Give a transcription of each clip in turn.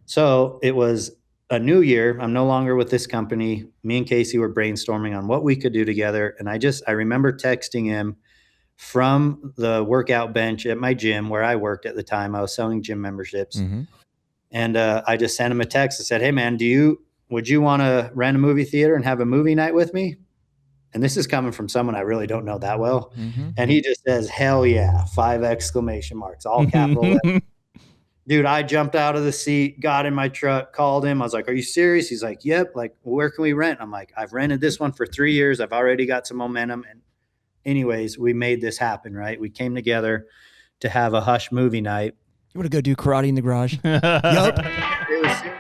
So it was a new year. I'm no longer with this company. Me and Casey were brainstorming on what we could do together. And I remember texting him from the workout bench at my gym where I worked at the time. I was selling gym memberships. Mm-hmm. And I just sent him a text and said, hey man, would you want to rent a movie theater and have a movie night with me? And this is coming from someone I really don't know that well. Mm-hmm. And he just says, hell yeah, 5 exclamation marks, all capital letters. Dude, I jumped out of the seat, got in my truck, called him. I was like, are you serious? He's like, yep. Like, where can we rent? I'm like, I've rented this one for 3 years. I've already got some momentum. And anyways, we made this happen, right? We came together to have a Hush movie night. You want to go do karate in the garage? Yup. It was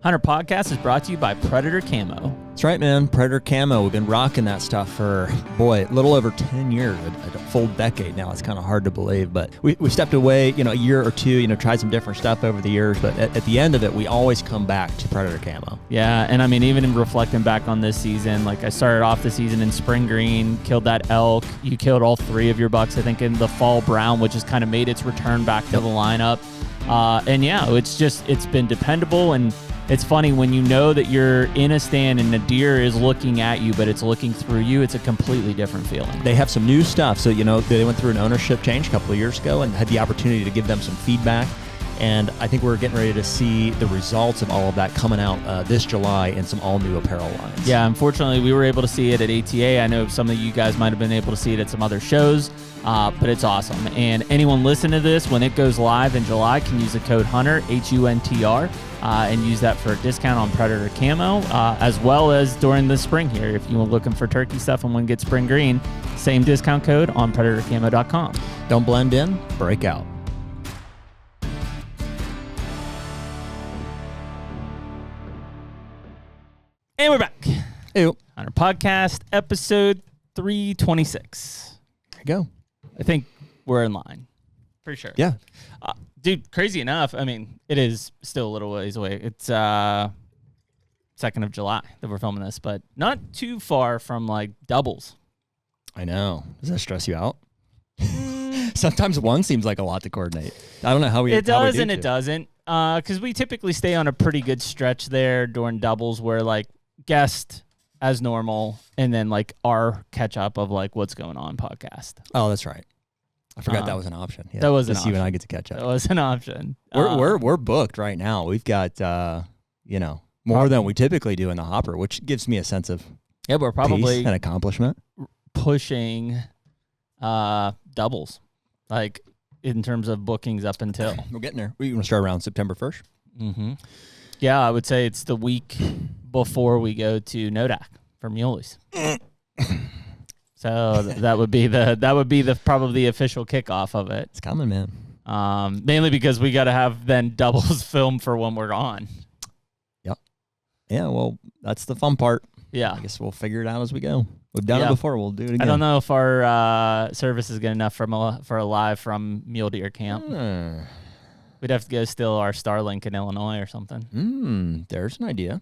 HUNTR Podcast is brought to you by Predator Camo. That's right, man. Predator Camo. We've been rocking that stuff for, a little over 10 years, a full decade now. It's kind of hard to believe, but we stepped away, a year or two, tried some different stuff over the years, but at the end of it, we always come back to Predator Camo. Yeah, and I mean, even in reflecting back on this season, like I started off the season in spring green, killed that elk. You killed all 3 of your bucks, I think, in the fall brown, which has kind of made its return back to the lineup. And yeah, it's been dependable, and it's funny when you know that you're in a stand and the deer is looking at you, but it's looking through you. It's a completely different feeling. They have some new stuff. So, they went through an ownership change a couple of years ago and had the opportunity to give them some feedback. And I think we're getting ready to see the results of all of that coming out this July in some all-new apparel lines. Yeah, unfortunately, we were able to see it at ATA. I know some of you guys might have been able to see it at some other shows, but it's awesome. And anyone listening to this, when it goes live in July, can use the code HUNTR, HUNTR, and use that for a discount on Predator Camo, as well as during the spring here. If you're looking for turkey stuff and want to get spring green, same discount code on PredatorCamo.com. Don't blend in, break out. And we're back. Ew. On our podcast, episode 326. There you go. I think we're in line. For sure. Yeah. Dude, crazy enough, I mean, it is still a little ways away. It's 2nd of July that we're filming this, but not too far from, doubles. I know. Does that stress you out? Sometimes one seems like a lot to coordinate. I don't know how we It does and it doesn't. Because we typically stay on a pretty good stretch there during doubles where, guest as normal and then, our catch-up of, what's going on podcast. Oh, that's right. I forgot that was an option. Yeah, that was an option. You and I get to catch up. That was an option. We're booked right now. We've got more than we typically do in the hopper, which gives me a sense of we're probably peace and accomplishment. Pushing doubles, in terms of bookings up until we're getting there. We're gonna start around September 1st. Mm-hmm. Yeah, I would say it's the week before we go to Nodak for muleys. So that would be the probably the official kickoff of it. It's coming, man. Mainly because we got to have then doubles filmed for when we're on. Yep. Yeah. Well, that's the fun part. Yeah. I guess we'll figure it out as we go. We've done it before. We'll do it again. I don't know if our service is good enough for a live from mule deer camp. We'd have to go steal our Starlink in Illinois or something. There's an idea.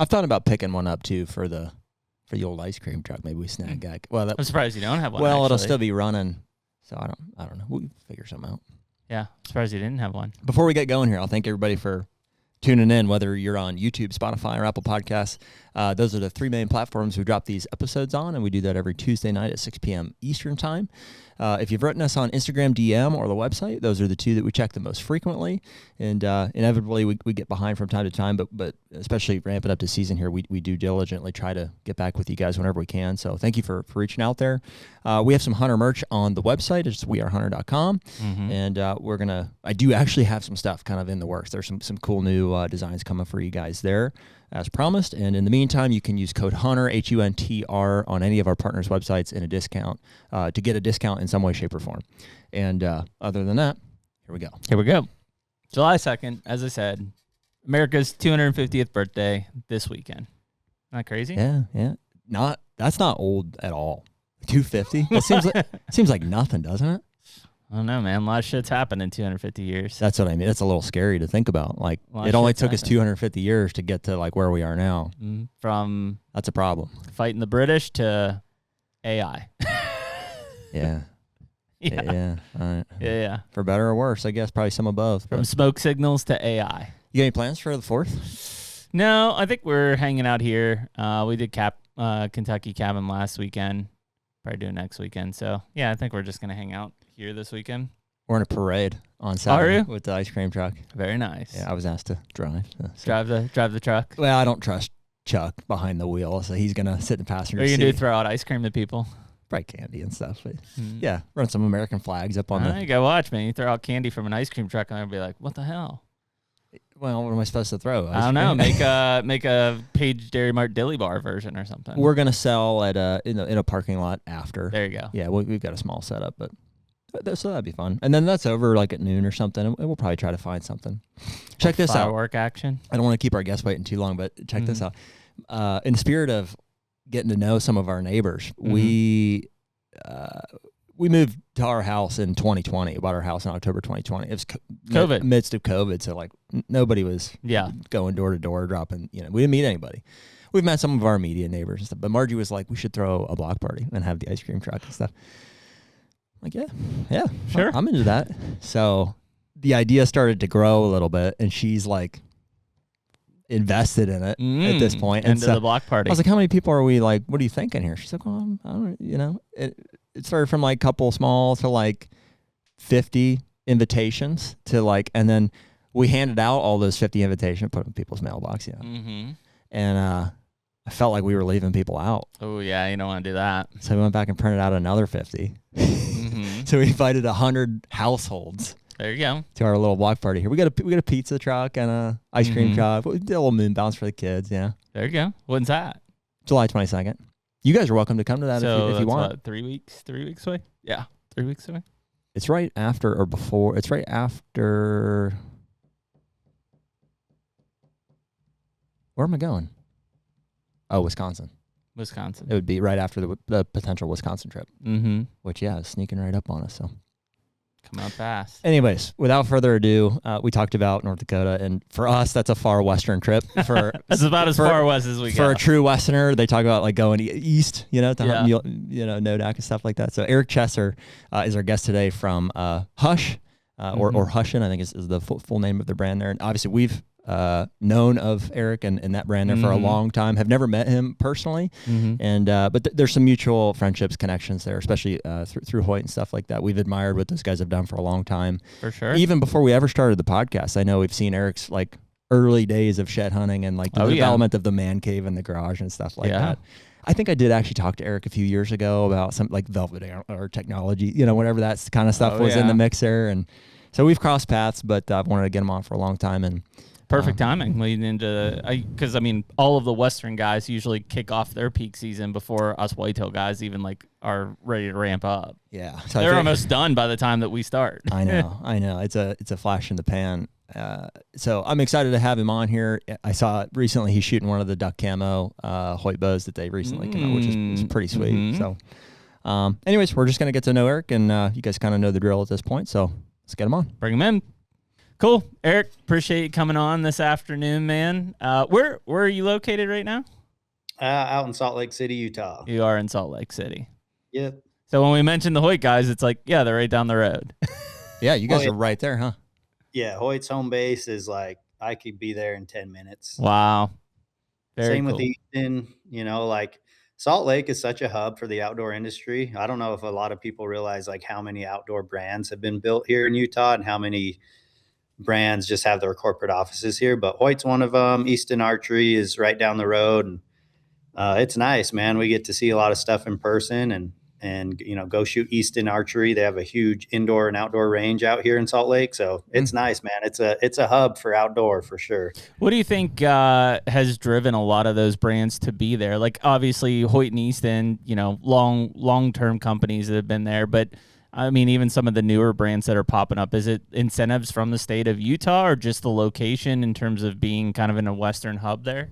I've thought about picking one up too for the old ice cream truck. Maybe we snag that. Well, I'm surprised you don't have one. Well, actually. It'll still be running, so I don't know. We'll figure something out. Yeah, I'm surprised you didn't have one. Before we get going here, I'll thank everybody for tuning in, whether you're on YouTube, Spotify, or Apple Podcasts. Those are the 3 main platforms we drop these episodes on, and we do that every Tuesday night at 6 p.m. Eastern Time. If you've written us on Instagram DM or the website, those are the 2 that we check the most frequently. And inevitably, we get behind from time to time, but especially ramping up to season here, we do diligently try to get back with you guys whenever we can. So thank you for reaching out there. We have some HUNTR merch on the website. It's wearehunter.com. Mm-hmm. And I do actually have some stuff kind of in the works. There's some cool new designs coming for you guys there, as promised. And in the meantime, you can use code HUNTR, HUNTR, on any of our partners' websites in a discount to get a discount in some way, shape, or form. And other than that, here we go. Here we go. July 2nd, as I said, America's 250th birthday this weekend. Isn't that crazy? Yeah. That's not old at all. 250? That seems like nothing, doesn't it? I don't know, man. A lot of shit's happened in 250 years. That's what I mean. That's a little scary to think about. It only took us 250 years to get to where we are now. From that's a problem. Fighting the British to AI. Yeah. Yeah. For better or worse, I guess probably some of both. From smoke signals to AI. You got any plans for the 4th? No, I think we're hanging out here. We did Kentucky cabin last weekend. Probably do it next weekend. So yeah, I think we're just gonna hang out here this weekend. We're in a parade on Saturday you? with the ice cream truck. Very nice. Yeah, I was asked to drive. Drive the truck. Well, I don't trust Chuck behind the wheel, so he's gonna sit in the passenger What are you seat. gonna do? Throw out ice cream to people? Probably candy and stuff. But yeah, run some American flags up on the. You gotta watch, man. You throw out candy from an ice cream truck, and I'll be like, "What the hell?" Well, what am I supposed to throw? I don't know. Make a Page Dairy Mart Dilly Bar version or something. We're gonna sell at in a parking lot after. There you go. Yeah, we've got a small setup, but so that'd be fun. And then that's over like at noon or something, and we'll probably try to find something. Check this out. Firework action. I don't want to keep our guests waiting too long, but check this out. In the spirit of getting to know some of our neighbors, we moved to our house in 2020. Bought our house in October 2020. It was COVID, midst of COVID, so like nobody was going door to door dropping. We didn't meet anybody. We've met some of our immediate neighbors and stuff, but Margie was like, we should throw a block party and have the ice cream truck and stuff. I'm like, yeah, sure, I'm into that. So the idea started to grow a little bit, and she's like invested in it at this point. And so the block party. I was like, how many people are we? Like, what are you thinking here? She's like, well, I don't. It started from like couple small to like 50 invitations to like, and then we handed out all those 50 invitations, put them in people's mailbox, and I felt like we were leaving people out. Oh yeah, you don't want to do that. So we went back and printed out another 50. So we invited 100 households. There you go. To our little block party here. We got a pizza truck and a ice cream truck. We did a little moon bounce for the kids. Yeah. There you go. When's that? July 22nd. You guys are welcome to come to that if you want. What, 3 weeks? 3 weeks away? Yeah, 3 weeks away. It's right after or before. It's right after. Where am I going? Oh, Wisconsin. Wisconsin. It would be right after the potential Wisconsin trip. Which, yeah, is sneaking right up on us. So come out fast. Anyways, without further ado, we talked about North Dakota, and for us, that's a far western trip. That's about as far west as we go. For a true Westerner, they talk about like going east, to hunt, Nodak and stuff like that. So Eric Chesser is our guest today from Hush, or Hushin, I think is the full name of the brand there. And obviously, we've known of Eric and that brand there for a long time. Have never met him personally, and but there's some mutual friendships, connections there, especially through Hoyt and stuff like that. We've admired what those guys have done for a long time. For sure. Even before we ever started the podcast, I know we've seen Eric's like early days of shed hunting and like the development of the man cave and the garage and stuff like that. I think I did actually talk to Eric a few years ago about some like velvet or technology, whatever that kind of stuff was in the mixer. And so we've crossed paths, but I've wanted to get him on for a long time. And perfect timing leading into, because I mean, all of the Western guys usually kick off their peak season before us whitetail guys even like are ready to ramp up. Yeah, so they're almost done by the time that we start. I know. It's a flash in the pan. So I'm excited to have him on here. I saw recently he's shooting one of the duck camo Hoyt bows that they recently came out, which is pretty sweet. So, anyways, we're just gonna get to know Eric, and you guys kind of know the drill at this point. So let's get him on. Bring him in. Cool. Eric, appreciate you coming on this afternoon, man. Where are you located right now? Out in Salt Lake City, Utah. You are in Salt Lake City. Yep. So when we mentioned the Hoyt guys, it's like, yeah, they're right down the road. Yeah, you guys are right there, huh? Yeah, Hoyt's home base is like, I could be there in 10 minutes. Wow. Same with Easton, like Salt Lake is such a hub for the outdoor industry. I don't know if a lot of people realize like how many outdoor brands have been built here in Utah and how many brands just have their corporate offices here, but Hoyt's one of them. Easton Archery is right down the road, and it's nice, man. We get to see a lot of stuff in person and go shoot Easton Archery. They have a huge indoor and outdoor range out here in Salt Lake, so it's nice, man. It's a hub for outdoor for sure. What do you think has driven a lot of those brands to be there? Like obviously Hoyt and Easton, long-term companies that have been there, but I mean, even some of the newer brands that are popping up, is it incentives from the state of Utah or just the location in terms of being kind of in a Western hub there?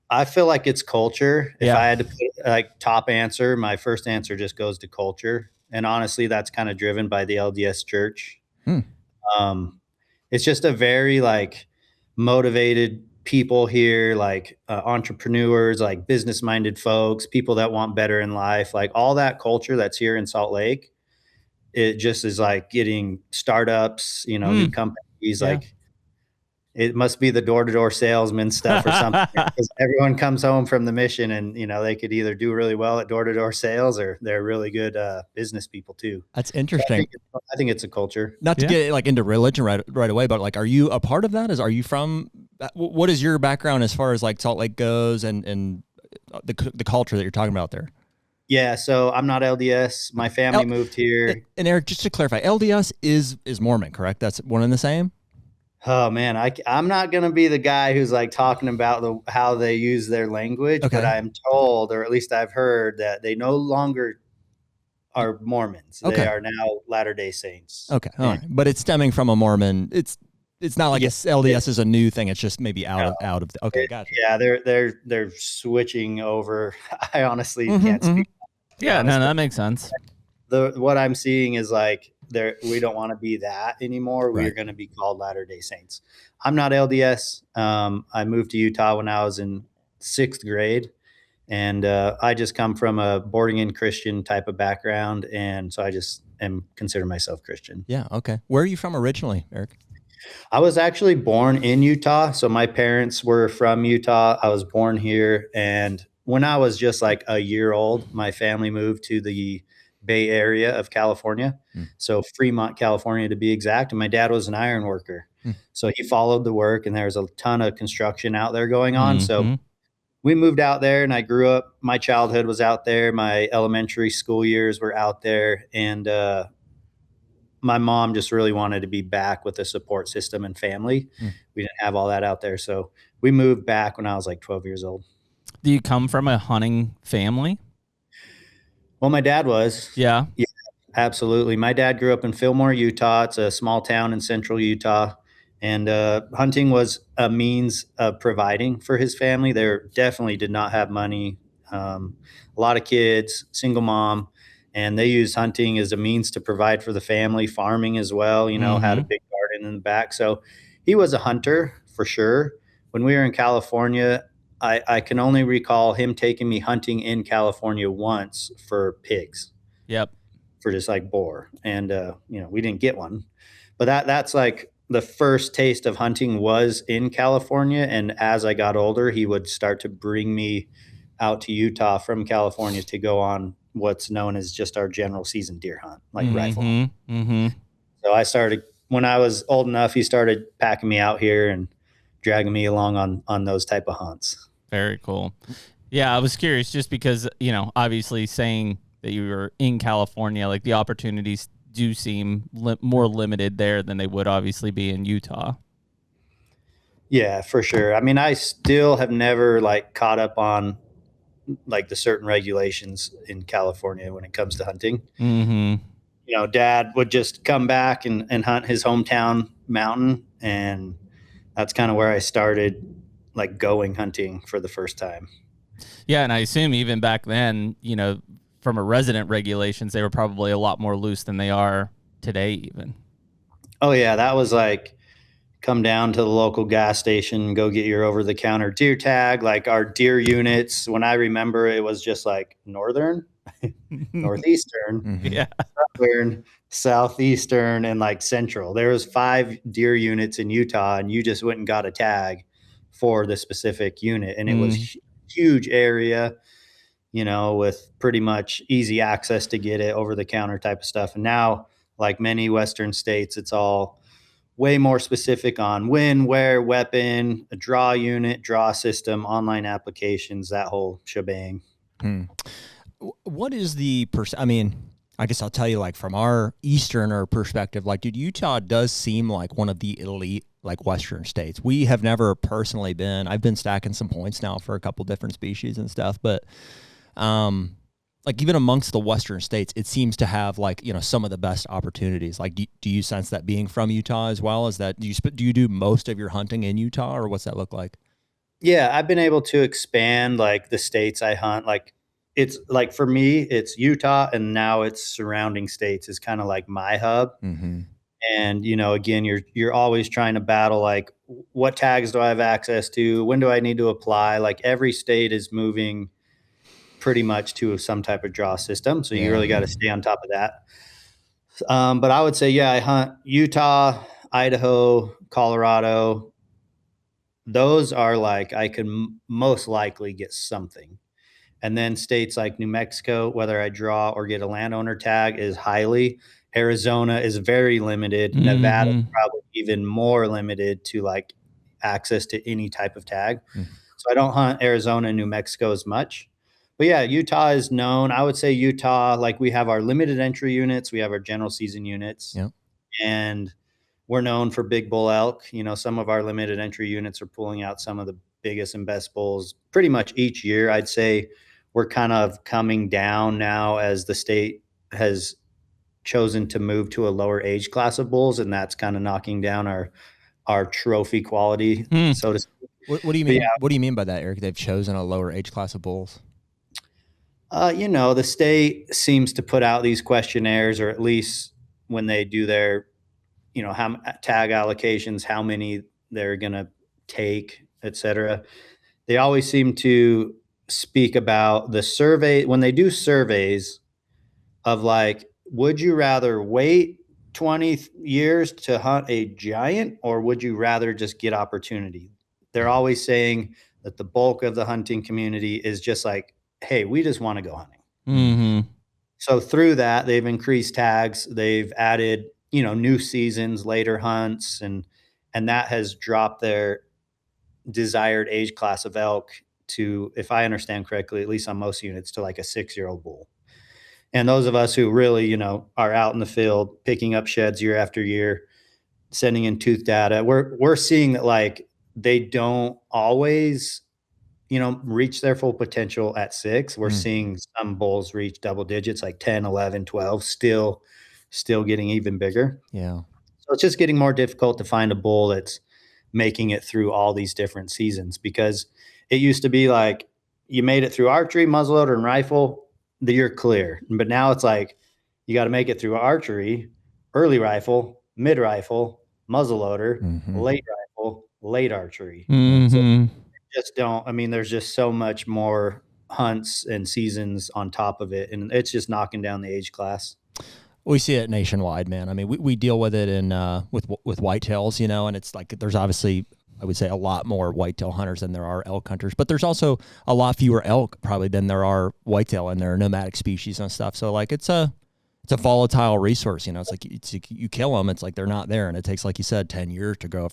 I feel like it's culture. If I had to put like top answer, my first answer just goes to culture. And honestly, that's kind of driven by the LDS church. It's just a very like motivated people here, like entrepreneurs, like business-minded folks, people that want better in life, like all that culture that's here in Salt Lake. it just is like getting startups, new companies. Yeah. Like it must be the door-to-door salesman stuff or something, because everyone comes home from the mission and, they could either do really well at door-to-door sales or they're really good business people too. That's interesting. So I think it's a culture. Not to get like into religion right away, but like, are you a part of that? Are you from, what is your background as far as like Salt Lake goes and the culture that you're talking about there? Yeah, so I'm not LDS. My family moved here. And Eric, just to clarify, LDS is Mormon, correct? That's one and the same? Oh man, I'm not going to be the guy who's like talking about how they use their language, but I'm told, or at least I've heard, that they no longer are Mormons. Okay. They are now Latter-day Saints. Okay, all right. But it's stemming from a Mormon. It's not like LDS is a new thing. It's just maybe out of the, okay, gotcha. Yeah, they're switching over. I honestly can't speak. Yeah, no, that makes sense. What I'm seeing is like, we don't want to be that anymore. Right. We're going to be called Latter-day Saints. I'm not LDS. I moved to Utah when I was in 6th grade, and I just come from a boarding-in Christian type of background, and so I just consider myself Christian. Yeah, okay. Where are you from originally, Eric? I was actually born in Utah, so my parents were from Utah. I was born here, and when I was just like a year old, my family moved to the Bay Area of California. So Fremont, California to be exact. And my dad was an iron worker. So he followed the work, and there was a ton of construction out there going on. So we moved out there, and I grew up. My childhood was out there. My elementary school years were out there. And my mom just really wanted to be back with a support system and family. We didn't have all that out there. So we moved back when I was like 12 years old. Do you come from a hunting family? Well, my dad was. Yeah. Yeah, absolutely. My dad grew up in Fillmore, Utah. It's a small town in central Utah. And hunting was a means of providing for his family. They definitely did not have money. A lot of kids, single mom, and they used hunting as a means to provide for the family. Farming as well, had a big garden in the back. So he was a hunter for sure. When we were in California, I can only recall him taking me hunting in California once for pigs. Yep. For just like boar. And, we didn't get one. But that's like the first taste of hunting was in California. And as I got older, he would start to bring me out to Utah from California to go on what's known as just our general season deer hunt, like rifle hunt. So I started, when I was old enough, he started packing me out here and dragging me along on those type of hunts. Very cool. Yeah, I was curious just because, obviously saying that you were in California, like the opportunities do seem more limited there than they would obviously be in Utah. Yeah, for sure. I mean, I still have never like caught up on like the certain regulations in California when it comes to hunting. Dad would just come back and hunt his hometown mountain. And that's kind of where I started like going hunting for the first time. Yeah. And I assume even back then, from a resident regulations, they were probably a lot more loose than they are today even. Oh yeah. That was like, come down to the local gas station, go get your over-the-counter deer tag. Like our deer units, when I remember, it was just like northern, northeastern, southern, southeastern, and like central. There was 5 deer units in Utah, and you just went and got a tag for the specific unit. And it was huge area, with pretty much easy access to get it, over-the-counter type of stuff. And now, like many Western states, it's all way more specific on when, where, weapon, a draw unit, draw system, online applications, that whole shebang. What is the I guess I'll tell you, like from our Easterner perspective, like, dude, Utah does seem like one of the elite, like Western states. We have never personally been. I've been stacking some points now for a couple different species and stuff, but like even amongst the Western states, it seems to have like, some of the best opportunities. Like, do you sense that being from Utah as well? Is that, do you do most of your hunting in Utah, or what's that look like? Yeah, I've been able to expand like the states I hunt. Like it's like, for me, it's Utah, and now it's surrounding states is kind of like my hub. And, again, you're always trying to battle, like, what tags do I have access to? When do I need to apply? Like every state is moving pretty much to some type of draw system. So you really got to stay on top of that. But I would say, yeah, I hunt Utah, Idaho, Colorado. Those are like I could most likely get something. And then states like New Mexico, whether I draw or get a landowner tag, is highly. Arizona is very limited. Nevada is probably even more limited to like access to any type of tag. So I don't hunt Arizona and New Mexico as much. But yeah, Utah is known. I would say Utah, like we have our limited entry units, we have our general season units, Yep. and we're known for big bull elk. You know, some of our limited entry units are pulling out some of the biggest and best bulls pretty much each year. I'd say we're kind of coming down now as the state has chosen to move to a lower age class of bulls, and that's kind of knocking down our trophy quality, so to speak. What do you mean? Yeah. What do you mean by that, Eric? They've chosen a lower age class of bulls? You know, the state seems to put out these questionnaires, or at least when they do their, you know, how tag allocations, how many they're going to take, et cetera. They always seem to speak about the survey when they do surveys of like, would you rather wait 20 years to hunt a giant, or would you rather just get opportunity? They're always saying that the bulk of the hunting community is just like, hey, we just want to go hunting. So through that, they've increased tags. They've added, you know, new seasons, later hunts, and that has dropped their desired age class of elk to, if I understand correctly, at least on most units, to like a 6-year-old bull. And those of us who really, you know, are out in the field picking up sheds year after year, sending in tooth data, we're seeing that like they don't always, you know, reach their full potential at 6. We're seeing some bulls reach double digits, like 10, 11, 12, still getting even bigger. Yeah. So it's just getting more difficult to find a bull that's making it through all these different seasons, because it used to be like you made it through archery, muzzleloader, and rifle, you're clear. But now it's like you got to make it through archery, early rifle, mid rifle, muzzleloader, late rifle, late archery. So just don't, I mean, there's just so much more hunts and seasons on top of it, and it's just knocking down the age class. We see it nationwide, man. I mean, we deal with it in with whitetails, you know, and it's like there's obviously, I would say, a lot more whitetail hunters than there are elk hunters, but there's also a lot fewer elk probably than there are whitetail, and there are nomadic species and stuff. So like it's a volatile resource, you know. It's like you kill them, it's like they're not there, and it takes, like you said, 10 years to grow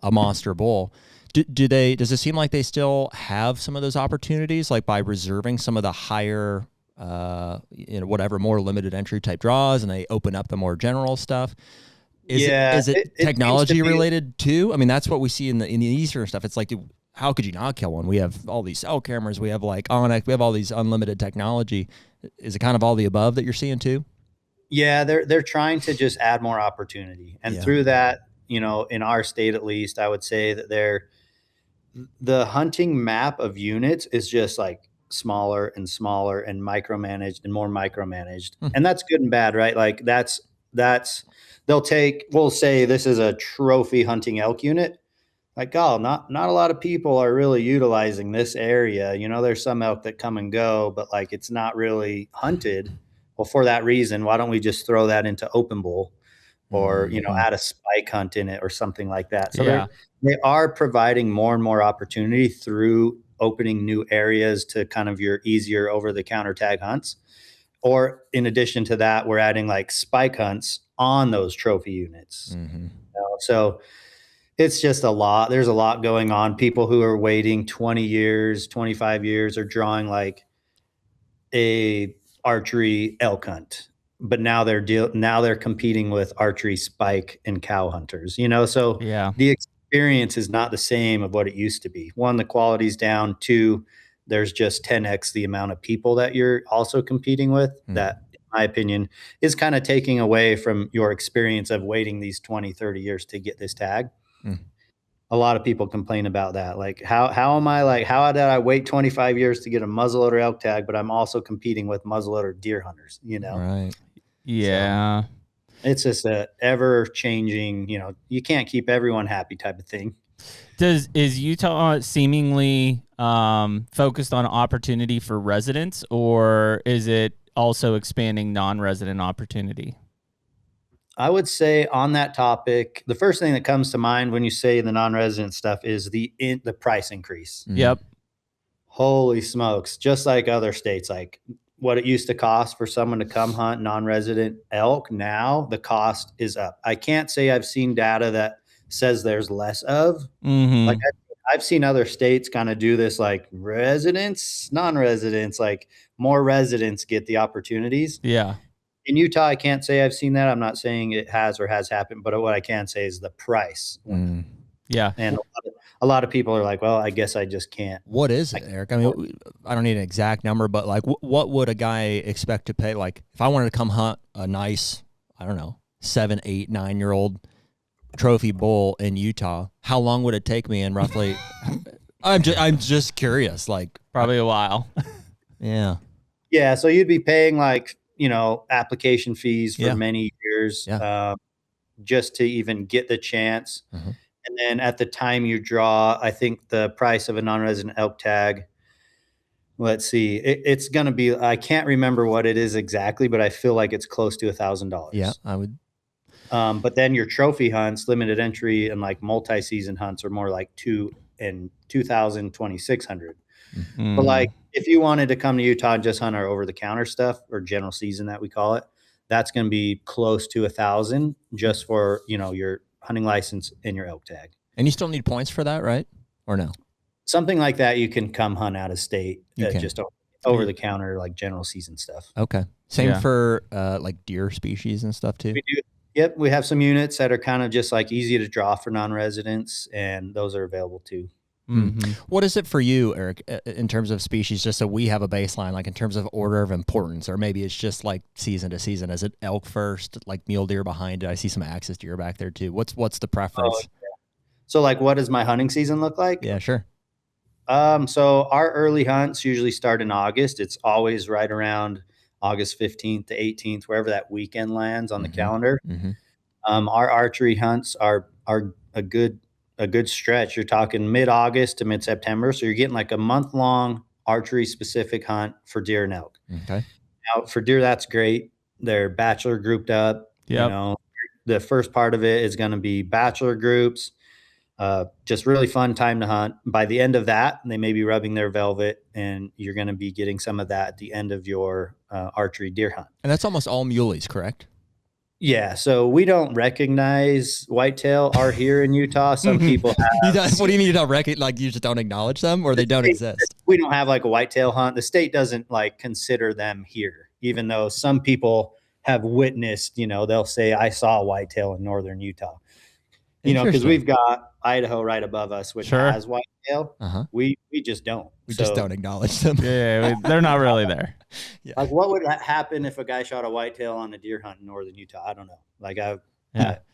a monster bull. Does it seem like they still have some of those opportunities, like by reserving some of the higher, you know, whatever, more limited entry type draws, and they open up the more general stuff? Is it technology related too? I mean, that's what we see in the eastern stuff. It's like, how could you not kill one? We have all these cell cameras, we have like Onyx, we have all these unlimited technology. Is it kind of all the above that you're seeing too? Yeah, they're trying to just add more opportunity, and through that, you know, in our state at least, I would say that the hunting map of units is just like smaller and smaller and micromanaged and more micromanaged. And that's good and bad, right? Like that's we'll say this is a trophy hunting elk unit. Like, oh, not a lot of people are really utilizing this area. You know, there's some elk that come and go, but like it's not really hunted. Well, for that reason, why don't we just throw that into open bull, or, you know, add a spike hunt in it or something like that. So they are providing more and more opportunity through opening new areas to kind of your easier over-the-counter tag hunts. Or in addition to that, we're adding like spike hunts on those trophy units. You know, so it's just a lot. There's a lot going on. People who are waiting 20 years, 25 years are drawing like a archery elk hunt, but now they're competing with archery spike and cow hunters, you know? So the experience is not the same of what it used to be. One, the quality's down. Two, there's just 10x the amount of people that you're also competing with. That, in my opinion, is kind of taking away from your experience of waiting these 20, 30 years to get this tag. A lot of people complain about that. Like, how did I wait 25 years to get a muzzleloader elk tag, but I'm also competing with muzzleloader deer hunters, you know? Right. Yeah. So it's just a ever changing, you know, you can't keep everyone happy type of thing. Is Utah seemingly focused on opportunity for residents, or is it also expanding non-resident opportunity? I would say on that topic, the first thing that comes to mind when you say the non-resident stuff is the price increase. Yep. Holy smokes. Just like other states, like what it used to cost for someone to come hunt non-resident elk, now the cost is up. I can't say I've seen data that says there's less of. Like I've seen other states kind of do this, like residents, non-residents, like more residents get the opportunities. Yeah. In Utah, I can't say I've seen that. I'm not saying it has or has happened, but what I can say is the price. Yeah. And a lot of people are like, well, I guess I just can't. What is it, Eric? I mean, I don't need an exact number, but like, what would a guy expect to pay? Like, if I wanted to come hunt a nice, I don't know, 7, 8, 9-year-old trophy bull in Utah, how long would it take me? And roughly, I'm just curious. Like, probably a while. Yeah. Yeah. So you'd be paying like, application fees for many years, just to even get the chance. And then at the time you draw, I think the price of a non-resident elk tag, let's see, it's going to be, I can't remember what it is exactly, but I feel like it's close to $1,000. Yeah, I would. But then your trophy hunts, limited entry, and like multi-season hunts are more like $2,000, $2,600. But like, if you wanted to come to Utah and just hunt our over-the-counter stuff, or general season that we call it, that's going to be close to $1,000 just for, your hunting license and your elk tag. And you still need points for that, right? Or no? Something like that, you can come hunt out of state, just over-the-counter, like general season stuff. Okay. Same for like deer species and stuff too? We do. Yep. We have some units that are kind of just like easy to draw for non-residents, and those are available too. What is it for you, Eric, in terms of species, just so we have a baseline, like in terms of order of importance, or maybe it's just like season to season? Is it elk first, like mule deer behind it? I see some axis deer back there too. What's the preference? So like, what does my hunting season look like? Yeah, sure. So our early hunts usually start in August. It's always right around August 15th to 18th, wherever that weekend lands on the calendar. Our archery hunts are a good stretch. You're talking mid-August to mid-September. So you're getting like a month-long archery specific hunt for deer and elk. Okay. Now for deer, that's great. They're bachelor grouped up. The first part of it is going to be bachelor groups. Just really fun time to hunt. By the end of that, they may be rubbing their velvet, and you're going to be getting some of that at the end of your archery deer hunt. And that's almost all muleys, correct? Yeah, so we don't recognize whitetail are here in Utah. Some people have. What do you mean you don't recognize? Like you just don't acknowledge them, or they don't exist? We don't have like a whitetail hunt. The state doesn't like consider them here, even though some people have witnessed. They'll say, "I saw a whitetail in northern Utah." Because we've got Idaho right above us, which has whitetail. We just don't. We just don't acknowledge them. Yeah, they're not really there. Yeah. Like, what would happen if a guy shot a whitetail on a deer hunt in northern Utah? I don't know. Like,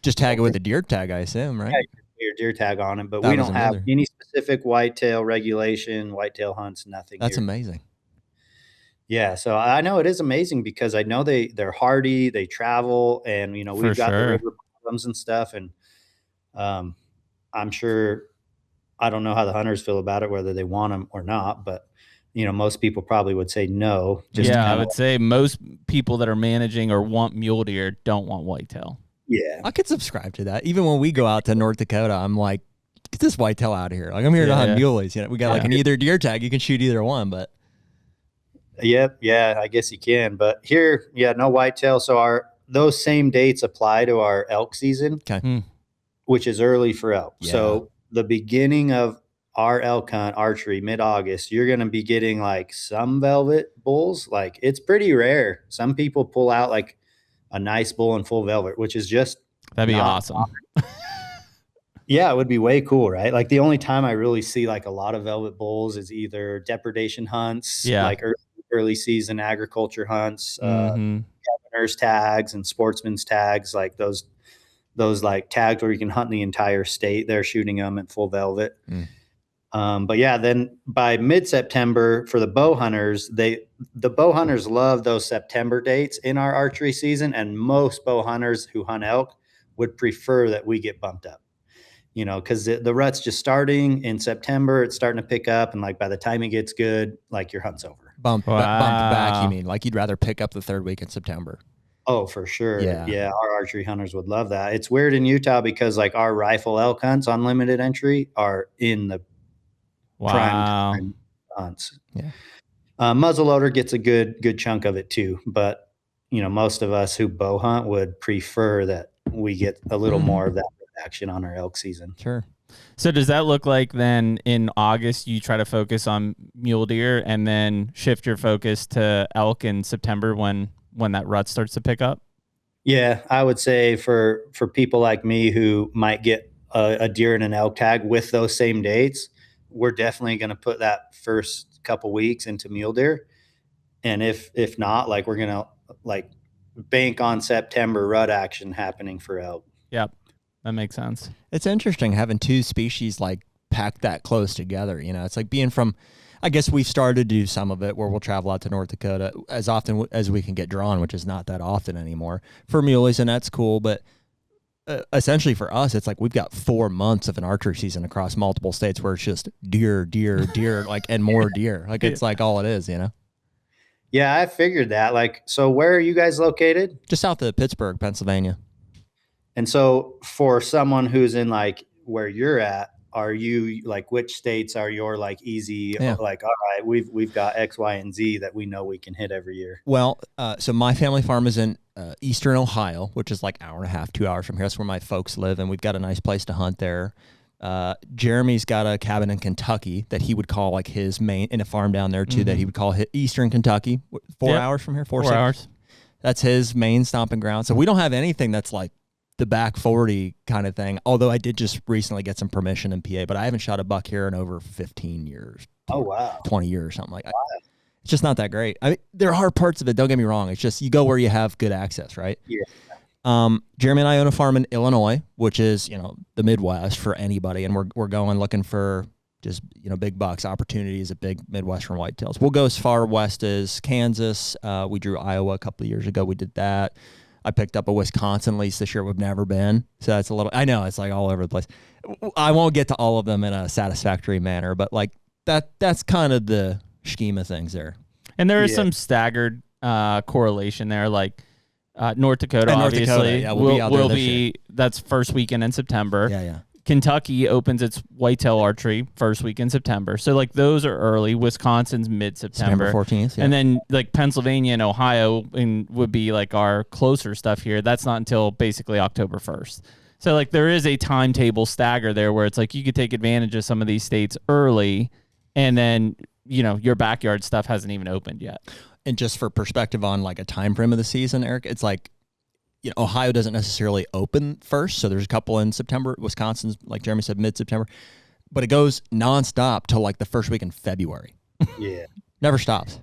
just tag it with a deer tag, I assume, right? Your deer tag on it, but we don't have any specific whitetail regulation, whitetail hunts, nothing. That's amazing. Yeah, so I know it is amazing because I know they're hardy, they travel, and we've got the river bottoms and stuff, and I'm sure, I don't know how the hunters feel about it, whether they want them or not, but most people probably would say no. I would say most people that are managing or want mule deer don't want whitetail. Yeah. I could subscribe to that. Even when we go out to North Dakota, I'm like, get this whitetail out of here. Like, I'm here to hunt muleys. We got like an either deer tag. You can shoot either one, but. Yep. Yeah, I guess you can. But here, no whitetail. So those same dates apply to our elk season. Okay. Which is early for elk. Yeah. So the beginning of our elk hunt archery, mid-August, you're going to be getting like some velvet bulls. Like, it's pretty rare. Some people pull out like a nice bull in full velvet, which is just that'd be awesome. Yeah, it would be way cool, right? Like, the only time I really see like a lot of velvet bulls is either depredation hunts, like early season agriculture hunts, governor's tags and sportsman's tags, like those like tags where you can hunt the entire state. They're shooting them at full velvet. But yeah, then by mid-September for the bow hunters, the bow hunters love those September dates in our archery season. And most bow hunters who hunt elk would prefer that we get bumped up, because the rut's just starting in September. It's starting to pick up. And like, by the time it gets good, like, your hunt's over. Bumped back, you mean? Like, you'd rather pick up the third week in September? Oh, for sure. Yeah. Yeah, our archery hunters would love that. It's weird in Utah because like our rifle elk hunts on limited entry are in the prime Wow. time hunts. Yeah. Muzzleloader gets a good chunk of it too, but most of us who bow hunt would prefer that we get a little more of that action on our elk season. Sure. So does that look like then in August you try to focus on mule deer and then shift your focus to elk in September when that rut starts to pick up? Yeah, I would say for people like me who might get a deer and an elk tag with those same dates, we're definitely going to put that first couple weeks into mule deer. And if not, like we're going to like bank on September rut action happening for elk. Yep. That makes sense. It's interesting having two species like packed that close together. It's like being from, I guess we've started to do some of it where we'll travel out to North Dakota as often as we can get drawn, which is not that often anymore for muleys, and that's cool. But essentially for us, it's like we've got 4 months of an archery season across multiple states where it's just deer, like, and more deer. Like it's like all it is, Yeah, I figured that. Like, so where are you guys located? Just south of Pittsburgh, Pennsylvania. And so for someone who's in like where you're at, are you like, which states are your like easy, like, all right, we've got X, Y, and Z that we know we can hit every year? Well, so my family farm is in eastern Ohio, which is like hour and a half, 2 hours from here. That's where my folks live, and we've got a nice place to hunt there. Jeremy's got a cabin in Kentucky that he would call like his main, and a farm down there too that he would call eastern Kentucky. 4 hours from here, 4 hours. That's his main stomping ground. So we don't have anything that's like the back 40 kind of thing. Although I did just recently get some permission in PA, but I haven't shot a buck here in over 15 years. Oh, wow. 20 years, something like that. It's just not that great. I mean, there are parts of it. Don't get me wrong. It's just, you go where you have good access, right? Yeah. Jeremy and I own a farm in Illinois, which is, the Midwest for anybody. And we're going looking for just, big bucks, opportunities at big Midwestern whitetails. We'll go as far west as Kansas. We drew Iowa a couple of years ago. We did that. I picked up a Wisconsin lease this year. We've never been. So that's a little, I know it's like all over the place. I won't get to all of them in a satisfactory manner, but like that's kind of the scheme of things there. And there is some staggered correlation there. Like North Dakota, obviously, will be that's first weekend in September. Yeah. Kentucky opens its whitetail archery first week in September. So like those are early. Wisconsin's mid-September. September 14th. Yeah. And then like Pennsylvania and Ohio would be like our closer stuff here. That's not until basically October 1st. So like there is a timetable stagger there where it's like you could take advantage of some of these states early, and then your backyard stuff hasn't even opened yet. And just for perspective on like a time frame of the season, Eric, it's like, Ohio doesn't necessarily open first. So there's a couple in September. Wisconsin's, like Jeremy said, mid-September. But it goes nonstop till like the first week in February. Yeah. Never stops.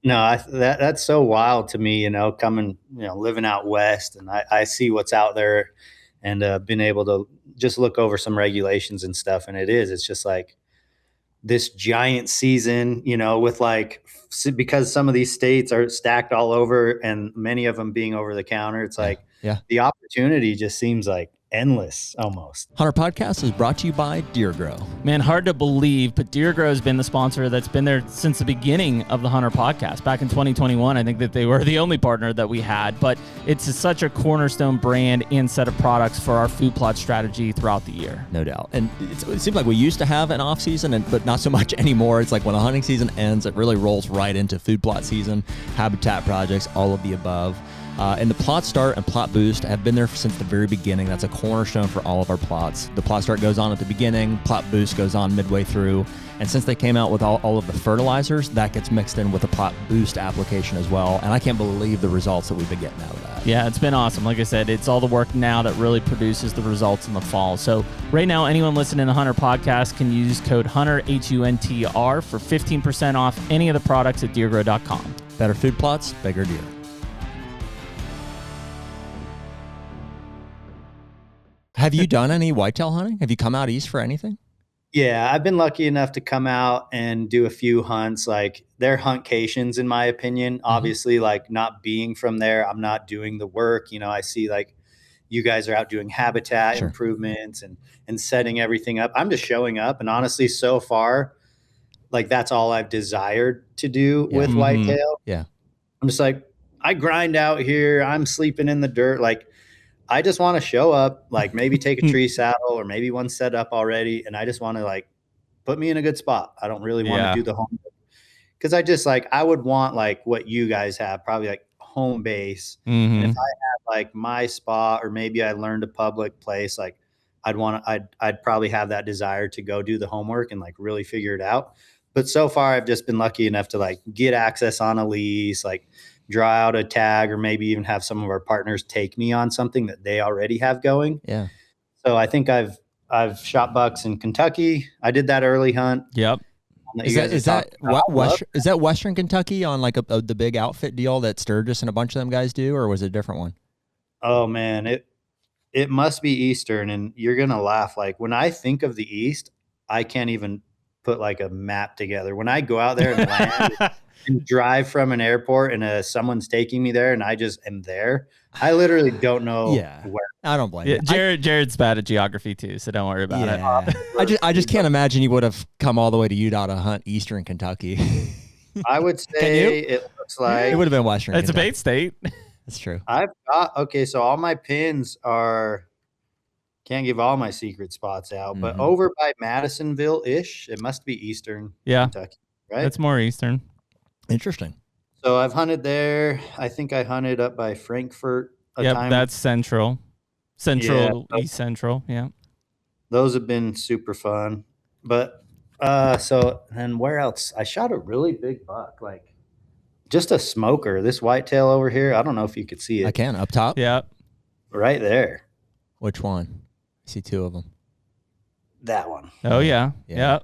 No, that's so wild to me, coming, living out west, and I see what's out there, and been able to just look over some regulations and stuff. And it's just like this giant season, with like, because some of these states are stacked all over and many of them being over the counter. It's like, the opportunity just seems like endless almost. HUNTR Podcast is brought to you by Deer Grow. Man, hard to believe, but Deer Grow has been the sponsor that's been there since the beginning of the HUNTR Podcast. Back in 2021, I think that they were the only partner that we had, but it's such a cornerstone brand and set of products for our food plot strategy throughout the year. No doubt. And it seems like we used to have an off season, but not so much anymore. It's like when the hunting season ends, it really rolls right into food plot season, habitat projects, all of the above. And the Plot Start and Plot Boost have been there since the very beginning. That's a cornerstone for all of our plots. The Plot Start goes on at the beginning, Plot Boost goes on midway through. And since they came out with all of the fertilizers, that gets mixed in with the Plot Boost application as well. And I can't believe the results that we've been getting out of that. Yeah, it's been awesome. Like I said, it's all the work now that really produces the results in the fall. So right now, anyone listening to HUNTR Podcast can use code HUNTR, HUNTR, for 15% off any of the products at deergrow.com. Better food plots, bigger deer. Have you done any whitetail hunting? Have you come out east for anything? Yeah, I've been lucky enough to come out and do a few hunts. Like, they're huntcations, in my opinion. Obviously, like, not being from there, I'm not doing the work. I see like you guys are out doing habitat improvements and setting everything up. I'm just showing up. And honestly, so far, like, that's all I've desired to do with whitetail. Yeah. I'm just like, I grind out here. I'm sleeping in the dirt. Like, I just want to show up, like maybe take a tree saddle or maybe one set up already. And I just want to like put me in a good spot. I don't really want to do the home because I just like, I would want like what you guys have, probably like home base. And if I had like my spot or maybe I learned a public place, like I'd probably have that desire to go do the homework and like really figure it out. But so far I've just been lucky enough to like get access on a lease, like draw out a tag, or maybe even have some of our partners take me on something that they already have going. Yeah. So I think I've shot bucks in Kentucky. I did that early hunt. Yep. Is that Western Kentucky on like the big outfit deal that Sturgis and a bunch of them guys do, or was it a different one? Oh man, it must be Eastern, and you're gonna laugh. Like when I think of the East, I can't even put like a map together. When I go out there and land and drive from an airport and someone's taking me there and I just am there, I literally don't know where. I don't blame you. Jared's bad at geography too, so don't worry about it. I just can't imagine you would have come all the way to Utah to hunt Eastern Kentucky. I would say it looks like it would have been Western. It's Kentucky. a bait state. That's true. I've got so all my pins are, can't give all my secret spots out, but over by Madisonville-ish, it must be Eastern Kentucky, right? It's more Eastern. Interesting. So I've hunted there. I think I hunted up by Frankfurt a time. That's Central. East Central, yeah. Those have been super fun. But so then where else? I shot a really big buck, like just a smoker. This whitetail over here, I don't know if you could see it. I can, up top? Yeah. Right there. Which one? I see two of them. That one. Oh, yeah. Yeah.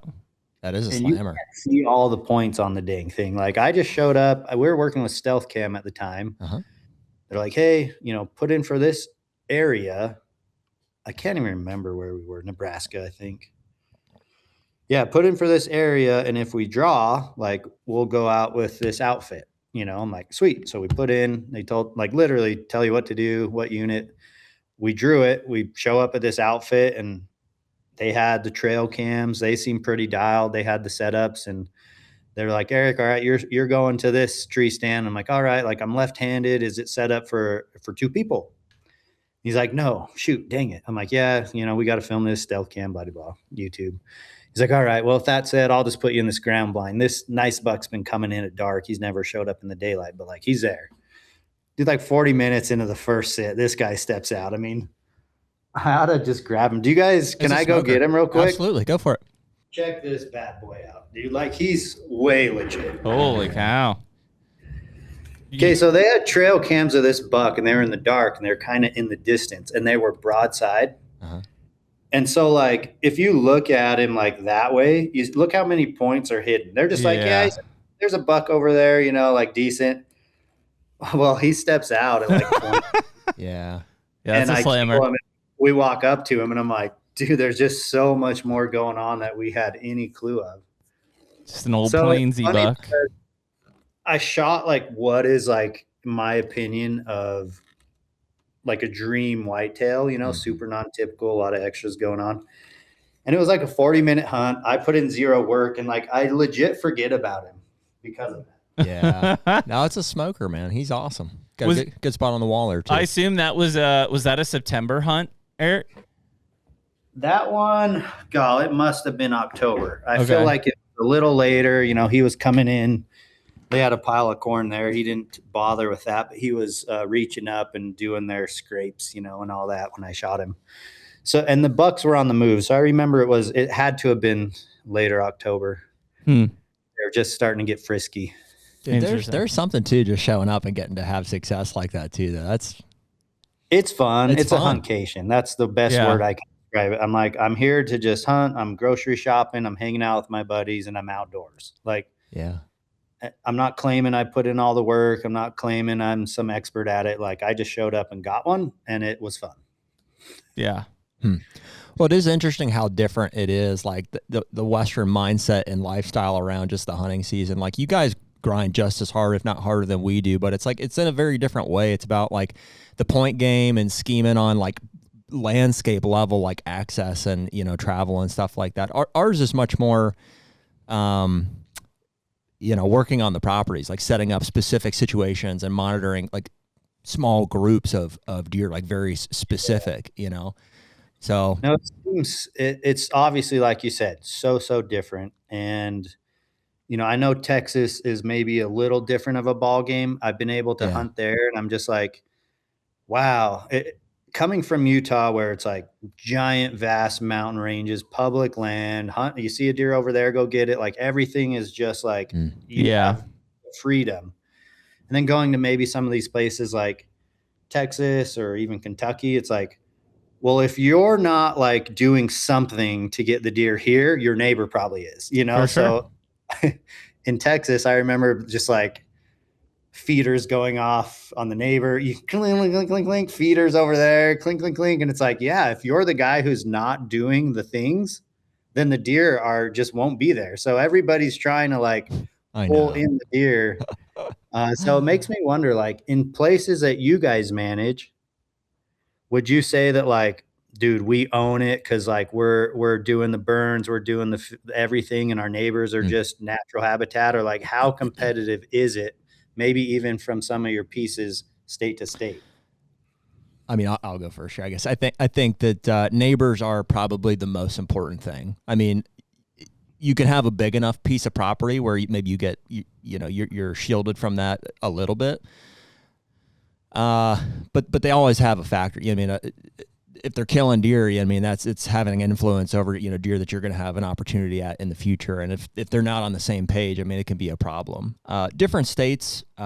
That is a and slammer. You see all the points on the dang thing. Like I just showed up. We were working with Stealth Cam at the time. They're like, hey, put in for this area. I can't even remember where we were. Nebraska, I think. Yeah, put in for this area. And if we draw, like we'll go out with this outfit. I'm like, sweet. So we put in, they told like literally tell you what to do, what unit. We drew it. We show up at this outfit and they had the trail cams. They seemed pretty dialed. They had the setups and they're like, Eric, all right, you're going to this tree stand. I'm like, all right, like I'm left-handed. Is it set up for two people? He's like, no, shoot, dang it. I'm like, yeah, we got to film this stealth cam, blah, blah, blah, YouTube. He's like, all right, well, if that's it, I'll just put you in this ground blind. This nice buck's been coming in at dark. He's never showed up in the daylight, but like he's there. Dude, like 40 minutes into the first sit, this guy steps out. I mean, I ought to just grab him. Do you guys, can I go get him real quick? Absolutely. Go for it. Check this bad boy out, dude. Like he's way legit. Holy cow. Okay, so they had trail cams of this buck and they were in the dark and they're kind of in the distance and they were broadside. And so like, if you look at him like that way, you look how many points are hidden. They're just like, there's a buck over there, like decent. Well, he steps out at like 20. Yeah, that's a slammer. We walk up to him and I'm like, dude, there's just so much more going on that we had any clue of. Just an old plainsy buck. I shot like what is like my opinion of like a dream whitetail, super non-typical, a lot of extras going on. And it was like a 40-minute hunt. I put in zero work and like I legit forget about him because of that. Yeah. No, it's a smoker, man. He's awesome. Got a good spot on the wall there too. I assume that was that a September hunt, Eric? That one, it must have been October. I feel like it was a little later. He was coming in. They had a pile of corn there. He didn't bother with that, but he was reaching up and doing their scrapes, and all that when I shot him. So, and the bucks were on the move. So I remember it had to have been later October. They were just starting to get frisky. Dude, there's something too, just showing up and getting to have success like that too. Though it's fun. It's a huntcation. That's the best word I can describe it. I'm like, I'm here to just hunt. I'm grocery shopping. I'm hanging out with my buddies, and I'm outdoors. Like, I'm not claiming I put in all the work. I'm not claiming I'm some expert at it. Like I just showed up and got one, and it was fun. Yeah. Well, it is interesting how different it is. Like the Western mindset and lifestyle around just the hunting season. Like you guys grind just as hard, if not harder than we do, but it's like, it's in a very different way. It's about like the point game and scheming on like landscape level, like access and, travel and stuff like that. Ours is much more, working on the properties, like setting up specific situations and monitoring like small groups of deer, like very specific, So No, it's obviously, like you said, so different. And, I know Texas is maybe a little different of a ball game. I've been able to yeah. hunt there, and I'm just like, wow. Coming from Utah, where it's like giant, vast mountain ranges, public land, hunt, you see a deer over there, go get it. Like everything is just like you Yeah. have freedom. And then going to maybe some of these places like Texas or even Kentucky, it's like, well, if you're not like doing something to get the deer here, your neighbor probably is, For sure. So in Texas, I remember just like feeders going off on the neighbor. You clink, clink, clink, clink, clink, feeders over there, clink, clink, clink. And it's like, yeah, if you're the guy who's not doing the things, then the deer just won't be there. So everybody's trying to like pull in the deer. So it makes me wonder, like in places that you guys manage, would you say that like, dude, we own it because like we're doing the burns, we're doing everything, and our neighbors are just natural habitat, or like how competitive is it? Maybe even from some of your pieces, state to state. I mean, I'll go first here, I guess. I think that neighbors are probably the most important thing. I mean, you can have a big enough piece of property where maybe you get you're shielded from that a little bit. But they always have a factor. I mean, if they're killing deer, I mean, it's having an influence over deer that you're going to have an opportunity at in the future. And if they're not on the same page, I mean, it can be a problem. Different states, we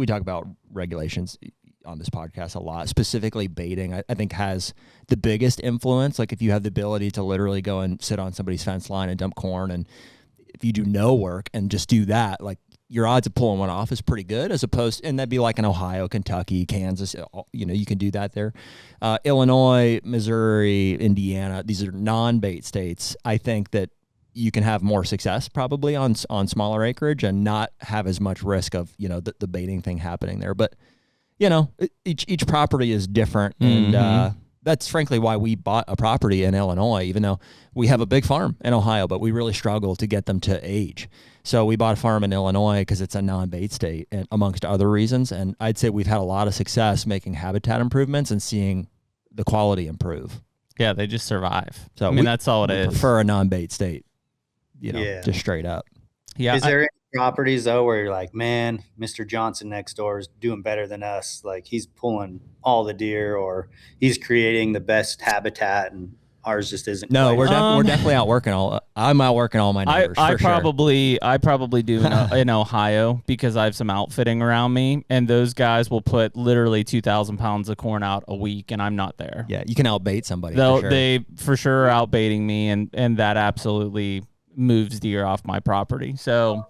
talk about regulations on this podcast a lot. Specifically, baiting, I think, has the biggest influence. Like if you have the ability to literally go and sit on somebody's fence line and dump corn, and if you do no work and just do that, like your odds of pulling one off is pretty good, as opposed and that'd be like in Ohio, Kentucky, Kansas, you can do that there. Illinois, Missouri, Indiana, these are non-bait states. I think that you can have more success probably on smaller acreage and not have as much risk of, the baiting thing happening there. But, each property is different. And that's frankly why we bought a property in Illinois, even though we have a big farm in Ohio, but we really struggle to get them to age. So we bought a farm in Illinois because it's a non-bait state, and amongst other reasons. And I'd say we've had a lot of success making habitat improvements and seeing the quality improve. Yeah, they just survive. So that's all it is. Prefer a non-bait state, just straight up. Yeah. Is there any properties though where you're like, man, Mr. Johnson next door is doing better than us? Like he's pulling all the deer, or he's creating the best habitat, and ours just isn't. No, we're definitely outworking I'm outworking all my neighbors. I probably do in Ohio, because I have some outfitting around me, and those guys will put literally 2,000 pounds of corn out a week, and I'm not there. Yeah, you can outbait somebody. They for sure are outbaiting me, and that absolutely moves deer off my property. So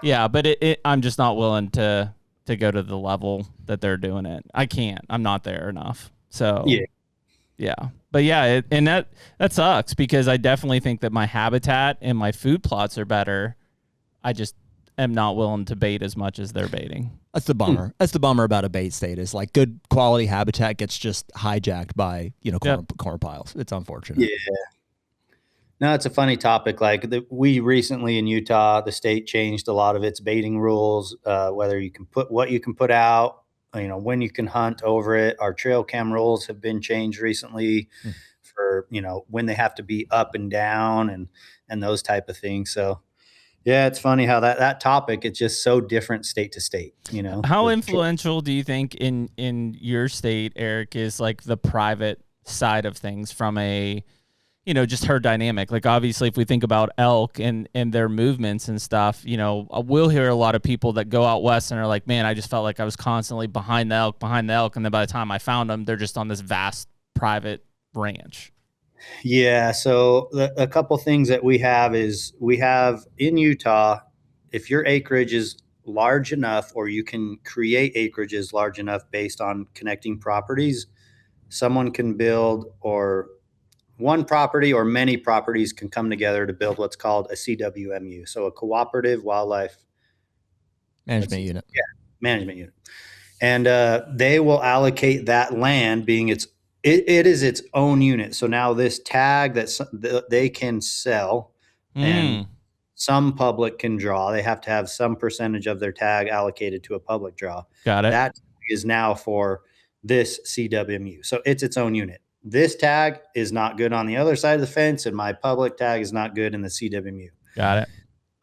yeah, but I'm just not willing to go to the level that they're doing it. I can't. I'm not there enough. So yeah. But yeah, and that sucks, because I definitely think that my habitat and my food plots are better. I just am not willing to bait as much as they're baiting. That's the bummer. That's the bummer about a bait state, is like good quality habitat gets just hijacked by corn piles. It's unfortunate. Yeah. No, it's a funny topic. Like we recently in Utah, the state changed a lot of its baiting rules, whether you can put what you can put out, when you can hunt over it. Our trail cam rules have been changed recently for, when they have to be up and down and those type of things. So yeah, it's funny how that topic, it's just so different state to state, How influential do you think in your state, Eric, is like the private side of things from a, just herd dynamic? Like obviously if we think about elk and their movements and stuff, we'll hear a lot of people that go out west and are like, man, I just felt like I was constantly behind the elk. And then by the time I found them, they're just on this vast private ranch. Yeah. So a couple things that we have is in Utah, if your acreage is large enough, or you can create acreages large enough based on connecting properties, someone can build, or one property or many properties can come together to build what's called a CWMU. So a cooperative wildlife management unit. Yeah, management unit. And they will allocate that land, being it is its own unit. So now this tag that they can sell and some public can draw. They have to have some percentage of their tag allocated to a public draw. Got it. That is now for this CWMU. So it's its own unit. This tag is not good on the other side of the fence, and my public tag is not good in the CWMU. Got it.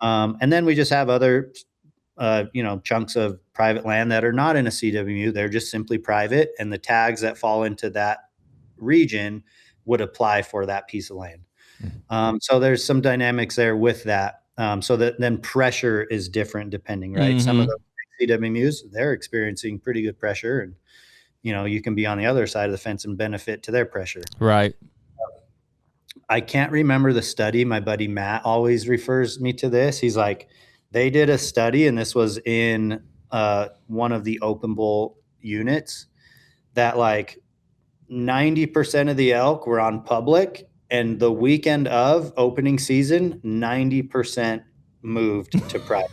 And then we just have other, chunks of private land that are not in a CWMU. They're just simply private, and the tags that fall into that region would apply for that piece of land. So there's some dynamics there with that. So that then pressure is different depending, right? Mm-hmm. Some of the CWMUs, they're experiencing pretty good pressure, and you can be on the other side of the fence and benefit to their pressure. Right. I can't remember the study. My buddy Matt always refers me to this. He's like, they did a study, and this was in one of the open bull units, that like 90% of the elk were on public, and the weekend of opening season, 90% moved to private.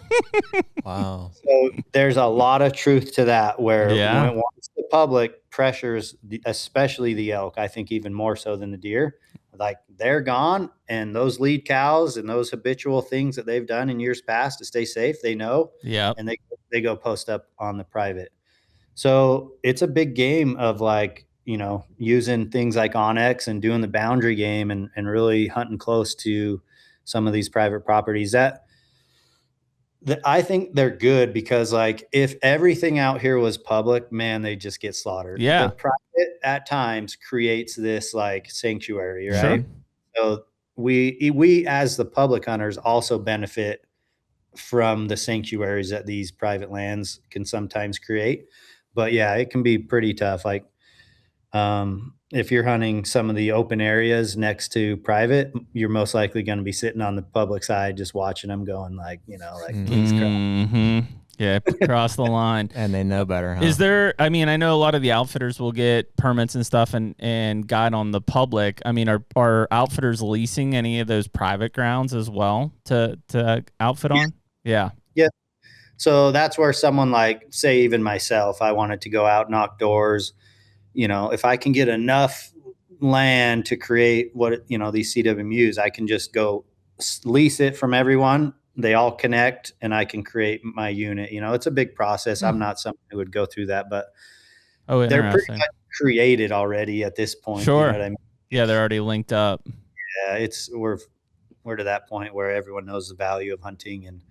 Wow. So there's a lot of truth to that, where Yeah. when once the public pressures, especially the elk, I think even more so than the deer, like they're gone, and those lead cows and those habitual things that they've done in years past to stay safe, they know, Yeah. and they go post up on the private. So it's a big game of like, using things like Onyx and doing the boundary game and really hunting close to some of these private properties that I think they're good, because like if everything out here was public, man, they just get slaughtered. Yeah. The private at times creates this like sanctuary, right? Sure. So we as the public hunters also benefit from the sanctuaries that these private lands can sometimes create. But yeah, it can be pretty tough. Like if you're hunting some of the open areas next to private, you're most likely going to be sitting on the public side just watching them going like, please cross. Mm-hmm. Yeah, cross the line. And they know better, huh? Is there, I know a lot of the outfitters will get permits and stuff and guide on the public. Are outfitters leasing any of those private grounds as well to outfit on? Yeah. Yeah. So that's where someone like, say, even myself, I wanted to go out, knock doors. If I can get enough land to create these CWMUs, I can just go lease it from everyone. They all connect, and I can create my unit. It's a big process. I'm not someone who would go through that, but they're pretty much created already at this point. Sure. You know what I mean? Yeah, they're already linked up. Yeah, we're to that point where everyone knows the value of hunting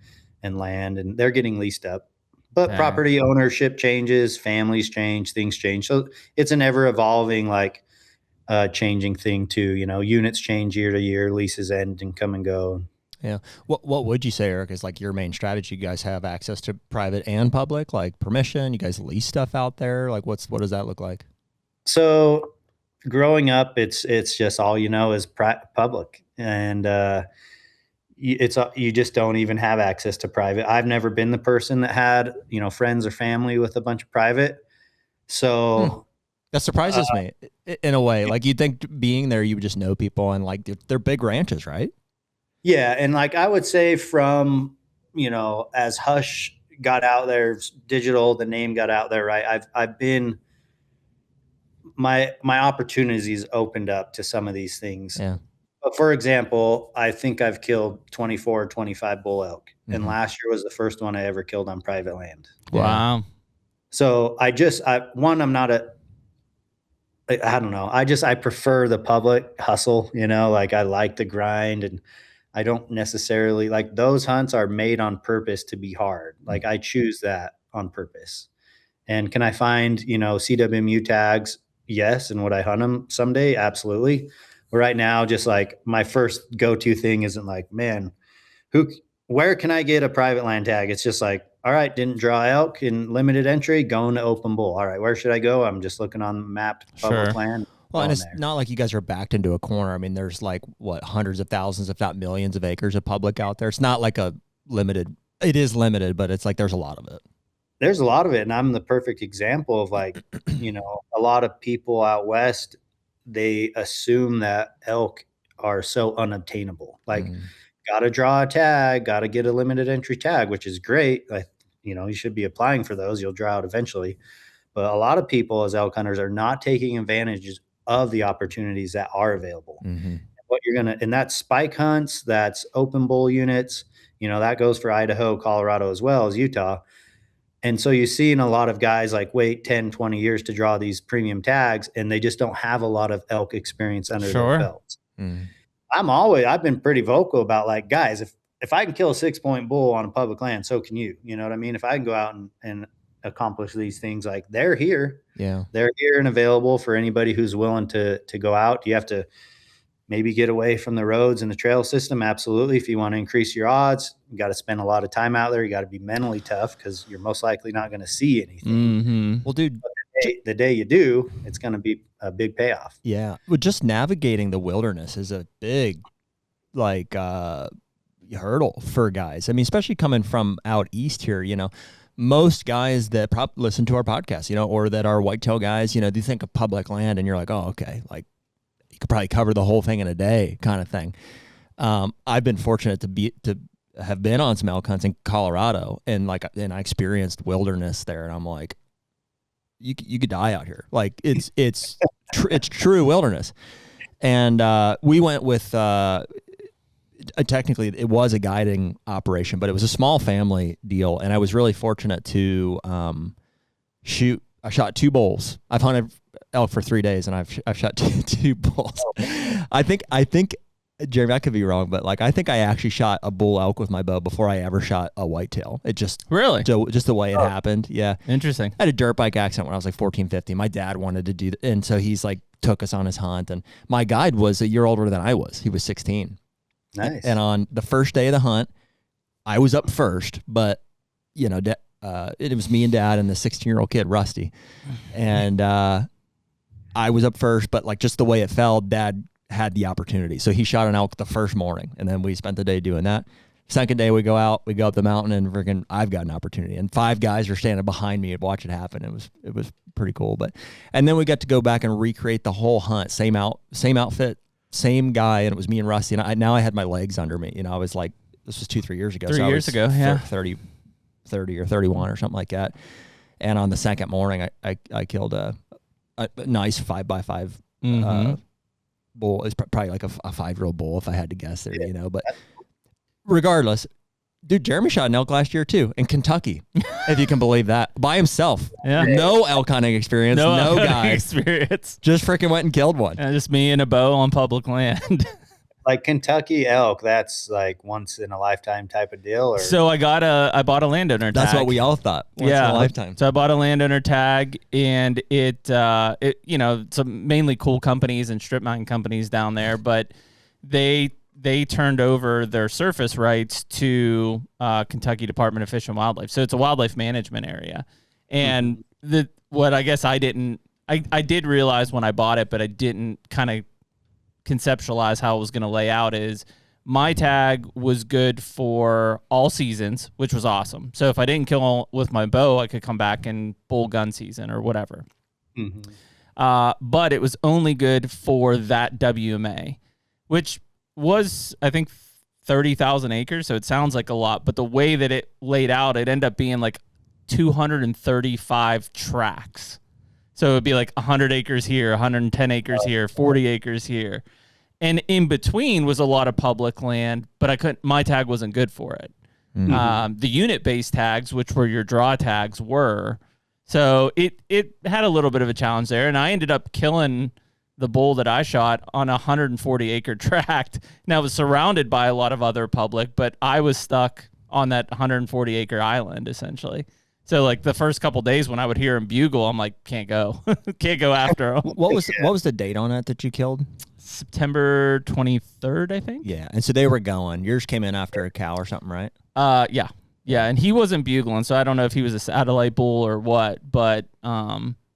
and land, and they're getting leased up. But property ownership changes, families change, things change. So it's an ever evolving, like changing thing too. Units change year to year, leases end and come and go. Yeah. What would you say, Eric, is like your main strategy? You guys have access to private and public, like permission? You guys lease stuff out there? Like what does that look like? So growing up, it's just all is public, and you just don't even have access to private. I've never been the person that had friends or family with a bunch of private. So that surprises me in a way. Like you'd think being there, you would just know people, and like they're big ranches, right? Yeah, and like I would say from as Hush got out there, digital, the name got out there, right? I've been my opportunities opened up to some of these things. Yeah. But for example, I think I've killed 24 or 25 bull elk, and last year was the first one I ever killed on private land. Wow. So I don't know. I prefer the public hustle, like I like the grind, and I don't necessarily like those hunts are made on purpose to be hard. Like I choose that on purpose. And can I find, CWMU tags? Yes. And would I hunt them someday? Absolutely. But right now, just like my first go-to thing isn't like, man, where can I get a private land tag? It's just like, all right, didn't draw elk in limited entry, going to open bull. All right, where should I go? I'm just looking on the mapped public land. Well, and it's not like you guys are backed into a corner. There's like hundreds of thousands, if not millions of acres of public out there. It's not like it is limited, but it's like there's a lot of it. There's a lot of it. And I'm the perfect example of like, a lot of people out west, they assume that elk are so unobtainable. Like, got to draw a tag, got to get a limited entry tag, which is great. Like, you should be applying for those. You'll draw out eventually. But a lot of people as elk hunters are not taking advantage of the opportunities that are available. And what and that's spike hunts, that's open bull units, You know, that goes for Idaho, Colorado, as well as Utah. And so you're seeing a lot of guys like wait 10, 20 years to draw these premium tags, and they just don't have a lot of elk experience under their belts. I've been pretty vocal about, like, guys, if I can kill a 6-point bull on a public land, so can you. You know what I mean? If I can go out and accomplish these things, like, they're here. Yeah. They're here and available for anybody who's willing to go out. You have to maybe get away from the roads and the trail system. Absolutely. If you want to increase your odds, you got to spend a lot of time out there. You got to be mentally tough because you're most likely not going to see anything. Well, dude, but the day you do, it's going to be a big payoff. Yeah. Well, just navigating the wilderness is a big, like, hurdle for guys. I mean, especially coming from out east here, you know, most guys that listen to our podcast, you know, or that are whitetail guys, you know, they think of public land and you're like, oh, okay, like, you could probably cover the whole thing in a day, kind of thing. I've been fortunate to have been on some elk hunts in Colorado, and I experienced wilderness there, and I'm like, you could die out here. Like, it's true wilderness. And we went with technically it was a guiding operation, but it was a small family deal, and I was really fortunate to shoot. I shot 2 bulls. I've hunted elk for 3 days, and I've shot two bulls. I think Jeremy, I could be wrong, but like I think I actually shot a bull elk with my bow before I ever shot a whitetail. It just really just the way it happened. Yeah, interesting. I had a dirt bike accident when I was like 14, 15. My dad wanted to do that, and so he's like took us on his hunt. And my guide was a year older than I was. He was 16. Nice. And on the first day of the hunt, I was up first, but you know, it was me and Dad and the 16-year-old kid, Rusty. And I was up first, but like just the way it fell, Dad had the opportunity. So he shot an elk the first morning, and then we spent the day doing that. Second day we go out, we go up the mountain, and friggin' I've got an opportunity. And 5 guys are standing behind me and watch it happen. It was pretty cool. And then we got to go back and recreate the whole hunt, same outfit, same guy, and it was me and Rusty. And I had my legs under me. You know, I was like, this was 2-3 years ago. 3 years ago, yeah. 30 or 31 or something like that. And on the second morning, I killed a nice 5x5 bull. It's probably like a 5-year-old bull if I had to guess there, you know. But regardless, dude, Jeremy shot an elk last year too in Kentucky, if you can believe that, by himself. Yeah. No elk hunting experience, no guy experience. Just freaking went and killed one. Just me and a bow on public land. Like Kentucky elk, that's like once in a lifetime type of deal. Or? So I bought a landowner tag. That's what we all thought. Once in a lifetime. So I bought a landowner tag, and it you know, some mainly cool companies and strip mining companies down there, but they turned over their surface rights to Kentucky Department of Fish and Wildlife. So it's a wildlife management area. And what I guess I did realize when I bought it, but I didn't kind of conceptualize how it was going to lay out, is my tag was good for all seasons, which was awesome. So if I didn't kill with my bow, I could come back in bull gun season or whatever. But it was only good for that WMA, which was, I think, 30,000 acres. So it sounds like a lot, but the way that it laid out, it ended up being like 235 tracks. So it would be like 100 acres here, 110 acres here, 40 acres here. And in between was a lot of public land, but my tag wasn't good for it. The unit-based tags, which were your draw tags, were. So it had a little bit of a challenge there. And I ended up killing the bull that I shot on a 140-acre tract. Now, it was surrounded by a lot of other public, but I was stuck on that 140-acre island, essentially. So, like, the first couple days when I would hear him bugle, I'm like, can't go. Can't go after him. What was the date on it that you killed? September 23rd, I think. Yeah, and so they were going. Yours came in after a cow or something, right? Yeah, and he wasn't bugling, so I don't know if he was a satellite bull or what, but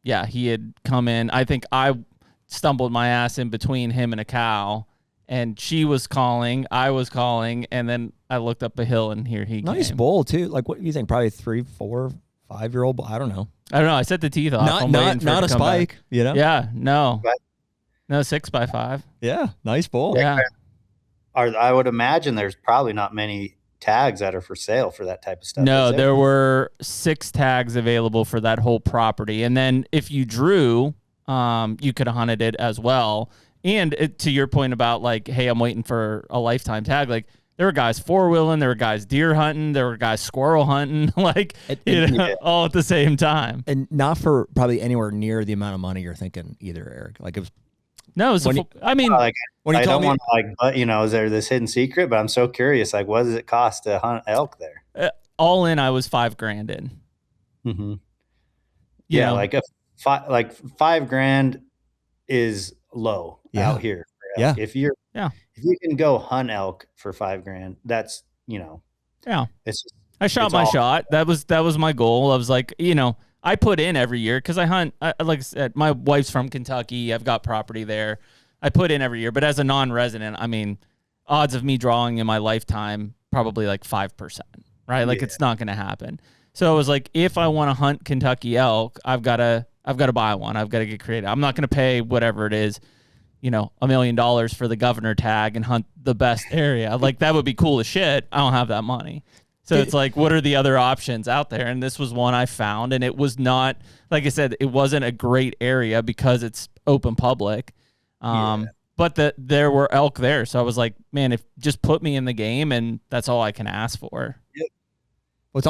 yeah, he had come in. I think I stumbled my ass in between him and a cow, and she was calling, I was calling, and then I looked up a hill, and here he came. Nice bull, too. Like, what do you think? Probably 3, 4, 5-year-old bull? I don't know. I set the teeth off. Not a spike, you know? Yeah, no. No, 6x5. Yeah, nice bull. Yeah. I would imagine there's probably not many tags that are for sale for that type of stuff. No, there were 6 tags available for that whole property. And then if you drew, you could have hunted it as well. And to your point about like, hey, I'm waiting for a lifetime tag, like There were guys four-wheeling, there were guys deer hunting, there were guys squirrel hunting, like, all at the same time. And not for probably anywhere near the amount of money you're thinking either, Eric. Like it was. No, it was I mean, like, when you I told don't me, want to like, is there this hidden secret? But I'm so curious. Like, what does it cost to hunt elk there? all in, I was $5,000 in. Mm-hmm. You know? like $5,000 is low out here. Yeah. If you can go hunt elk for $5,000, that's it's just, I shot my shot. That was my goal. I was like, I put in every year because I hunt. Like I said, my wife's from Kentucky. I've got property there. I put in every year, but as a non-resident, I mean, odds of me drawing in my lifetime probably like 5%, right? Like it's not going to happen. So I was like, if I want to hunt Kentucky elk, I've got to buy one. I've got to get creative. I'm not going to pay whatever it is, $1 million for the governor tag and hunt the best area. Like that would be cool as shit. I don't have that money. So it's like, what are the other options out there? And this was one I found, and it was not, like I said, it wasn't a great area because it's open public. But there were elk there. So I was like, man, just put me in the game, and that's all I can ask for. Yep. What's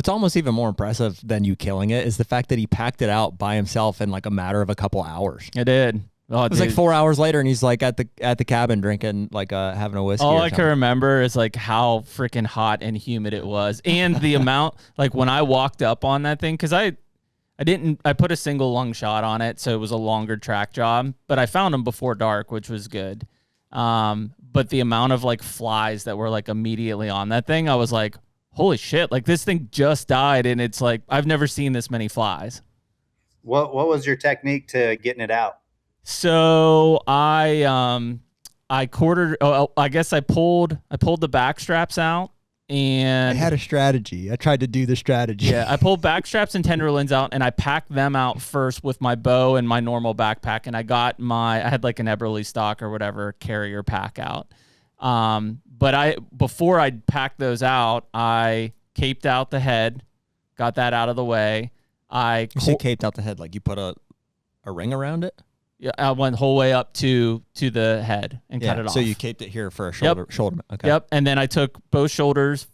almost even more impressive than you killing it is the fact that he packed it out by himself in like a matter of a couple hours. I did. Oh, it was like 4 hours later, and he's like at the cabin drinking, like having a whiskey. All I can remember is like how freaking hot and humid it was, and the amount. Like when I walked up on that thing, because I put a single lung shot on it, so it was a longer track job. But I found them before dark, which was good. But the amount of like flies that were like immediately on that thing, I was like, holy shit! Like this thing just died, and it's like I've never seen this many flies. What was your technique to getting it out? So I quartered. Oh, I guess I pulled the back straps out, and I had a strategy. I tried to do the strategy. Yeah, I pulled back straps and tenderloins out, and I packed them out first with my bow and my normal backpack, and I had like an Eberly stock or whatever carrier pack out. But before I packed those out, I caped out the head, got that out of the way. You say caped out the head, like you put a ring around it? Yeah, I went the whole way up to the head and cut it off. So you caped it here for a shoulder. Okay. Yep. And then I took both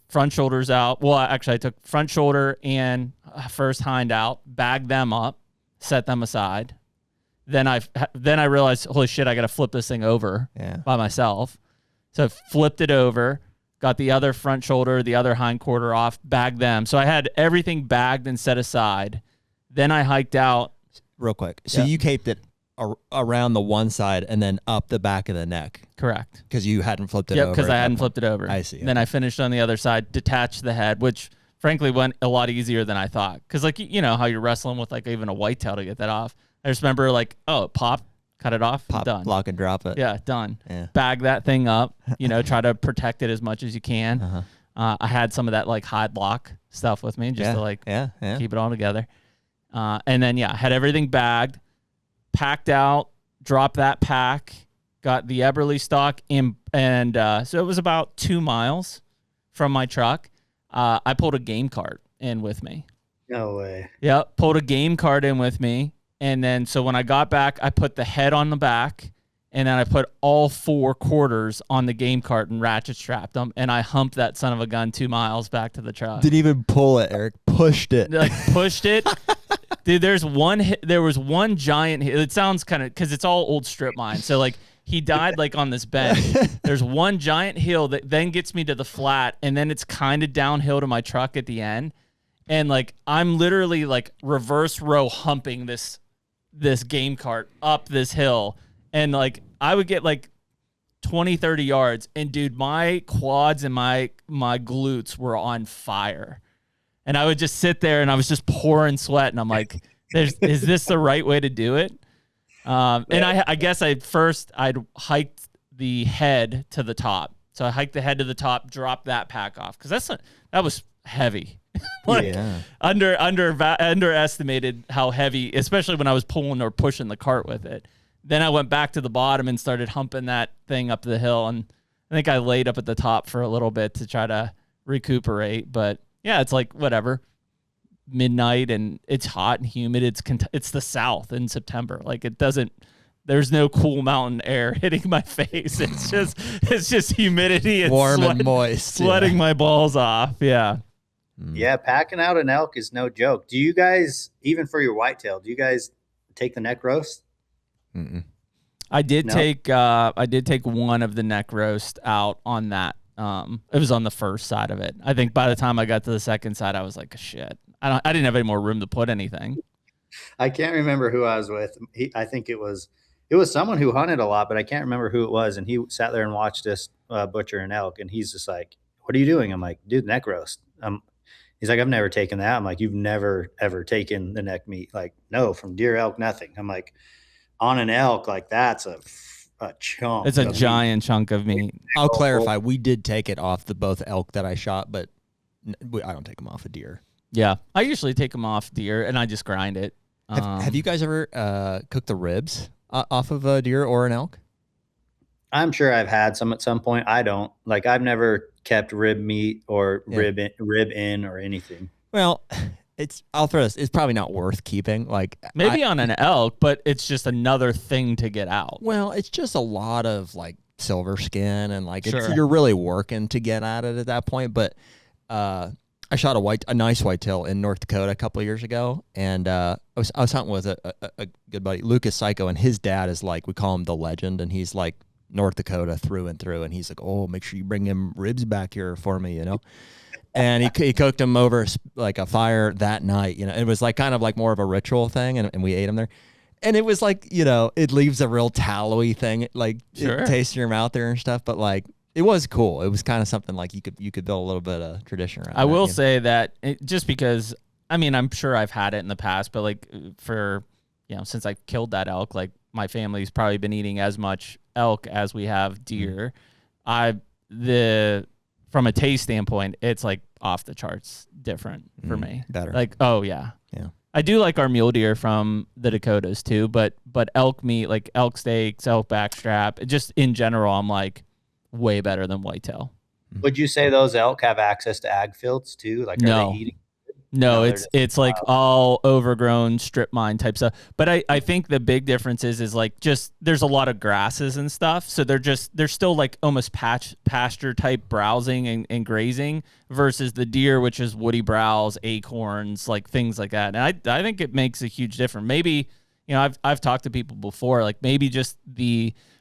front shoulders out. Well, actually, I took front shoulder and first hind out, bagged them up, set them aside. Then I realized, holy shit, I got to flip this thing over by myself. So I flipped it over, got the other front shoulder, the other hind quarter off, bagged them. So I had everything bagged and set aside. Then I hiked out. Real quick. So you caped it around the one side and then up the back of the neck. Correct. Because you hadn't flipped it over. Yep, because I hadn't flipped it over. I see. Then I finished on the other side, detached the head, which frankly went a lot easier than I thought. Because like, how you're wrestling with like even a whitetail to get that off. I just remember like, it popped, cut it off, done. Lock and drop it. Yeah, done. Yeah. Bag that thing up, try to protect it as much as you can. Uh-huh. I had some of that like hide lock stuff with me just to like keep it all together. And then, I had everything bagged, packed out, dropped that pack, got the Eberly stock in, and so it was about 2 miles from my truck. I pulled a game cart in with me. No way. Yep, pulled a game cart in with me. And then, so when I got back, I put the head on the back, and then I put all 4 quarters on the game cart and ratchet strapped them, and I humped that son of a gun 2 miles back to the truck. Didn't even pull it, Eric. Pushed it. Like, pushed it. Dude, there was one giant hill. It sounds kind of, because it's all old strip mine. So, like, he died, like, on this bench. There's one giant hill that then gets me to the flat, and then it's kind of downhill to my truck at the end. And, like, I'm literally, like, reverse row humping this game cart up this hill. And, like, I would get, like, 20, 30 yards. And, dude, my quads and my glutes were on fire. And I would just sit there, and I was just pouring sweat. And I'm like, is this the right way to do it? And I guess I'd hiked the head to the top. So I hiked the head to the top, dropped that pack off. Because that was heavy. Underestimated how heavy, especially when I was pulling or pushing the cart with it. Then I went back to the bottom and started humping that thing up the hill. And I think I laid up at the top for a little bit to try to recuperate. But yeah, it's like whatever, midnight, and it's hot and humid. It's the South in September. Like, it doesn't there's no cool mountain air hitting my face. It's just humidity and warm and moist, sweating my balls off. Yeah. Yeah, packing out an elk is no joke. Do you guys, even for your whitetail, do you guys take the neck roast? I did take one of the neck roast out on that. It was on the first side of it. I think by the time I got to the second side, I was like, shit. I didn't have any more room to put anything. I can't remember who I was with. I think it was someone who hunted a lot, but I can't remember who it was. And he sat there and watched us butcher an elk, and he's just like, "What are you doing?" I'm like, "Dude, neck roast." He's like, "I've never taken that." I'm like, "You've never ever taken the neck meat?" Like, "No, from deer, elk, nothing." I'm like, on an elk, like that's a chunk. It's a giant chunk of meat. I'll clarify. We did take it off the both elk that I shot, but I don't take them off a deer. Yeah, I usually take them off deer, and I just grind it. Have you guys ever cooked the ribs off of a deer or an elk? I'm sure I've had some at some point. I don't. Like, I've never kept rib meat or rib in or anything. Well, I'll throw this. It's probably not worth keeping. Like, maybe on an elk, but it's just another thing to get out. Well, it's just a lot of like silver skin, and like you're really working to get at it at that point. But I shot a nice whitetail in North Dakota a couple of years ago, and I was hunting with a good buddy, Lucas Psycho, and his dad is like, we call him the legend, and he's like North Dakota through and through, and he's like, "Oh, make sure you bring him ribs back here for me," And he cooked them over like a fire that night. It was like kind of like more of a ritual thing, and we ate them there. And it was like, it leaves a real tallowy thing, like it tastes in your mouth there and stuff, but like, it was cool. It was kind of something like you could build a little bit of tradition around. I will say that just because, I mean, I'm sure I've had it in the past, but like for, since I killed that elk, like my family's probably been eating as much elk as we have deer. From a taste standpoint, it's like off the charts different for me. Better. Like, oh yeah. Yeah. I do like our mule deer from the Dakotas too, but elk meat, like elk steaks, elk backstrap, just in general, I'm like, way better than whitetail. Would you say those elk have access to ag fields too? Like, are they eating? No, it's like all overgrown strip mine type stuff. But I think the big difference is like just there's a lot of grasses and stuff. So they're still like almost pasture type browsing and grazing versus the deer, which is woody browse, acorns, like things like that. And I think it makes a huge difference. Maybe, I've talked to people before, like maybe just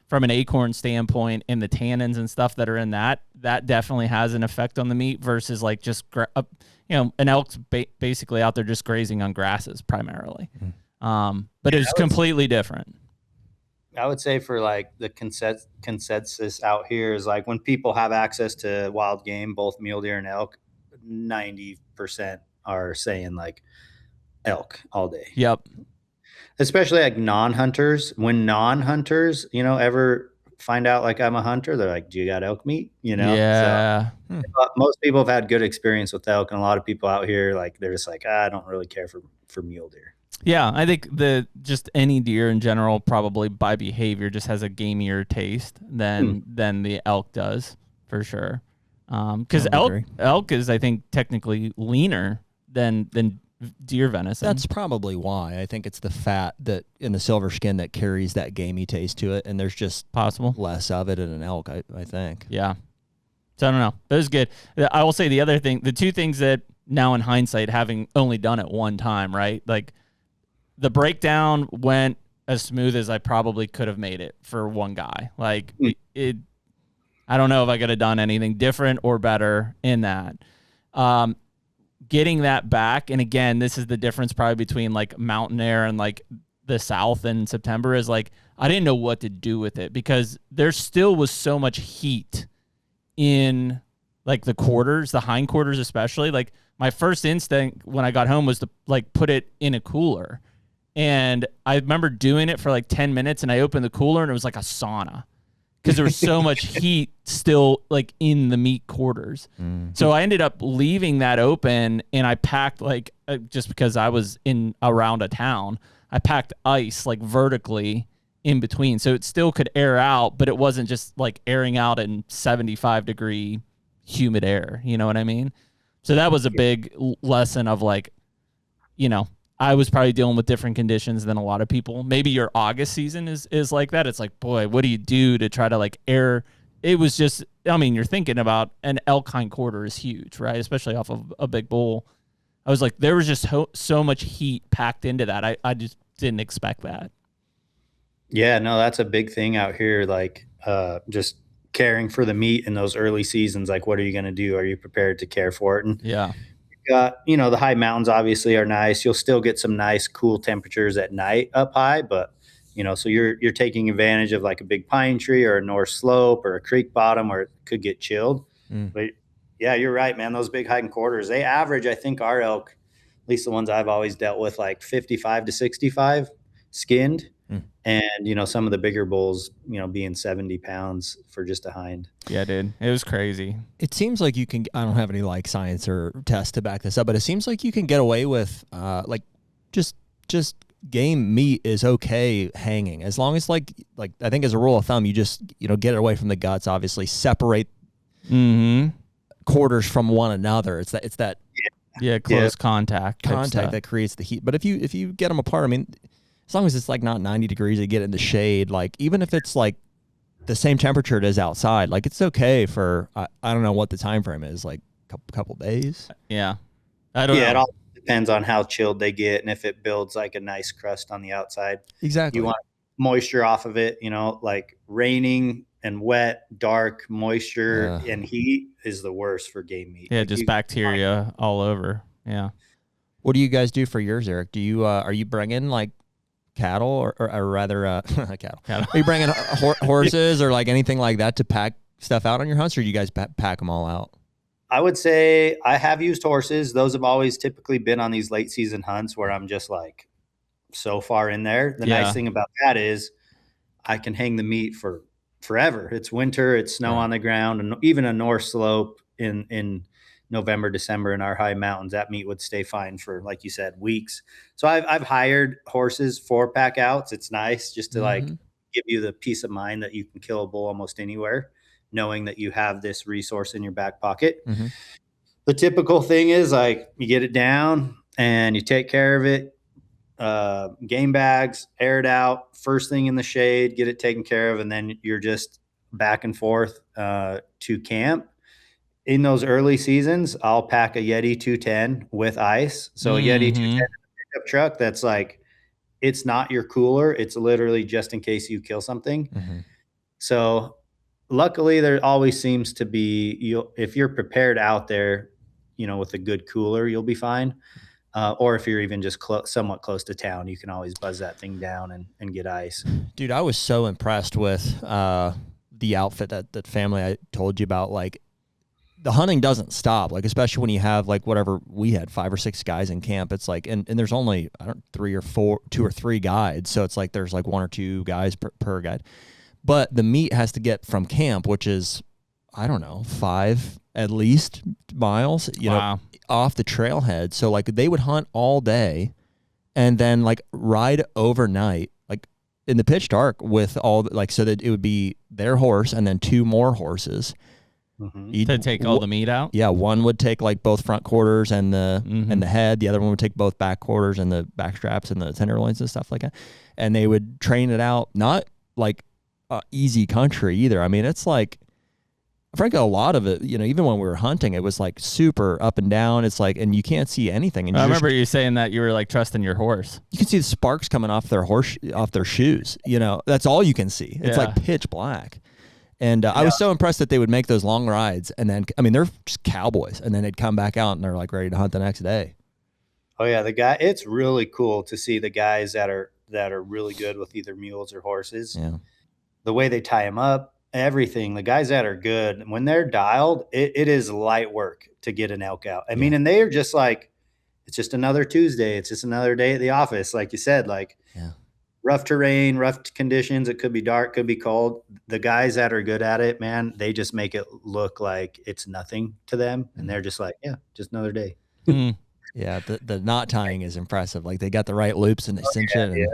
from an acorn standpoint and the tannins and stuff that are in that definitely has an effect on the meat versus like just, an elk's basically out there just grazing on grasses primarily. But it's completely different. I would say for like the consensus out here is like when people have access to wild game, both mule deer and elk, 90% are saying like elk all day. Yep. Especially like non-hunters. When non-hunters, ever find out like I'm a hunter, they're like, "Do you got elk meat?" Yeah. So, most people have had good experience with elk, and a lot of people out here, like, they're just like, "I don't really care for mule deer." Yeah, I think just any deer in general, probably by behavior, just has a gamier taste than the elk does for sure. Because elk is, I think, technically leaner than deer venison. That's probably why. I think it's the fat that in the silver skin that carries that gamey taste to it, and there's just less of it in an elk, I think. Yeah. So I don't know. But it was good. I will say the two things that now in hindsight, having only done it one time, right? Like the breakdown went as smooth as I probably could have made it for one guy. Like I don't know if I could have done anything different or better in that. Getting that back, and again, this is the difference probably between like mountain air and like the South in September is like I didn't know what to do with it because there still was so much heat in like the quarters, the hindquarters especially. Like my first instinct when I got home was to like put it in a cooler, and I remember doing it for like 10 minutes, and I opened the cooler and it was like a sauna. Because there was so much heat still like in the meat quarters. So I ended up leaving that open, and I packed like just because I was around a town, I packed ice like vertically in between. So it still could air out, but it wasn't just like airing out in 75-degree humid air. You know what I mean? So that was a big lesson of like, I was probably dealing with different conditions than a lot of people. Maybe your August season is like that. It's like, boy, what do you do to try to like air? It was just, I mean, you're thinking about an elk hind quarter is huge, right? Especially off of a big bull. I was like, there was just so much heat packed into that. I just didn't expect that. Yeah, no, that's a big thing out here. Like, just caring for the meat in those early seasons. Like, what are you going to do? Are you prepared to care for it? And Yeah. the high mountains obviously are nice. You'll still get some nice cool temperatures at night up high, but so you're taking advantage of like a big pine tree or a north slope or a creek bottom where it could get chilled. But yeah, you're right, man. Those big hiking quarters, they average, I think our elk, at least the ones I've always dealt with, like 55 to 65 skinned. And, some of the bigger bulls, being 70 pounds for just a hind. Yeah, dude. It was crazy. It seems like you can, I don't have any like science or tests to back this up, but it seems like you can get away with like just game meat is okay hanging as long as like I think as a rule of thumb, you just, get it away from the guts, obviously separate quarters from one another. It's that close contact that creates the heat. But if you get them apart, I mean, as long as it's like not 90 degrees, you get in the shade, like even if it's like the same temperature it is outside, like it's okay for, I don't know what the time frame is, like a couple days. Yeah. I don't know. It all depends on how chilled they get and if it builds like a nice crust on the outside. Exactly. You want moisture off of it, like raining and wet, dark, moisture and heat is the worst for game meat. Yeah, like just bacteria all over. Yeah. What do you guys do for yours, Eric? Do you are you bringing like cattle or rather cattle? Are you bringing horses or like anything like that to pack stuff out on your hunts, or do you guys pack them all out? I would say I have used horses. Those have always typically been on these late season hunts where I'm just like so far in there. The nice thing about that is I can hang the meat for forever. It's winter, it's snow on the ground, and even a north slope in November, December in our high mountains, that meat would stay fine for, like you said, weeks. So I've hired horses for pack outs. It's nice just to like give you the peace of mind that you can kill a bull almost anywhere, knowing that you have this resource in your back pocket. The typical thing is like you get it down and you take care of it. Game bags, air it out, first thing in the shade, get it taken care of, and then you're just back and forth to camp. In those early seasons, I'll pack a Yeti 210 with ice. So a Yeti 210 in a pickup truck that's like, it's not your cooler. It's literally just in case you kill something. So luckily there always seems to be, if you're prepared out there, with a good cooler, you'll be fine. Or if you're even just somewhat close to town, you can always buzz that thing down and get ice. Dude, I was so impressed with the outfit that family I told you about. Like, the hunting doesn't stop, like especially when you have like whatever we had 5 or 6 guys in camp. It's like, and there's only 2 or 3 guides, so it's like there's like 1 or 2 guys per guide. But the meat has to get from camp, which is 5 at least miles, off the trailhead. So like they would hunt all day, and then like ride overnight, like in the pitch dark with all like so that it would be their horse and then 2 more horses. To take all the meat out? Yeah, one would take like both front quarters and the and the head. The other one would take both back quarters and the back straps and the tenderloins and stuff like that. And they would train it out, not like easy country either. I mean, it's like, frankly, a lot of it, even when we were hunting, it was like super up and down. It's like, and you can't see anything. And I remember you saying that you were like trusting your horse. You can see the sparks coming off their shoes. That's all you can see. It's like pitch black. And I was so impressed that they would make those long rides. And then, I mean, they're just cowboys. And then they'd come back out and they're like ready to hunt the next day. Oh yeah. It's really cool to see the guys that are really good with either mules or horses. Yeah. The way they tie them up, everything, the guys that are good, when they're dialed, it is light work to get an elk out. I mean, and they are just like, it's just another Tuesday. It's just another day at the office. Like you said, like, rough terrain, rough conditions. It could be dark, could be cold. The guys that are good at it, man, they just make it look like it's nothing to them. And they're just like, yeah, just another day. Yeah. The knot tying is impressive. Like they got the right loops and they cinch it. And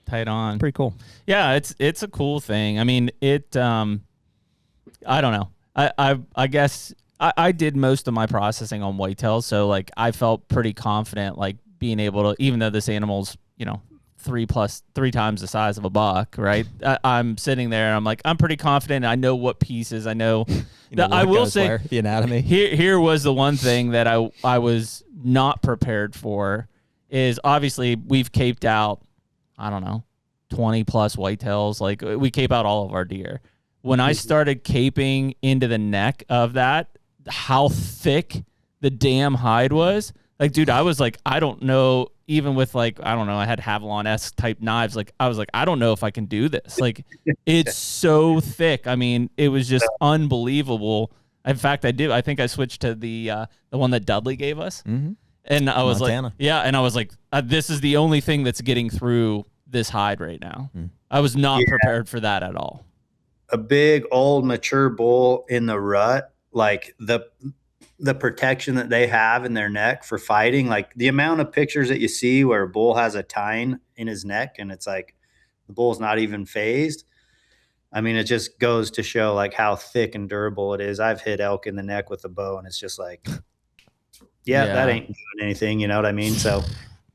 tight on. Pretty cool. Yeah. It's a cool thing. I mean, I don't know. I guess I did most of my processing on whitetails. So like I felt pretty confident, like being able to, even though this animal's, 3 times the size of a buck, right? I'm sitting there and I'm like, I'm pretty confident. I know what pieces. I know. I will say the anatomy. Here was the one thing that I was not prepared for is obviously we've caped out, I don't know, 20 plus whitetails. Like we cape out all of our deer. When I started caping into the neck of that, how thick the damn hide was. Like, dude, I was like, I don't know, even with like, I don't know, I had Havalon-esque type knives. Like, I was like, I don't know if I can do this. Like, it's so thick. I mean, it was just unbelievable. In fact, I think I switched to the one that Dudley gave us. Mm-hmm. And I was Montana. like, yeah. And I was like, this is the only thing that's getting through this hide right now. I was not prepared for that at all. A big, old, mature bull in the rut, like the protection that they have in their neck for fighting, like the amount of pictures that you see where a bull has a tine in his neck and it's like the bull's not even phased. I mean, it just goes to show like how thick and durable it is. I've hit elk in the neck with a bow and it's just like, that ain't doing anything. You know what I mean? So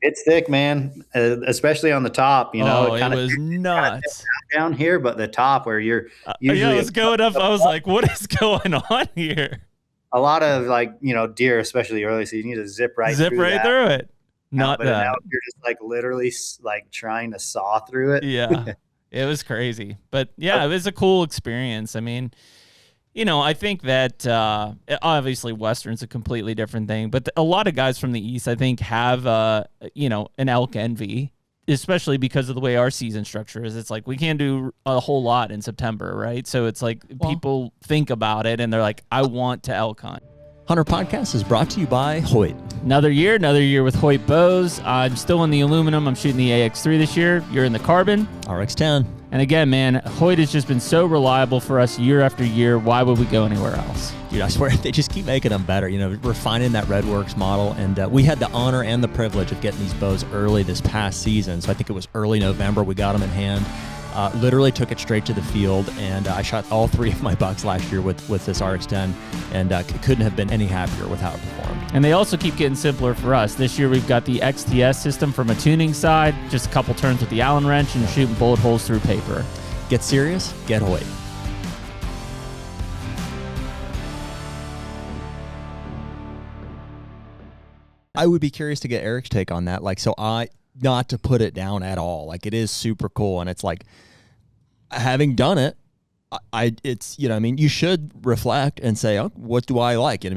it's thick, man, especially on the top, it was nuts down here, but the top where you're usually I was going up. I was like, what is going on here? A lot of like, deer, especially early season, you need to zip right through it. Not that. Now you're just like literally like trying to saw through it. Yeah, it was crazy. But yeah, it was a cool experience. I mean, I think that obviously Western's a completely different thing, but a lot of guys from the East, I think, have, an elk envy, especially because of the way our season structure is. It's like we can't do a whole lot in September, right? So it's like people think about it and they're like, I want to elk hunt. HUNTR Podcast is brought to you by Hoyt. Another year with Hoyt bows. I'm still in the aluminum. I'm shooting the AX3 this year. You're in the carbon. RX10. And again, man, Hoyt has just been so reliable for us year after year. Why would we go anywhere else? Dude, I swear, they just keep making them better. Refining that Redworks model. And we had the honor and the privilege of getting these bows early this past season. So I think it was early November. We got them in hand. Literally took it straight to the field, and I shot all 3 of my bucks last year with this RX10, and couldn't have been any happier with how it performed. And they also keep getting simpler for us. This year we've got the XTS system from a tuning side, just a couple turns with the Allen wrench and shooting bullet holes through paper. Get serious, get Hoyt. I would be curious to get Eric's take on that. Not to put it down at all. Like, it is super cool, and it's like, having done it, you should reflect and say, oh, what do I like? You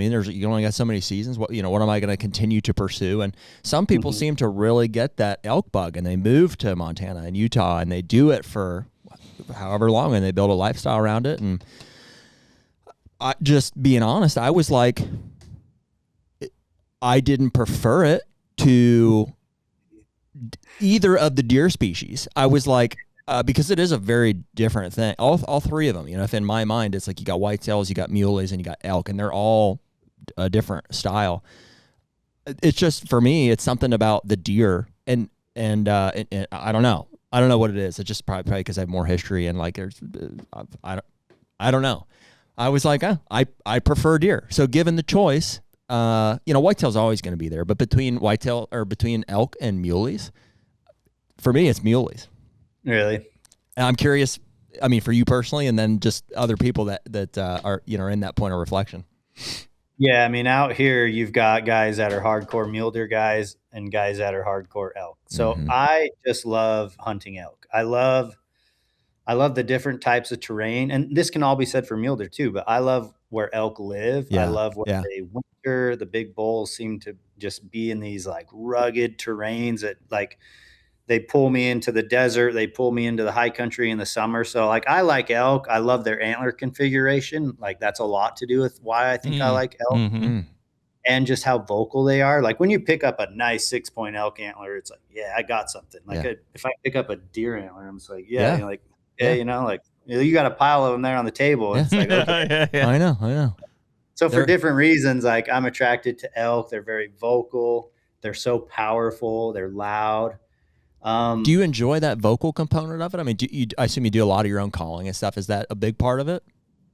only got so many seasons. What am I going to continue to pursue? And some people seem to really get that elk bug, and they move to Montana and Utah, and they do it for however long, and they build a lifestyle around it. And just being honest, I was like, I didn't prefer it to either of the deer species. I was like, because it is a very different thing. All 3 of them, if in my mind, it's like you got whitetails, you got muleys, and you got elk, and they're all a different style. It's just, for me, it's something about the deer, and I don't know. I don't know what it is. It's just probably because I have more history, and like, there's, I don't know. I was like, I prefer deer. So given the choice, whitetail's always going to be there, but between elk and muleys, for me, it's muleys. Really? And I'm curious, for you personally, and then just other people that are, in that point of reflection. Yeah. Out here, you've got guys that are hardcore mule deer guys and guys that are hardcore elk. So I just love hunting elk. I love the different types of terrain, and this can all be said for mule deer too, but I love where elk live. Yeah. I love where they winter. The big bulls seem to just be in these like rugged terrains that like, they pull me into the desert. They pull me into the high country in the summer. So like, I like elk. I love their antler configuration. Like, that's a lot to do with why I think I like elk, and just how vocal they are. Like, when you pick up a nice 6-point elk antler, it's like, yeah, I got something. Like if I pick up a deer antler, I'm just like, you got a pile of them there on the table. It's like, okay. I know. So for different reasons, like, I'm attracted to elk. They're very vocal. They're so powerful. They're loud. Do you enjoy that vocal component of it? I assume you do a lot of your own calling and stuff. Is that a big part of it?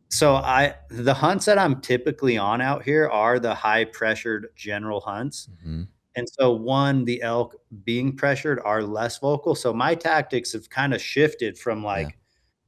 So the hunts that I'm typically on out here are the high pressured general hunts. And so the elk being pressured are less vocal. So my tactics have kind of shifted from like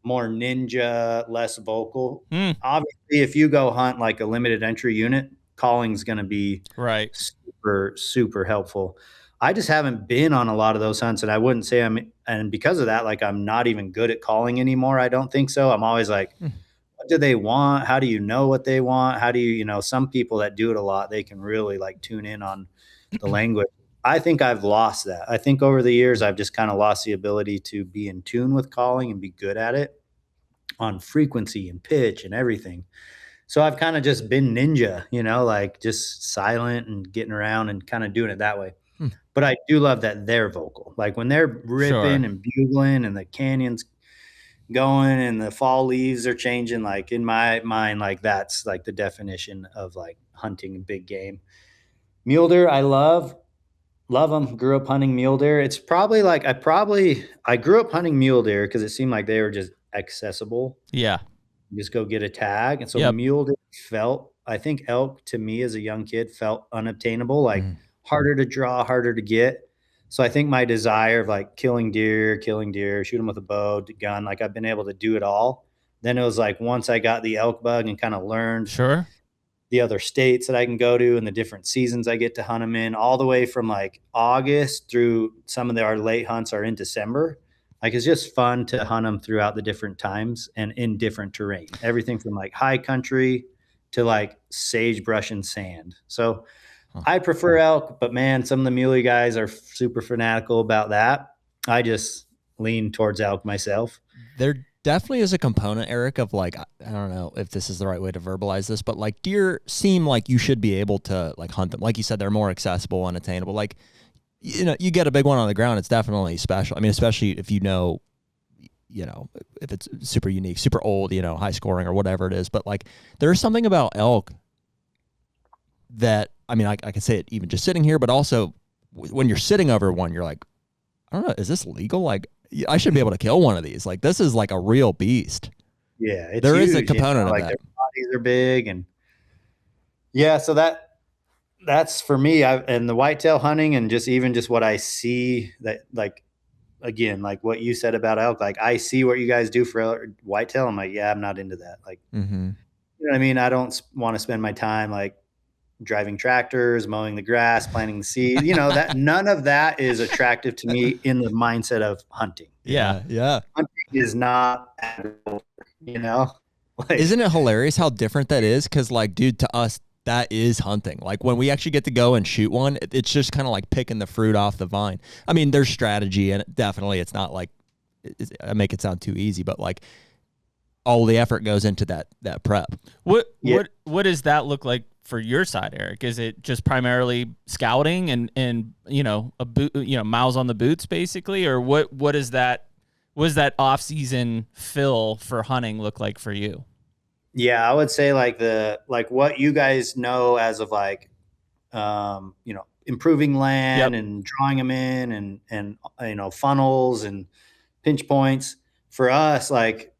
more ninja, less vocal. Obviously, if you go hunt like a limited entry unit, calling's going to be Right. super, super helpful. I just haven't been on a lot of those hunts, and I wouldn't say and because of that, like I'm not even good at calling anymore. I don't think so. I'm always like, what do they want? How do you know what they want? How do you, some people that do it a lot, they can really like tune in on the language. I think I've lost that. I think over the years, I've just kind of lost the ability to be in tune with calling and be good at it on frequency and pitch and everything. So I've kind of just been ninja, like just silent and getting around and kind of doing it that way. But I do love that they're vocal. Like when they're ripping and bugling and the canyon's going and the fall leaves are changing, like in my mind, like that's like the definition of like hunting big game. Mule deer, I love them. Grew up hunting mule deer. It's probably like I grew up hunting mule deer because it seemed like they were just accessible. Yeah. Just go get a tag. And so mule deer I think elk to me as a young kid felt unobtainable, like harder to draw, harder to get. So I think my desire of like killing deer, shoot them with a bow, gun, like I've been able to do it all. Then it was like once I got the elk bug and kind of learned the other states that I can go to and the different seasons I get to hunt them in, all the way from like August through some of our late hunts are in December. Like it's just fun to hunt them throughout the different times and in different terrain, everything from like high country to like sagebrush and sand. So I prefer elk, but man, some of the muley guys are super fanatical about that. I just lean towards elk myself. There definitely is a component, Eric, of like, I don't know if this is the right way to verbalize this, but like deer seem like you should be able to like hunt them. Like you said, they're more accessible and attainable. Like, you get a big one on the ground, it's definitely special. I mean, especially if if it's super unique, super old, high scoring or whatever it is. But like, there's something about elk that, I mean, I can say it even just sitting here, but also when you're sitting over one, you're like, I don't know, is this legal? Like, I should be able to kill one of these. Like, this is like a real beast. Yeah, there is a component of like that. Their bodies are big, and so that's for me. And the whitetail hunting, and just what I see, that like again, like what you said about elk. Like I see what you guys do for whitetail. I'm like, yeah, I'm not into that. Like, you know what I mean? I don't want to spend my time like driving tractors, mowing the grass, planting the seed, that none of that is attractive to me in the mindset of hunting. Yeah. Hunting is not, like, isn't it hilarious how different that is? Cause like, dude, to us, that is hunting. Like when we actually get to go and shoot one, it's just kind of like picking the fruit off the vine. I mean, there's strategy, and definitely it's not like, I make it sound too easy, but like all the effort goes into that prep. What does that look like for your side, Eric? Is it just primarily scouting and a boot, miles on the boots basically, or what is that off season fill for hunting look like for you? Yeah, I would say like what you guys know as of like, improving land and drawing them in and funnels and pinch points. For us, like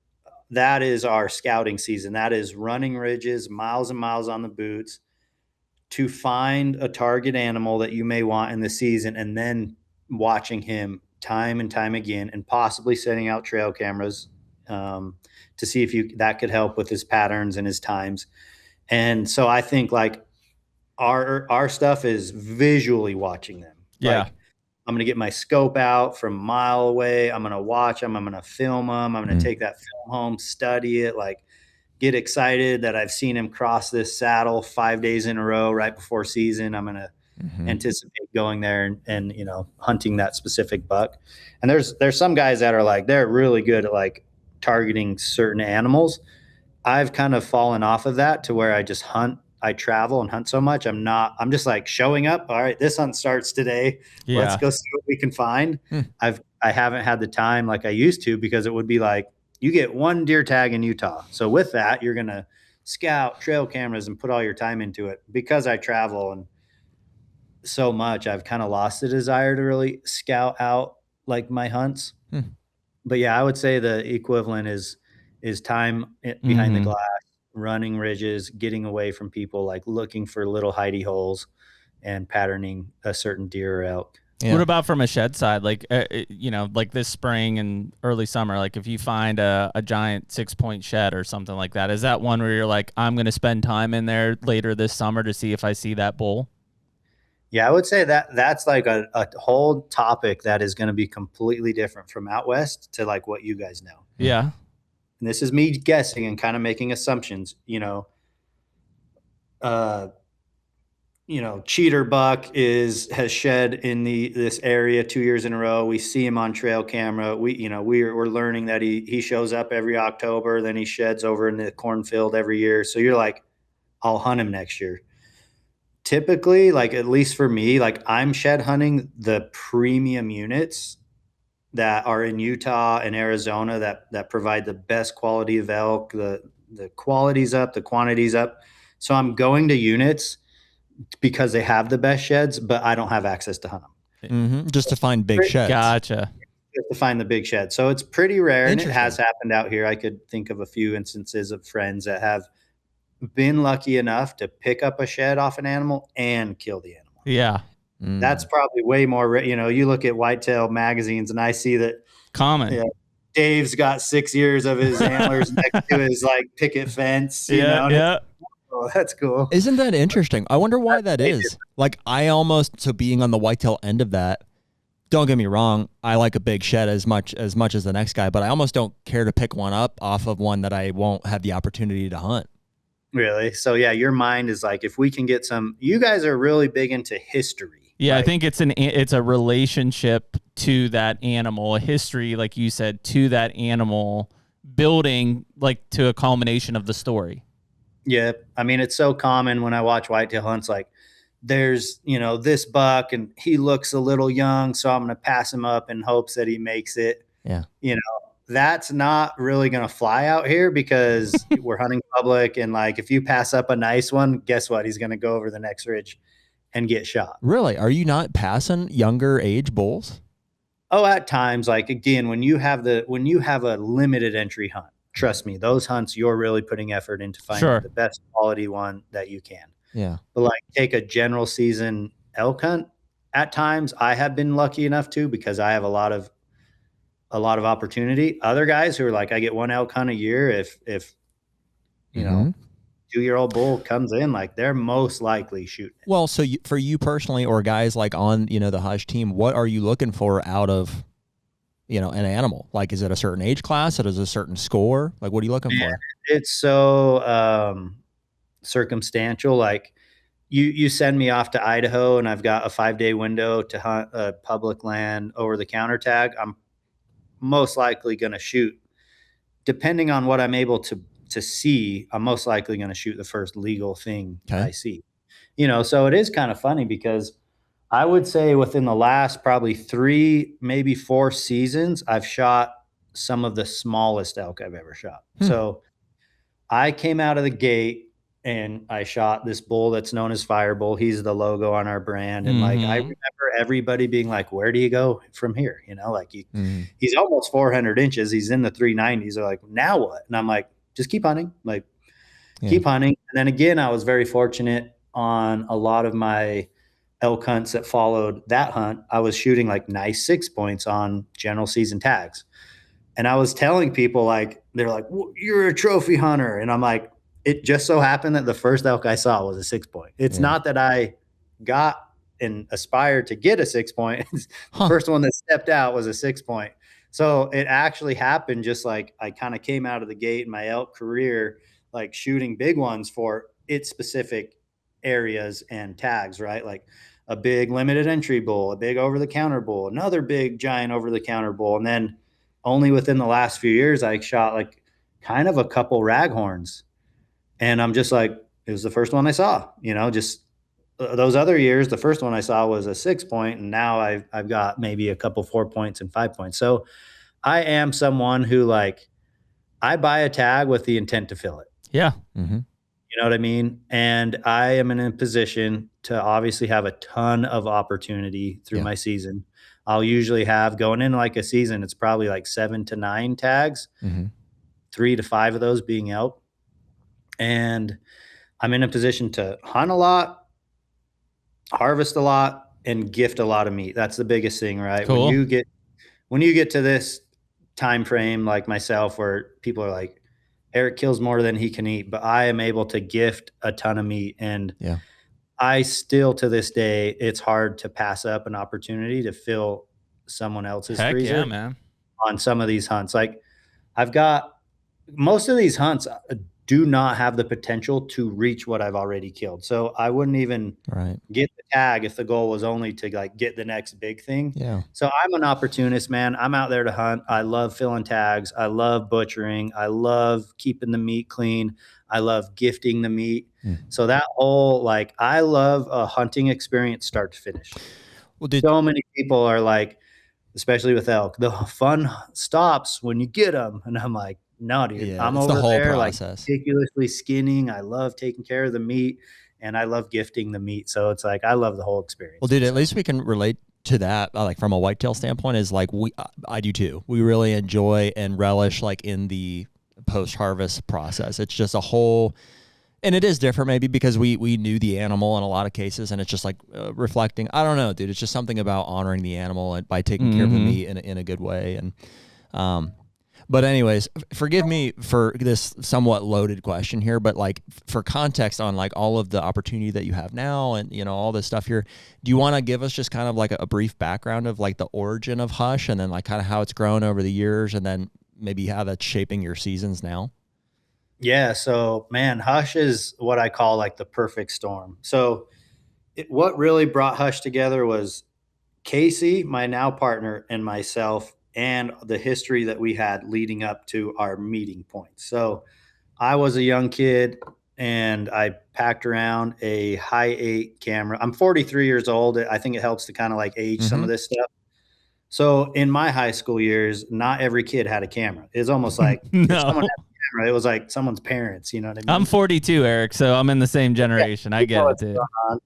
that is our scouting season. That is running ridges, miles and miles on the boots to find a target animal that you may want in the season, and then watching him time and time again, and possibly setting out trail cameras to see if that could help with his patterns and his times. And so I think like our stuff is visually watching them. Yeah. Like, I'm going to get my scope out from a mile away. I'm going to watch them. I'm going to film them. I'm going to take that film home, study it, like get excited that I've seen him cross this saddle 5 days in a row right before season. I'm going to anticipate going there and hunting that specific buck. And there's some guys that are like, they're really good at like targeting certain animals. I've kind of fallen off of that to where I travel and hunt so much. I'm just like showing up. All right, this hunt starts today. Yeah. Let's go see what we can find. I haven't had the time like I used to, because it would be like, you get one deer tag in Utah. So with that, you're going to scout trail cameras and put all your time into it. Because I travel and so much, I've kind of lost the desire to really scout out like my hunts. But yeah, I would say the equivalent is time behind the glass, running ridges, getting away from people, like looking for little hidey holes, and patterning a certain deer or elk. Yeah. What about from a shed side? Like, like this spring and early summer, like if you find a giant 6-point shed or something like that, is that one where you're like, I'm going to spend time in there later this summer to see if I see that bull? Yeah, I would say that's like a whole topic that is going to be completely different from out west to like what you guys know. Yeah. And this is me guessing and kind of making assumptions, cheater buck has shed in this area 2 years in a row. We see him on trail camera. We're learning that he shows up every October, then he sheds over in the cornfield every year. So you're like, I'll hunt him next year. Typically, like at least for me, like I'm shed hunting the premium units that are in Utah and Arizona that provide the best quality of elk. The quality's up, the quantity's up. So I'm going to units because they have the best sheds, but I don't have access to hunt them. Mm-hmm. Just to find big sheds. Gotcha. To find the big shed. So it's pretty rare, and it has happened out here. I could think of a few instances of friends that have been lucky enough to pick up a shed off an animal and kill the animal. Yeah. That's probably way more, you look at whitetail magazines and I see that common. Dave's got 6 years of his antlers next to his like picket fence. Yeah. Oh, that's cool. Isn't that interesting? I wonder why that is. Like so being on the whitetail end of that, don't get me wrong, I like a big shed as much as the next guy, but I almost don't care to pick one up off of one that I won't have the opportunity to hunt. Really? So yeah, your mind is like, if we can get you guys are really big into history. Yeah, right? I think it's a relationship to that animal, a history, like you said, to that animal, building like to a culmination of the story. Yeah. I mean, it's so common when I watch whitetail hunts, like there's, this buck and he looks a little young, so I'm going to pass him up in hopes that he makes it. Yeah. That's not really going to fly out here because we're hunting public. And like, if you pass up a nice one, guess what? He's going to go over the next ridge and get shot. Really? Are you not passing younger age bulls? Oh, at times, like again, when you have a limited entry hunt, trust me, those hunts, you're really putting effort into finding the best quality one that you can. Yeah. But like take a general season elk hunt, at times I have been lucky enough to, because I have a lot of opportunity. Other guys who are like, I get one elk hunt a year. If 2-year-old bull comes in, like they're most likely shooting it. Well, so for you personally, or guys like on, the Hush team, what are you looking for out of, an animal? Like, is it a certain age class? Is it a certain score? Like, what are you looking for? It's so circumstantial. Like you send me off to Idaho and I've got a 5-day window to hunt a public land over the counter tag. I'm most likely going to shoot, depending on what I'm able to see, I'm most likely going to shoot the first legal thing I see. So it is kind of funny because I would say within the last probably 3, maybe 4 seasons, I've shot some of the smallest elk I've ever shot. So I came out of the gate and I shot this bull that's known as Fire Bull. He's the logo on our brand. And like, I remember everybody being like, where do you go from here? He's almost 400 inches. He's in the 390s. They're like, now what? And I'm like, just keep hunting, keep hunting. And then again, I was very fortunate on a lot of my elk hunts that followed that hunt. I was shooting like nice 6 points on general season tags. And I was telling people they're like, well, you're a trophy hunter. And I'm like, it just so happened that the first elk I saw was a 6 point. It's not that I got and aspired to get a 6 point. The first one that stepped out was a 6 point. So it actually happened just like I kind of came out of the gate in my elk career, like shooting big ones for its specific areas and tags, right? Like a big limited entry bull, a big over-the-counter bull, another big giant over-the-counter bull. And then only within the last few years, I shot like kind of a couple raghorns. And I'm just like, it was the first one I saw, just those other years, the first one I saw was a 6 point, and now I've got maybe a couple 4 points and 5 points. So I am someone who I buy a tag with the intent to fill it. Yeah. Mm-hmm. You know what I mean? And I am in a position to obviously have a ton of opportunity through my season. I'll usually have going in like a season, it's probably like 7 to 9 tags, 3 to 5 of those being elk. And I'm in a position to hunt a lot, harvest a lot and gift a lot of meat. That's the biggest thing, right? Cool. When you get to this time frame like myself where people are like, Eric kills more than he can eat, but I am able to gift a ton of meat. And I still, to this day, it's hard to pass up an opportunity to fill someone else's freezer man. on some of these hunts. Like I've got most of these hunts do not have the potential to reach what I've already killed. So I wouldn't even get the tag if the goal was only to like get the next big thing. Yeah. So I'm an opportunist, man. I'm out there to hunt. I love filling tags. I love butchering. I love keeping the meat clean. I love gifting the meat. So that whole, like, I love a hunting experience start to finish. Well, so many people are like, especially with elk, the fun stops when you get them. And I'm like, no, dude, I'm over the whole there process. Like ridiculously skinning. I love taking care of the meat and I love gifting the meat. So it's like, I love the whole experience. Well, dude, at least we can relate to that. Like from a whitetail standpoint is like, I do too. We really enjoy and relish like in the post-harvest process. It's just a whole, and it is different maybe because we knew the animal in a lot of cases and it's just like reflecting. I don't know, dude. It's just something about honoring the animal and by taking care of the meat in a good way. And, but anyways, forgive me for this somewhat loaded question here, but like for context on like all of the opportunity that you have now and, you know, all this stuff here, do you want to give us just kind of like a brief background of like the origin of Hush and then like kind of how it's grown over the years and then maybe how that's shaping your seasons now? Yeah. So man, Hush is what I call like the perfect storm. So what really brought Hush together was Casey, my now partner, and myself, and the history that we had leading up to our meeting point. So I was a young kid and I packed around a Hi8 camera. I'm 43 years old. I think it helps to kind of like age some of this stuff. So in my high school years, not every kid had a camera. It's almost like if someone had a camera, it was like someone's parents, you know what I mean? I'm 42, Eric, so I'm in the same generation. I get it, dude.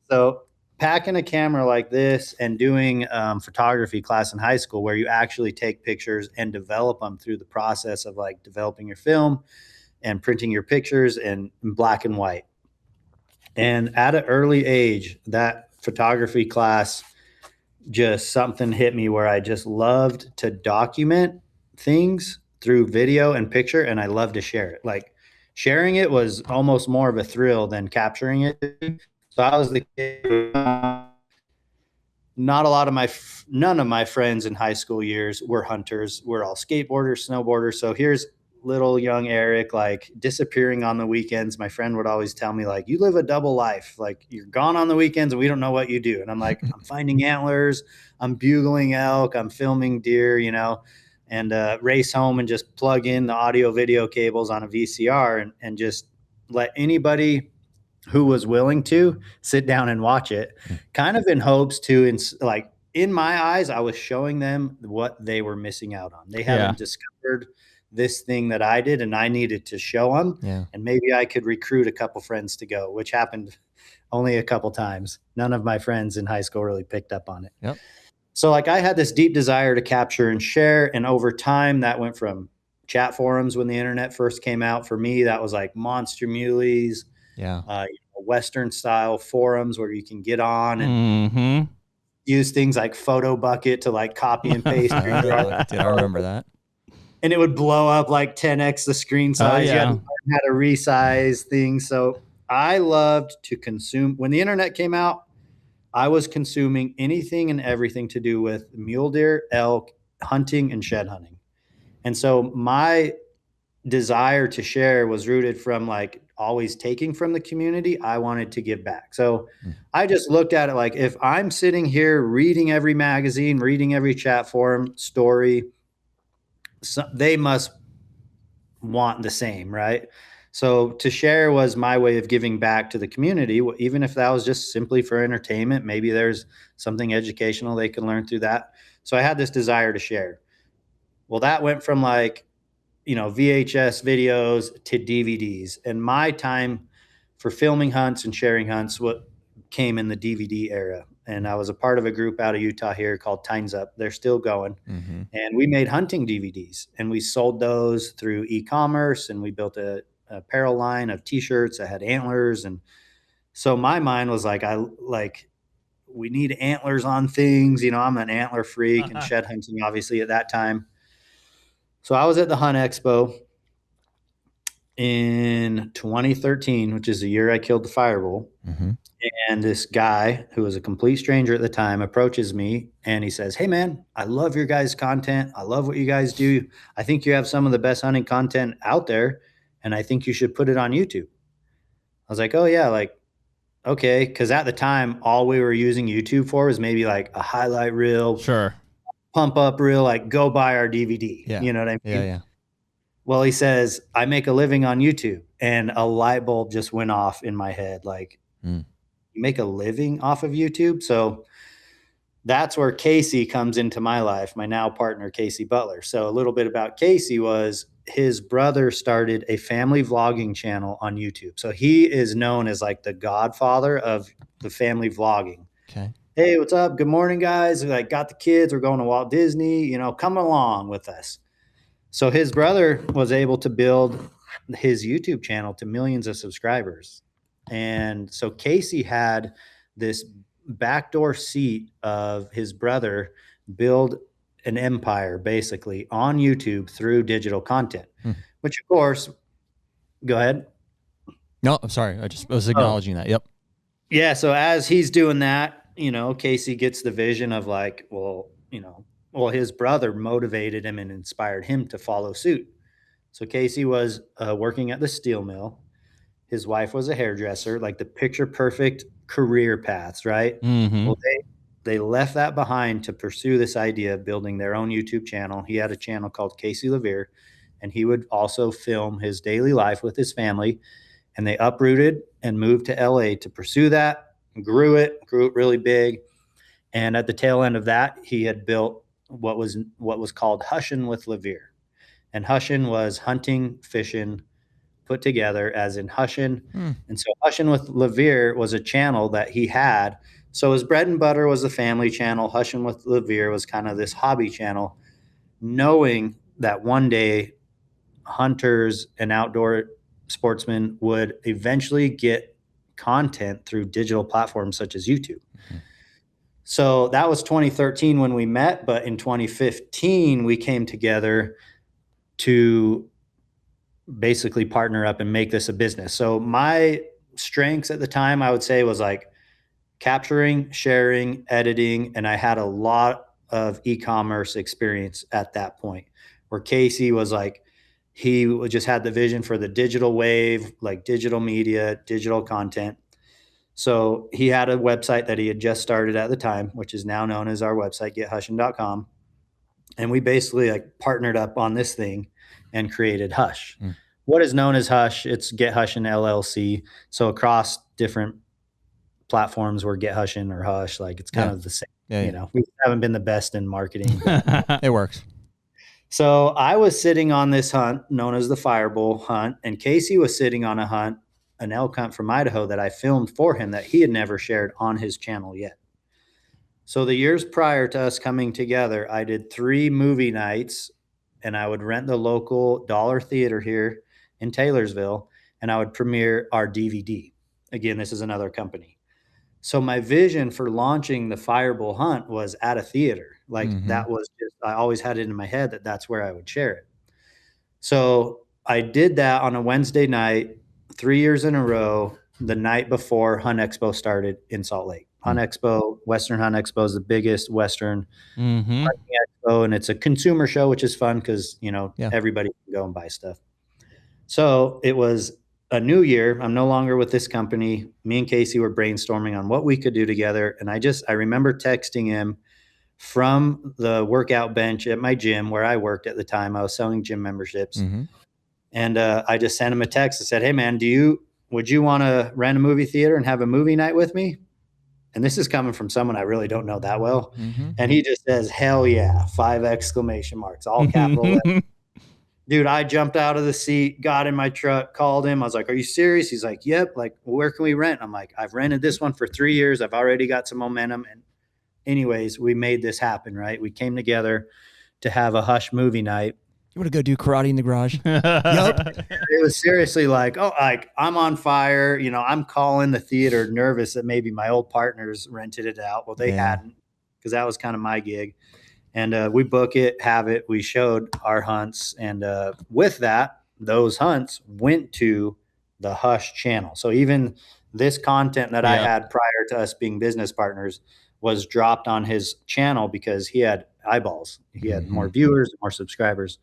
So packing a camera like this and doing photography class in high school where you actually take pictures and develop them through the process of like developing your film and printing your pictures in black and white. And at an early age, that photography class, just something hit me where I just loved to document things through video and picture, and I love to share it. Like sharing it was almost more of a thrill than capturing it. So I was the kid. None of my friends in high school years were hunters. We're all skateboarders, snowboarders. So here's little young Eric, like disappearing on the weekends. My friend would always tell me, like, you live a double life. Like you're gone on the weekends and we don't know what you do. And I'm like, I'm finding antlers, I'm bugling elk, I'm filming deer, you know, and race home and just plug in the audio video cables on a VCR and just let anybody who was willing to sit down and watch it, kind of in hopes to, like, in my eyes, I was showing them what they were missing out on. They haven't discovered this thing that I did, and I needed to show them. Yeah. And maybe I could recruit a couple friends to go, which happened only a couple times. None of my friends in high school really picked up on it. Yep. So like I had this deep desire to capture and share. And over time that went from chat forums when the internet first came out. For me, that was like Monster Muleys, Western style forums where you can get on and use things like Photo Bucket to like copy and paste. I remember that. And it would blow up like 10x the screen size. You had to learn how to resize things. So I loved to consume. When the internet came out, I was consuming anything and everything to do with mule deer, elk, hunting, and shed hunting. And so my desire to share was rooted from like always taking from the community. I wanted to give back. So I just looked at it like, if I'm sitting here reading every magazine, reading every chat forum story, so they must want the same, right? So to share was my way of giving back to the community, even if that was just simply for entertainment. Maybe there's something educational they can learn through that. So I had this desire to share. Well, that went from like, you know, VHS videos to DVDs. And my time for filming hunts and sharing hunts what came in the DVD era. And I was a part of a group out of Utah here called Time's Up. They're still going. And we made hunting DVDs and we sold those through e-commerce, and we built a apparel line of t-shirts that had antlers. And so my mind was like, we need antlers on things. You know, I'm an antler freak and shed hunting, obviously, at that time. So I was at the Hunt Expo in 2013, which is the year I killed the firebull. Mm-hmm. And this guy, who was a complete stranger at the time, approaches me and he says, "Hey man, I love your guys' content. I love what you guys do. I think you have some of the best hunting content out there, and I think you should put it on YouTube." I was like, "Oh yeah, like, okay." Because at the time, all we were using YouTube for was maybe like a highlight reel, Sure. pump up reel, like go buy our DVD. Yeah. You know what I mean? Yeah. Well, he says, "I make a living on YouTube." And a light bulb just went off in my head. Like, you make a living off of YouTube? So that's where Casey comes into my life, my now partner, Casey Butler. So a little bit about Casey was his brother started a family vlogging channel on YouTube. So he is known as like the godfather of the family vlogging. Okay. Hey, what's up? Good morning, guys. Like, got the kids. We're going to Walt Disney. You know, come along with us. So his brother was able to build his YouTube channel to millions of subscribers. And so Casey had this backdoor seat of his brother build an empire basically on YouTube through digital content, which of course, go ahead. No, I'm sorry. I was acknowledging that. Yep. Yeah. So as he's doing that, you know, Casey gets the vision of like, well, his brother motivated him and inspired him to follow suit. So Casey was working at the steel mill. His wife was a hairdresser, like the picture perfect career paths, right? Mm-hmm. Well, they left that behind to pursue this idea of building their own YouTube channel. He had a channel called Casey Levere, and he would also film his daily life with his family. And they uprooted and moved to LA to pursue that, grew it really big. And at the tail end of that, he had built what was called Hushin with Levere. And Hushin was hunting, fishing, put together as in Hushin. And so Hushin with Levere was a channel that he had. So his bread and butter was the family channel. Hushin with Levere was kind of this hobby channel, knowing that one day hunters and outdoor sportsmen would eventually get content through digital platforms such as YouTube. So that was 2013 when we met, but in 2015, we came together to basically partner up and make this a business. So my strengths at the time, I would say, was like capturing, sharing, editing, and I had a lot of e-commerce experience at that point, where Casey was like, he just had the vision for the digital wave, like digital media, digital content. So he had a website that he had just started at the time, which is now known as our website, gethushin.com. And we basically like partnered up on this thing and created Hush. What is known as Hush, it's Get Hushin LLC. So across different platforms, we're Get Hushin or Hush, like it's kind of the same. You know, we haven't been the best in marketing. It works. So I was sitting on this hunt known as the Firebull hunt, and Casey was sitting on a hunt, an elk hunt from Idaho that I filmed for him that he had never shared on his channel yet. So the years prior to us coming together, I did 3 movie nights, and I would rent the local dollar theater here in Taylorsville, and I would premiere our DVD. Again, this is another company. So my vision for launching the Firebull hunt was at a theater. Like that was just, I always had it in my head that that's where I would share it. So I did that on a Wednesday night, 3 years in a row, the night before Hunt Expo started in Salt Lake. Hunt Expo, Western Hunt Expo is the biggest Western hunting expo, and it's a consumer show, which is fun because, you know, everybody can go and buy stuff. So it was a new year. I'm no longer with this company. Me and Casey were brainstorming on what we could do together. And I remember texting him from the workout bench at my gym where I worked at the time. I was selling gym memberships. And I just sent him a text and said, "Hey man, would you want to rent a movie theater and have a movie night with me?" And this is coming from someone I really don't know that well. And he just says, "Hell yeah," 5 exclamation marks, all capital letters. Dude, I jumped out of the seat, got in my truck, called him. I was like, "Are you serious?" He's like, "Yep." Like, "Where can we rent?" I'm like, "I've rented this one for 3 years. I've already got some momentum." And anyways, we made this happen, right? We came together to have a Hush movie night. You want to go do karate in the garage? Yup. It was seriously like, oh, like I'm on fire. You know, I'm calling the theater nervous that maybe my old partners rented it out. Well, they hadn't, because that was kind of my gig. And we book it, have it. We showed our hunts. And with that, those hunts went to the Hush channel. So even this content that I had prior to us being business partners was dropped on his channel because he had eyeballs. He had more viewers, more subscribers.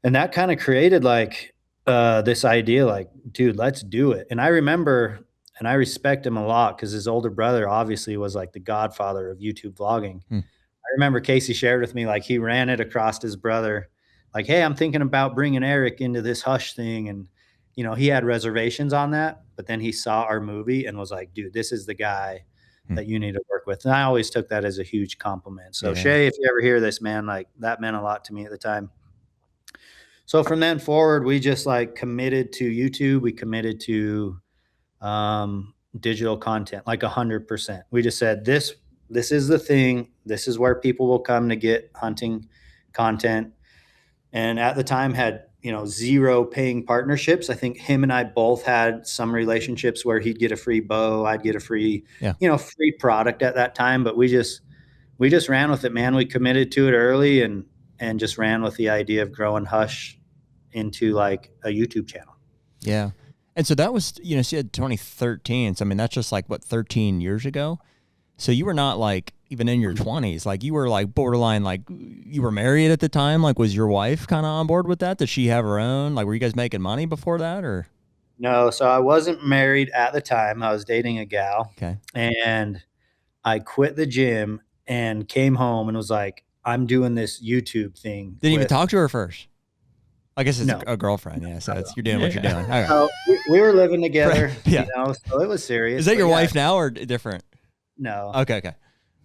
And that kind of created like this idea, like, dude, let's do it. And I remember, and I respect him a lot because his older brother obviously was like the godfather of YouTube vlogging. I remember Casey shared with me, like he ran it across his brother, like, hey, I'm thinking about bringing Eric into this Hush thing. And, you know, he had reservations on that, but then he saw our movie and was like, dude, this is the guy that you need to work with. And I always took that as a huge compliment. So Shay, if you ever hear this, man, like that meant a lot to me at the time. So from then forward, we just like committed to YouTube. We committed to digital content, like 100%. We just said, this is the thing. This is where people will come to get hunting content. And at the time had, you know, 0 paying partnerships. I think him and I both had some relationships where he'd get a free bow. I'd get a free, you know, free product at that time. But we just ran with it, man. We committed to it early and just ran with the idea of growing Hush into like a YouTube channel. Yeah. And so that was, you know, so you had 2013. So, I mean, that's just like, what, 13 years ago? So you were not like even in your 20s. Like you were like borderline, like you were married at the time. Like was your wife kind of on board with that? Did she have her own? Like were you guys making money before that or? No. So I wasn't married at the time. I was dating a gal. Okay. And I quit the gym and came home and was like, I'm doing this YouTube thing. Didn't even talk to her first. I guess it's No. a girlfriend. Yeah. So you're doing what you're doing. All right. So we were living together, Yeah. you know, so it was serious. Is that your But wife now or different? No. Okay.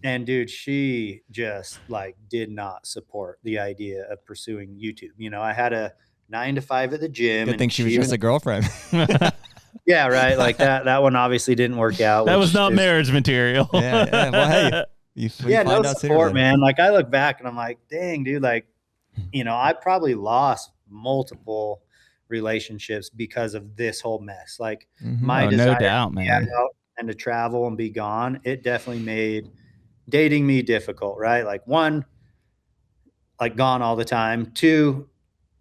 And dude, she just like did not support the idea of pursuing YouTube. You know, I had a 9 to 5 at the gym. Good thing she was just a girlfriend. Yeah, right. Like that one obviously didn't work out. That was not marriage material. Yeah. Well, hey, you no support, man. Like I look back and I'm like, dang, dude, like, you know, I probably lost multiple relationships because of this whole mess. Like my desire no doubt, man. and to travel and be gone, it definitely made dating me difficult, right? Like 1, like gone all the time. 2,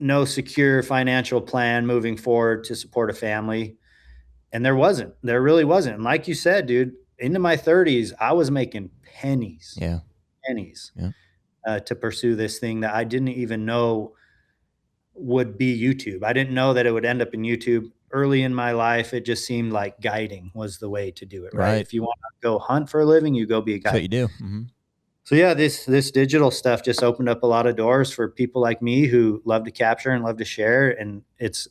no secure financial plan moving forward to support a family. And there really wasn't. And like you said, dude, into my 30s, I was making pennies. Yeah. Pennies. Yeah. To pursue this thing that I didn't even know would be YouTube. I didn't know that it would end up in YouTube. Early in my life, it just seemed like guiding was the way to do it, right? If you want to go hunt for a living, you go be a guide. That's what you do. Mm-hmm. So yeah, this digital stuff just opened up a lot of doors for people like me who love to capture and love to share. And it's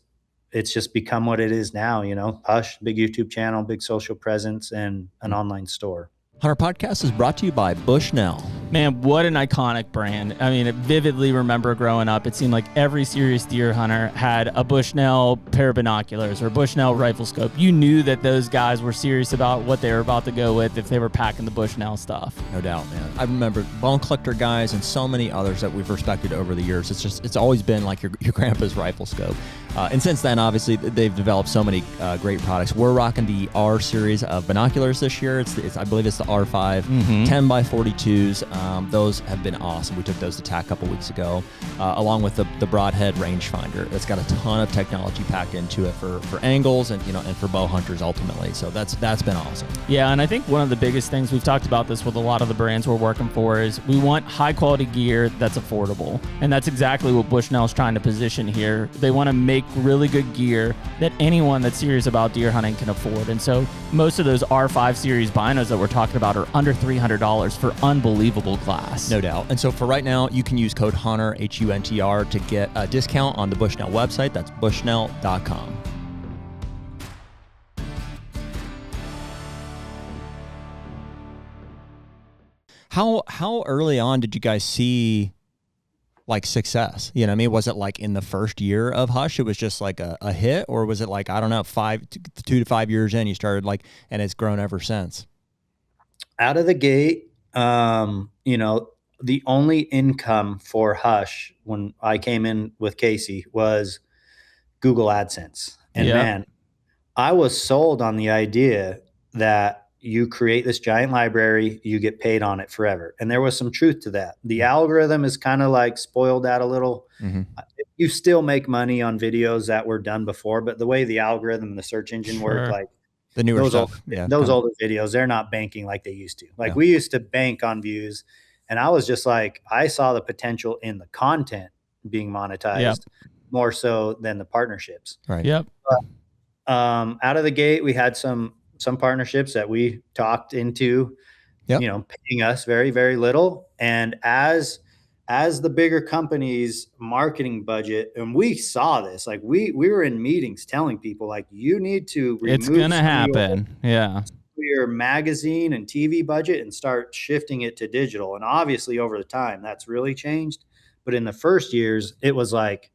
just become what it is now, you know. Hush, big YouTube channel, big social presence, and an online store. HUNTR Podcast is brought to you by Bushnell. Man, what an iconic brand. I mean, I vividly remember growing up, it seemed like every serious deer hunter had a Bushnell pair of binoculars or Bushnell rifle scope. You knew that those guys were serious about what they were about to go with if they were packing the Bushnell stuff. No doubt, man. I remember bone collector guys and so many others that we've respected over the years. It's always been like your grandpa's rifle scope. And since then, obviously, they've developed so many great products. We're rocking the R series of binoculars this year. I believe it's the R5, 10 by 42s. Those have been awesome. We took those to TAC a couple weeks ago, along with the broadhead rangefinder. That's got a ton of technology packed into it for angles and and for bow hunters ultimately. So that's been awesome. Yeah, and I think one of the biggest things, we've talked about this with a lot of the brands we're working for, is we want high quality gear that's affordable, and that's exactly what Bushnell's trying to position here. They want to make really good gear that anyone that's serious about deer hunting can afford. And so most of those R5 series binos that we're talking about are under $300 for unbelievable glass. No doubt. And so for right now, you can use code HUNTR, HUNTR, to get a discount on the Bushnell website. That's bushnell.com. How early on did you guys see like success? You know what I mean? Was it like in the first year of Hush, it was just like a hit, or was it like, I don't know, 2 to 5 years in, you started like, and it's grown ever since? Out of the gate, the only income for Hush when I came in with Casey was Google AdSense. And man, I was sold on the idea that you create this giant library, you get paid on it forever. And there was some truth to that. The algorithm is kind of like spoiled that a little. You still make money on videos that were done before, but the way the algorithm and the search engine work, like the newer those stuff, older videos, they're not banking like they used to. Like we used to bank on views, and I was just like, I saw the potential in the content being monetized more so than the partnerships. Right. Yep. But, out of the gate, we had some partnerships that we talked into, paying us very, very little. And as the bigger companies' marketing budget, and we saw this, like we were in meetings telling people, like, you need to remove it's gonna happen. Your magazine and TV budget and start shifting it to digital. And obviously over the time that's really changed. But in the first years, it was like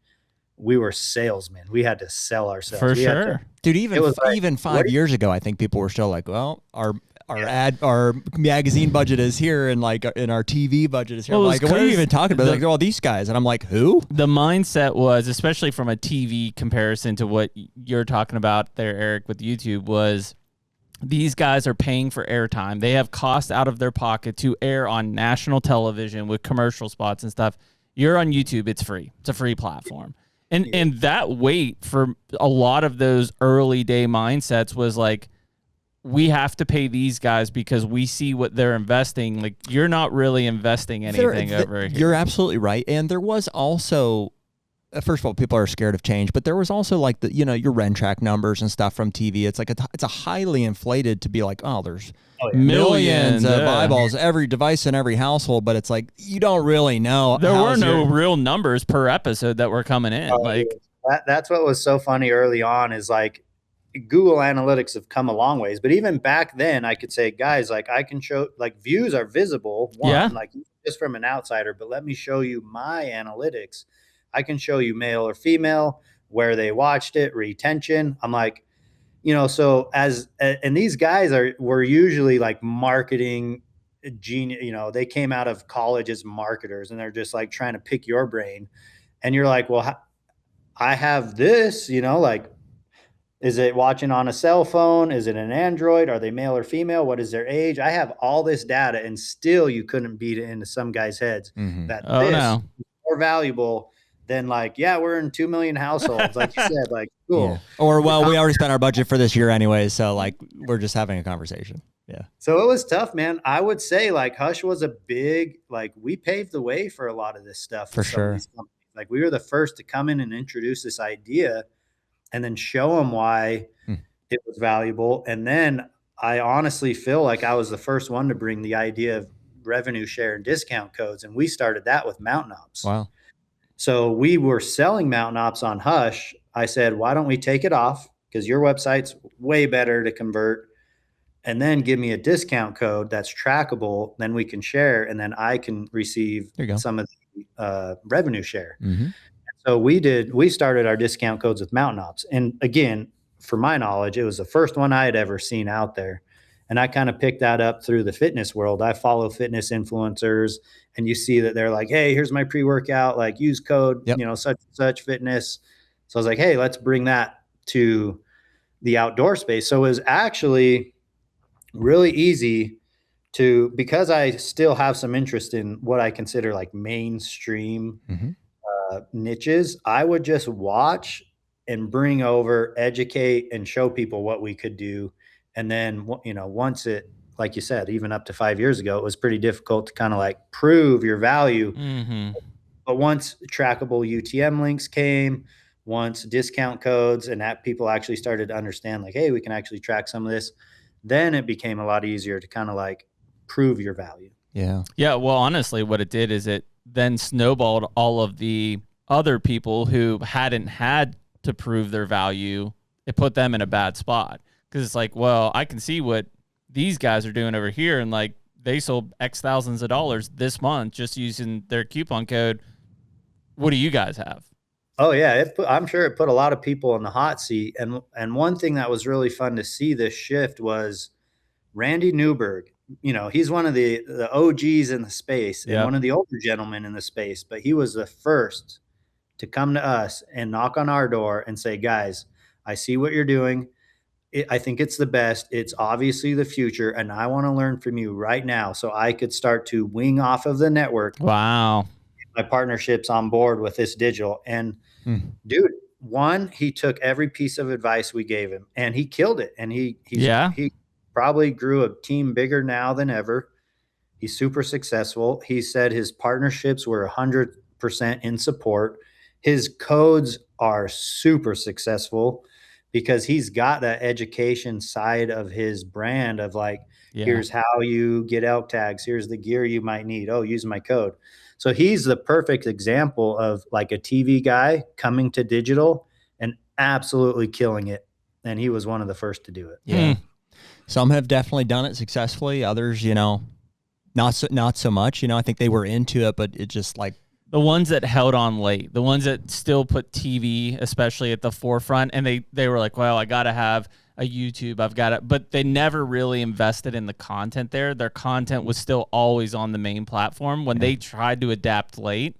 we were salesmen. We had to sell ourselves. For sure. Dude, even 5 years ago, I think people were still like, well, our magazine budget is here, and like in our TV budget is here. Well, like, what are you even talking about? Like, they're all these guys. And I'm like, who? The mindset was, especially from a TV comparison to what you're talking about there, Eric, with YouTube, was these guys are paying for airtime. They have cost out of their pocket to air on national television with commercial spots and stuff. You're on YouTube. It's free. It's a free platform. And that weight for a lot of those early day mindsets was like, we have to pay these guys because we see what they're investing. Like, you're not really investing anything over here. You're absolutely right. And there was also, first of all, people are scared of change, but there was also like your rent track numbers and stuff from TV. It's like it's a highly inflated to be like, oh, there's millions of eyeballs, every device in every household, but it's like, you don't really know. There were no real numbers per episode that were coming in. That's what was so funny early on is like, Google Analytics have come a long ways, but even back then I could say, guys, like I can show, like, views are visible, like just from an outsider, but let me show you my analytics. I can show you male or female, where they watched it, retention. I'm like, so and these guys were usually like marketing genius, they came out of college as marketers, and they're just like trying to pick your brain. And you're like, well, I have this, like, is it watching on a cell phone? Is it an Android? Are they male or female? What is their age? I have all this data, and still you couldn't beat it into some guys' heads that is more valuable than like, we're in 2 million households. Like you said, like, cool. Yeah. Or, well, we already spent our budget for this year anyway, so like we're just having a conversation. Yeah. So it was tough, man. I would say like Hush was a big, like, we paved the way for a lot of this stuff. For sure. Like we were the first to come in and introduce this idea and then show them why it was valuable. And then I honestly feel like I was the first one to bring the idea of revenue share and discount codes. And we started that with Mountain Ops. Wow. So we were selling Mountain Ops on Hush. I said, why don't we take it off? Because your website's way better to convert. And then give me a discount code that's trackable. Then we can share. And then I can receive some of the revenue share. So we started our discount codes with Mountain Ops. And again, for my knowledge, it was the first one I had ever seen out there. And I kind of picked that up through the fitness world. I follow fitness influencers, and you see that they're like, hey, here's my pre-workout, like use code, such and such fitness. So I was like, hey, let's bring that to the outdoor space. So it was actually really easy because I still have some interest in what I consider like mainstream niches. I would just watch and bring over, educate, and show people what we could do. And then, once it, like you said, even up to 5 years ago, it was pretty difficult to kind of like prove your value. But once trackable UTM links came, once discount codes, and that people actually started to understand like, hey, we can actually track some of this, then it became a lot easier to kind of like prove your value. Yeah. Well, honestly, what it did is it then snowballed all of the other people who hadn't had to prove their value. It put them in a bad spot because it's like, well, I can see what these guys are doing over here, and like they sold X thousands of dollars this month just using their coupon code. What do you guys have? Oh yeah, I'm sure it put a lot of people in the hot seat. And one thing that was really fun to see this shift was Randy Newberg he's one of the OGs in the space and Yep. one of the older gentlemen in the space, but he was the first to come to us and knock on our door and say, guys, I see what you're doing. I think it's the best. It's obviously the future, and I want to learn from you right now so I could start to wing off of the network. Wow. My partnerships on board with this digital. And dude, he took every piece of advice we gave him and he killed it. And he probably grew a team bigger now than ever. He's super successful. He said his partnerships were 100% in support. His codes are super successful because he's got that education side of his brand of like, here's how you get elk tags. Here's the gear you might need. Oh, use my code. So he's the perfect example of like a TV guy coming to digital and absolutely killing it. And he was one of the first to do it. Yeah. Some have definitely done it successfully. Others, not so much. I think they were into it, but it just like the ones that held on late, the ones that still put TV, especially at the forefront, and they were like, well, I got to have a YouTube. But they never really invested in the content there. Their content was still always on the main platform. When they tried to adapt late,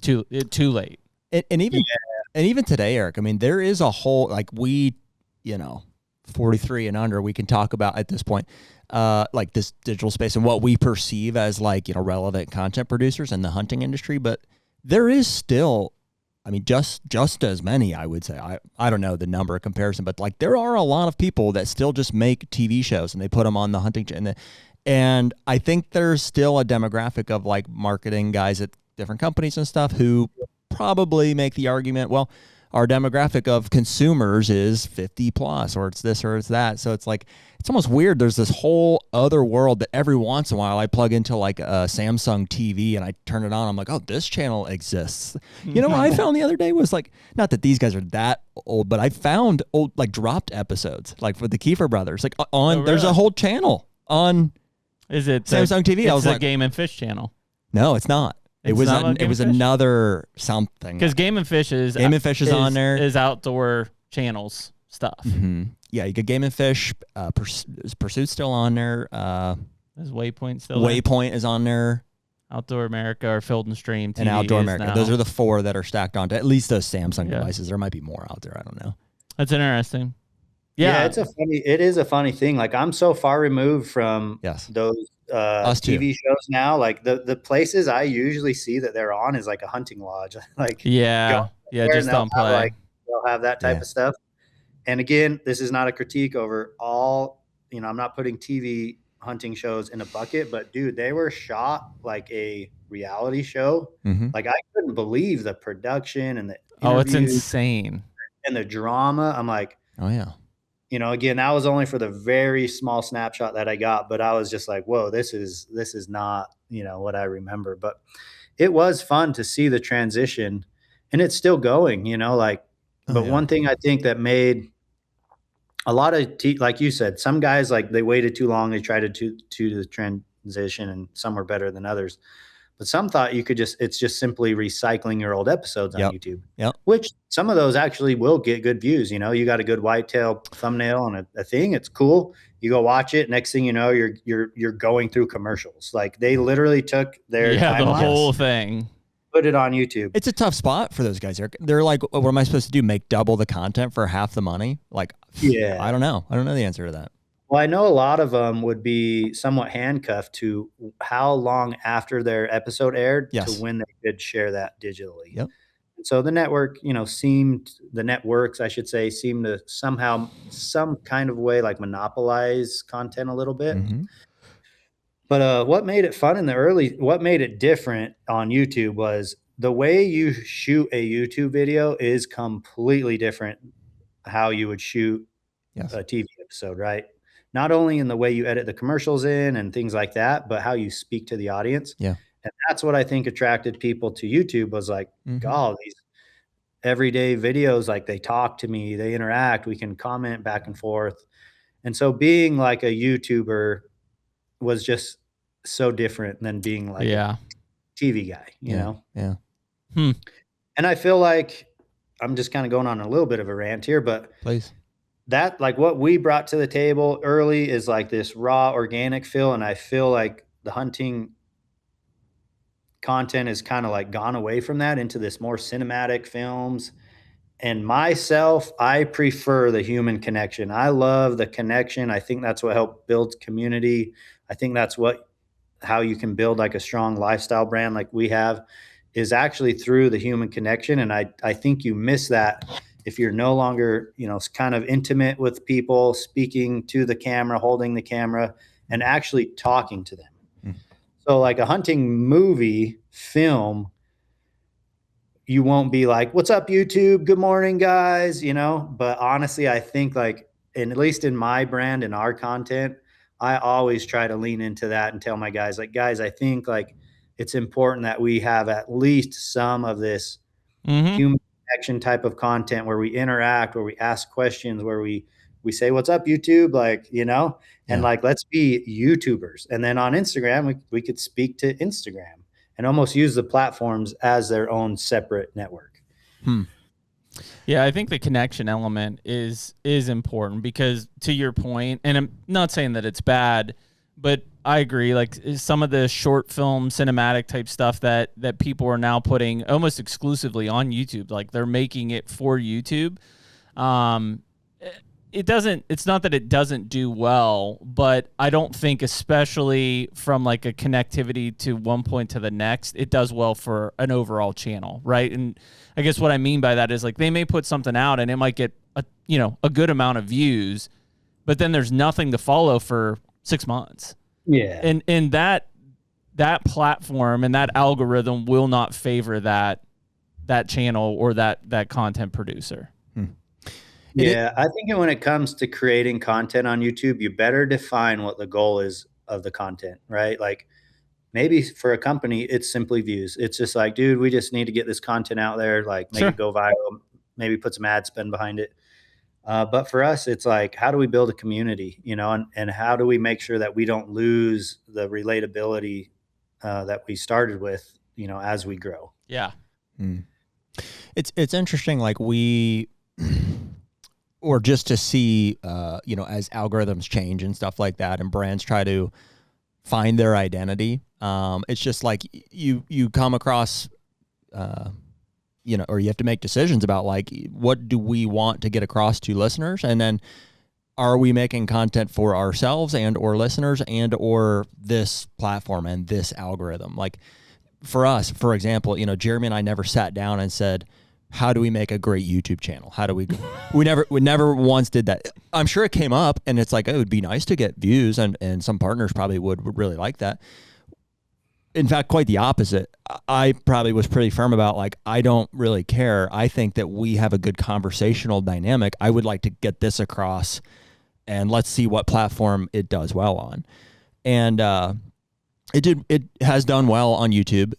too late. And even today, Eric, I mean, there is a whole, like 43 and under, we can talk about at this point, like this digital space and what we perceive as like, relevant content producers in the hunting industry. But there is still, I mean, just as many, I would say. I don't know the number of comparison, but like there are a lot of people that still just make TV shows and they put them on the hunting channel. And I think there's still a demographic of like marketing guys at different companies and stuff who probably make the argument, well, our demographic of consumers is 50 plus, or it's this or it's that. So it's like, it's almost weird. There's this whole other world that every once in a while I plug into like a Samsung TV and I turn it on. I'm like, oh, this channel exists. What I found the other day was like, not that these guys are that old, but I found old, like dropped episodes, like for the Kiefer brothers, like there's a whole channel on Samsung TV. I was like, Game and Fish channel. No, it's not. It was another something. Because Game and Fish is on there. Is outdoor channels stuff. Mm-hmm. Yeah, you get Game and Fish. Pursuit's still on there. Is Waypoint still there? Waypoint is on there. Outdoor America or Field and Stream TV and Outdoor America. Now. Those are the four that are stacked onto at least those Samsung devices. There might be more out there. I don't know. That's interesting. Yeah, it is a funny thing. Like I'm so far removed from those TV shows now. Like the places I usually see that they're on is like a hunting lodge. Like just don't play. Like they'll have that type of stuff. And again, this is not a critique over all. I'm not putting TV hunting shows in a bucket, but dude, they were shot like a reality show. Mm-hmm. Like I couldn't believe the production and the it's insane and the drama. I'm like, oh yeah. Again, that was only for the very small snapshot that I got, but I was just like, whoa, this is not, what I remember. But it was fun to see the transition and it's still going, one thing I think that made a lot of, like you said, some guys, like they waited too long. They tried to the transition and some were better than others. But some thought it's just simply recycling your old episodes on YouTube, which some of those actually will get good views. You got a good whitetail thumbnail on a thing. It's cool. You go watch it. Next thing you know, you're going through commercials. Like they literally took their the whole thing, put it on YouTube. It's a tough spot for those guys. They're like, what am I supposed to do? Make double the content for half the money? Like, I don't know. I don't know the answer to that. Well, I know a lot of them would be somewhat handcuffed to how long after their episode aired to when they could share that digitally. Yep. And so the network, the networks, I should say, seem to somehow, some kind of way, like monopolize content a little bit. Mm-hmm. But what made it fun what made it different on YouTube was the way you shoot a YouTube video is completely different how you would shoot a TV episode, right? Not only in the way you edit the commercials in and things like that, but how you speak to the audience. Yeah. And that's what I think attracted people to YouTube was like, God, these everyday videos, like they talk to me, they interact, we can comment back and forth. And so being like a YouTuber was just so different than being like a TV guy, you know? Yeah. And I feel like I'm just kind of going on a little bit of a rant here, but please. that, like what we brought to the table early is like this raw organic feel. And I feel like the hunting content is kind of like gone away from that into this more cinematic films. And myself, I prefer the human connection. I love the connection. I think that's what helps build community. I think that's how you can build like a strong lifestyle brand like we have, is actually through the human connection. And I think you miss that if you're no longer, kind of intimate with people, speaking to the camera, holding the camera, and actually talking to them. Mm. So like a hunting movie film, you won't be like, what's up, YouTube? Good morning, guys. But honestly, I think like, and at least in my brand and our content, I always try to lean into that and tell my guys, like, guys, I think like it's important that we have at least some of this human connection type of content where we interact, where we ask questions, where we say, what's up, YouTube? Like, and like, let's be YouTubers. And then on Instagram, we could speak to Instagram and almost use the platforms as their own separate network. Yeah, I think the connection element is important because, to your point, and I'm not saying that it's bad, but I agree, like some of the short film cinematic type stuff that people are now putting almost exclusively on YouTube, like they're making it for YouTube. It's not that it doesn't do well, but I don't think, especially from like a connectivity to one point to the next, it does well for an overall channel, right? And I guess what I mean by that is like they may put something out and it might get a good amount of views, but then there's nothing to follow for 6 months. Yeah. And that platform and that algorithm will not favor that channel or that content producer. Yeah, I think when it comes to creating content on YouTube, you better define what the goal is of the content, right? Like maybe for a company, it's simply views. It's just like, dude, we just need to get this content out there, like make it go viral, maybe put some ad spend behind it. But for us, it's like, how do we build a community, and how do we make sure that we don't lose the relatability that we started with, as we grow? Yeah. It's interesting, like or just to see, as algorithms change and stuff like that, and brands try to find their identity. It's just like you come across, or you have to make decisions about like, what do we want to get across to listeners? And then are we making content for ourselves and or listeners and or this platform and this algorithm? Like for us, for example, Jeremy and I never sat down and said, how do we make a great YouTube channel? How do we never once did that. I'm sure it came up and it's like, oh, it would be nice to get views and some partners probably would really like that. In fact, quite the opposite. I probably was pretty firm about like, I don't really care. I think that we have a good conversational dynamic. I would like to get this across and let's see what platform it does well on. And it has done well on YouTube.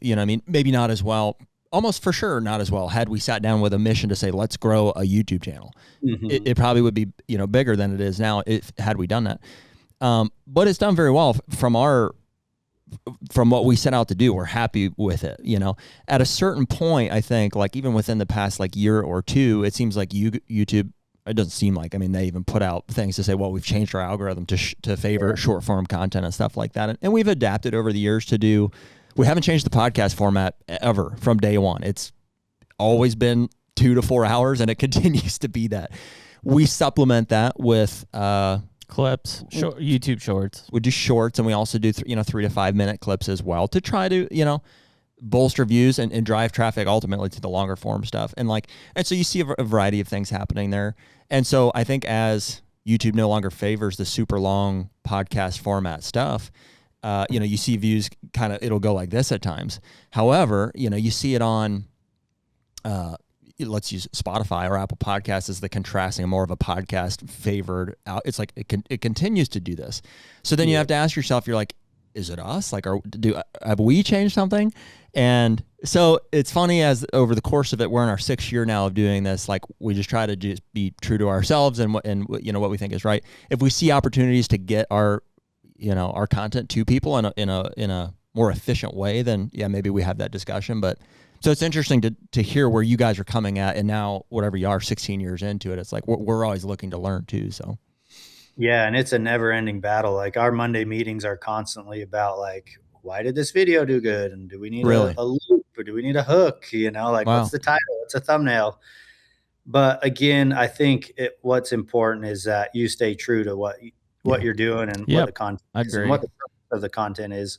Maybe not as well. Almost for sure not as well had we sat down with a mission to say, let's grow a YouTube channel. Mm-hmm. It probably would be, bigger than it is now had we done that. But it's done very well from what we set out to do. We're happy with it. At a certain point, I think, like even within the past like year or two, it seems like YouTube, it doesn't seem like, they even put out things to say, well, we've changed our algorithm to favor short form content and stuff like that. And we've adapted over the years to do. We haven't changed the podcast format ever from day one. It's always been 2 to 4 hours, and it continues to be that. We supplement that with clips, YouTube shorts. We do shorts, and we also do 3 to 5 minute clips as well to try to bolster views and drive traffic ultimately to the longer form stuff. And so you see a variety of things happening there. And so I think as YouTube no longer favors the super long podcast format stuff, you see views kind of, it'll go like this at times. However, you see it on, let's use Spotify or Apple Podcasts as the contrasting, more of a podcast favored out. It's like, it continues to do this. So then you have to ask yourself, you're like, is it us? Like, have we changed something? And so it's funny, as over the course of it, we're in our 6th year now of doing this. Like we just try to just be true to ourselves and what we think is right. If we see opportunities to get our content to people in a more efficient way, then maybe we have that discussion. But So it's interesting to hear where you guys are coming at, and now whatever you are, 16 years into it, it's like we're always looking to learn too. So Yeah, and it's a never-ending battle. Like our Monday meetings are constantly about like, why did this video do good, and do we need Really? a loop, or do we need a hook? Like Wow. what's the title? What's a thumbnail? But again, I think what's important is that you stay true to what you're doing and what the content is and what the purpose of the content is.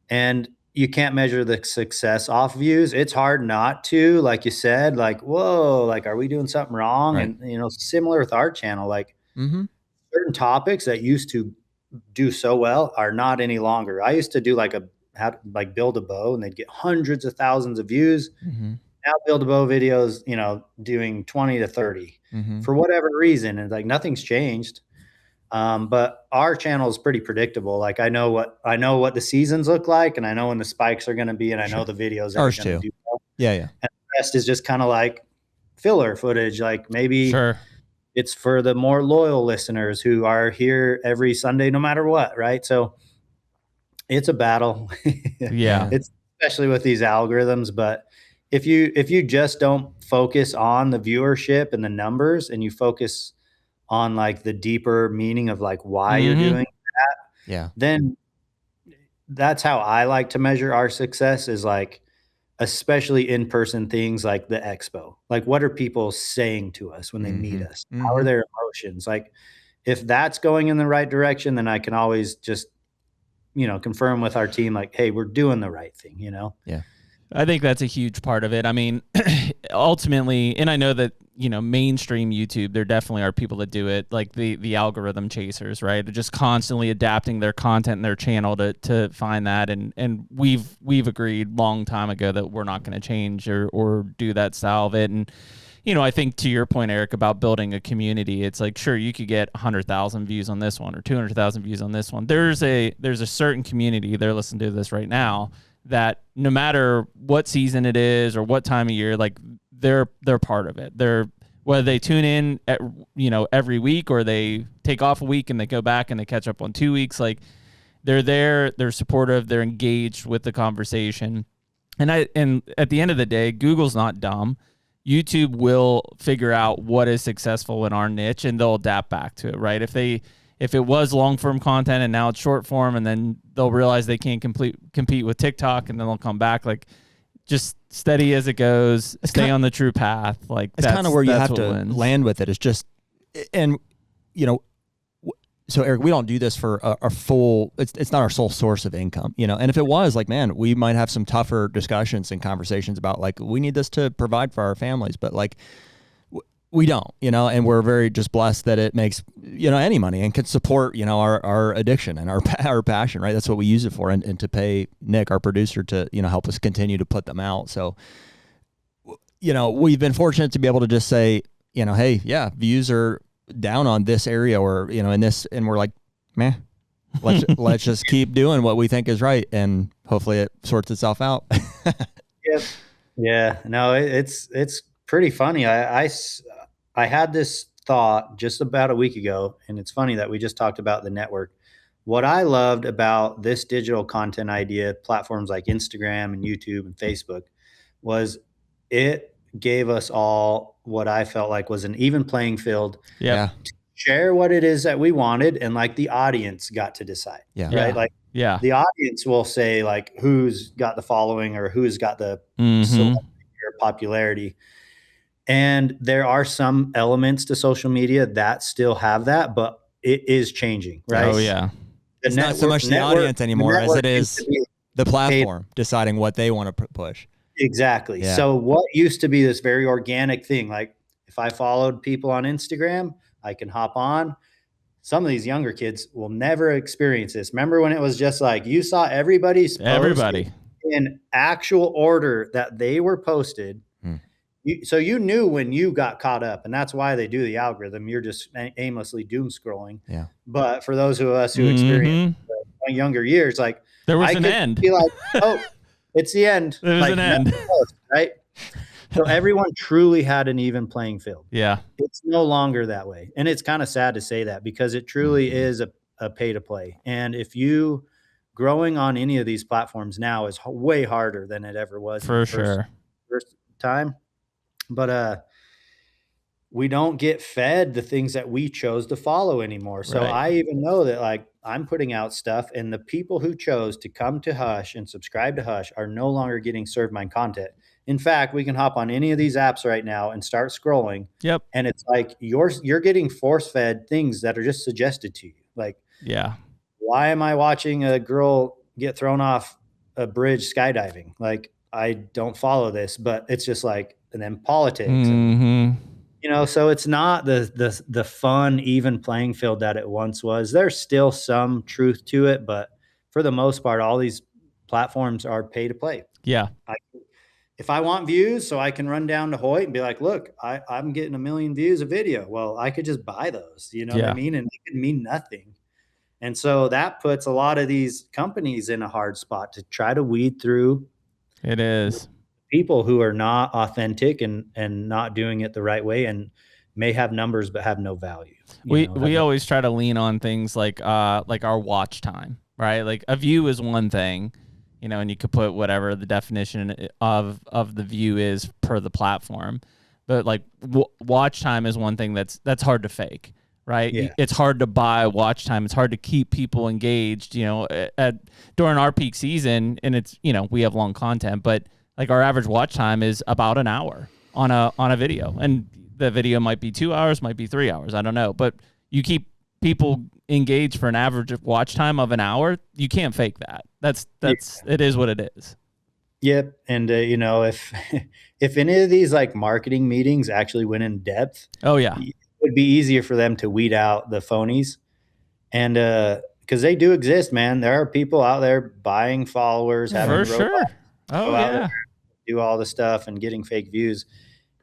And you can't measure the success off views. It's hard not to, like you said, like, whoa, like, are we doing something wrong? Right. And, similar with our channel, like certain topics that used to do so well are not any longer. I used to do like build a bow, and they'd get hundreds of thousands of views. Now build a bow videos, doing 20 to 30 for whatever reason. And like nothing's changed. But our channel is pretty predictable. Like I know what the seasons look like, and I know when the spikes are going to be, and I know the videos are going to do well. Yeah. And the rest is just kind of like filler footage. Like maybe it's for the more loyal listeners who are here every Sunday, no matter what. Right. So it's a battle. Yeah. It's especially with these algorithms, but if you just don't focus on the viewership and the numbers, and you focus on like the deeper meaning of like why you're doing that, then that's how I like to measure our success, is like, especially in-person things like the expo. Like what are people saying to us when they meet us? How are their emotions? Like if that's going in the right direction, then I can always just, confirm with our team, like, hey, we're doing the right thing, Yeah. I think that's a huge part of it. I mean, ultimately, and I know that, mainstream YouTube, there definitely are people that do it, like the algorithm chasers, right? They're just constantly adapting their content and their channel to find that. And we've agreed long time ago that we're not going to change or do that style of it. And, I think to your point, Eric, about building a community, it's like, sure, you could get 100,000 views on this one or 200,000 views on this one. There's a certain community, they're listening to this right now, that no matter what season it is or what time of year, like they're part of it. They're, whether they tune in at, every week, or they take off a week and they go back and they catch up on 2 weeks, like they're there, they're supportive, they're engaged with the conversation. And at the end of the day, Google's not dumb. YouTube will figure out what is successful in our niche, and they'll adapt back to it, right? If it was long form content and now it's short form, and then they'll realize they can't compete with TikTok, and then they'll come back, like just steady as it goes, stay on the true path. Like it's kind of where you have to land with it. It's just, and so Eric, we don't do this for a full, it's not our sole source of income, and if it was, like, man, we might have some tougher discussions and conversations about like, we need this to provide for our families, but like, we don't, and we're very just blessed that it makes, any money and can support, our addiction and our passion, right? That's what we use it for. And to pay Nick, our producer, to, help us continue to put them out. So, we've been fortunate to be able to just say, hey, yeah, views are down on this area, or, in this, and we're like, meh, let's just keep doing what we think is right. And hopefully it sorts itself out. Yep. Yeah, no, it's pretty funny. I had this thought just about a week ago, and it's funny that we just talked about the network. What I loved about this digital content idea, platforms like Instagram and YouTube and Facebook, was it gave us all what I felt like was an even playing field. Yeah. To share what it is that we wanted, and like the audience got to decide. Yeah. Right. Like the audience will say like who's got the following or who's got the celebrity or popularity. And there are some elements to social media that still have that, but it is changing, right? Oh yeah. It's not so much the audience anymore as it is the platform deciding what they want to push. Exactly. Yeah. So what used to be this very organic thing, like if I followed people on Instagram, I can hop on. Some of these younger kids will never experience this. Remember when it was just like you saw everybody's post in actual order that they were posted. So you knew when you got caught up, and that's why they do the algorithm. You're just aimlessly doom scrolling. Yeah. But for those of us who experienced younger years, like there was an end. Be like, oh, it's the end. There was an end, right? So everyone truly had an even playing field. Yeah. It's no longer that way, and it's kind of sad to say that because it truly is a pay to play. And if you growing on any of these platforms now is way harder than it ever was For sure. first time. But we don't get fed the things that we chose to follow anymore. So Right. I even know that like I'm putting out stuff, and the people who chose to come to Hush and subscribe to Hush are no longer getting served my content. In fact, we can hop on any of these apps right now and start scrolling. Yep. And it's like you're getting force fed things that are just suggested to you. Like, Yeah. why am I watching a girl get thrown off a bridge skydiving? Like, I don't follow this, but it's just like, and then politics. And, so it's not the fun, even playing field that it once was. There's still some truth to it, but for the most part, all these platforms are pay to play. Yeah. If I want views, so I can run down to Hoyt and be like, look, I'm getting 1 million views a video. Well, I could just buy those, you know what I mean? And it could mean nothing. And so that puts a lot of these companies in a hard spot to try to weed through. It is. People who are not authentic and not doing it the right way and may have numbers but have no value. We always try to lean on things like our watch time, right? Like a view is one thing, and you could put whatever the definition of the view is per the platform, but like watch time is one thing that's hard to fake, right? Yeah. It's hard to buy watch time. It's hard to keep people engaged, during our peak season, and it's we have long content, but like our average watch time is about an hour on a video, and the video might be 2 hours, might be 3 hours. I don't know, but you keep people engaged for an average watch time of an hour. You can't fake that. That's It is what it is. Yep. And if any of these like marketing meetings actually went in depth, it would be easier for them to weed out the phonies. And because they do exist, man. There are people out there buying followers, having for sure. Oh yeah. Do all the stuff and getting fake views.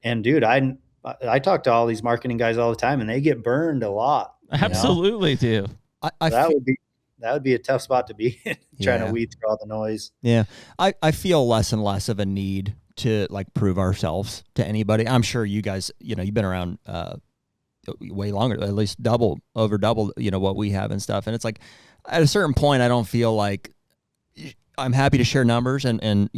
And dude, I talk to all these marketing guys all the time, and they get burned a lot. Absolutely do. That would be a tough spot to be in, trying to weed through all the noise. Yeah. I feel less and less of a need to like prove ourselves to anybody. I'm sure you guys, you've been around way longer, at least over double, what we have and stuff. And it's like at a certain point, I don't feel like I'm happy to share numbers and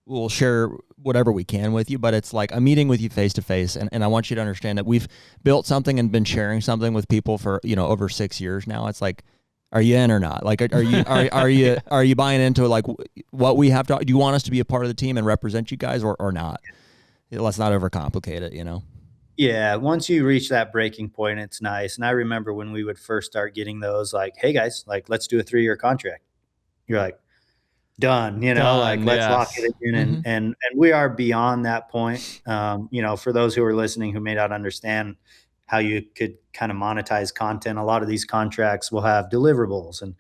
we'll share whatever we can with you, but it's like I'm meeting with you face to face, and I want you to understand that we've built something and been sharing something with people for over 6 years now. It's like, are you in or not? Like, are you buying into like what we have to? Do you want us to be a part of the team and represent you guys, or not? Let's not overcomplicate it, Yeah, once you reach that breaking point, it's nice. And I remember when we would first start getting those, like, hey guys, like let's do a 3-year contract. You're like, done, like let's lock it in. And we are beyond that point. For those who are listening who may not understand how you could kind of monetize content, a lot of these contracts will have deliverables, and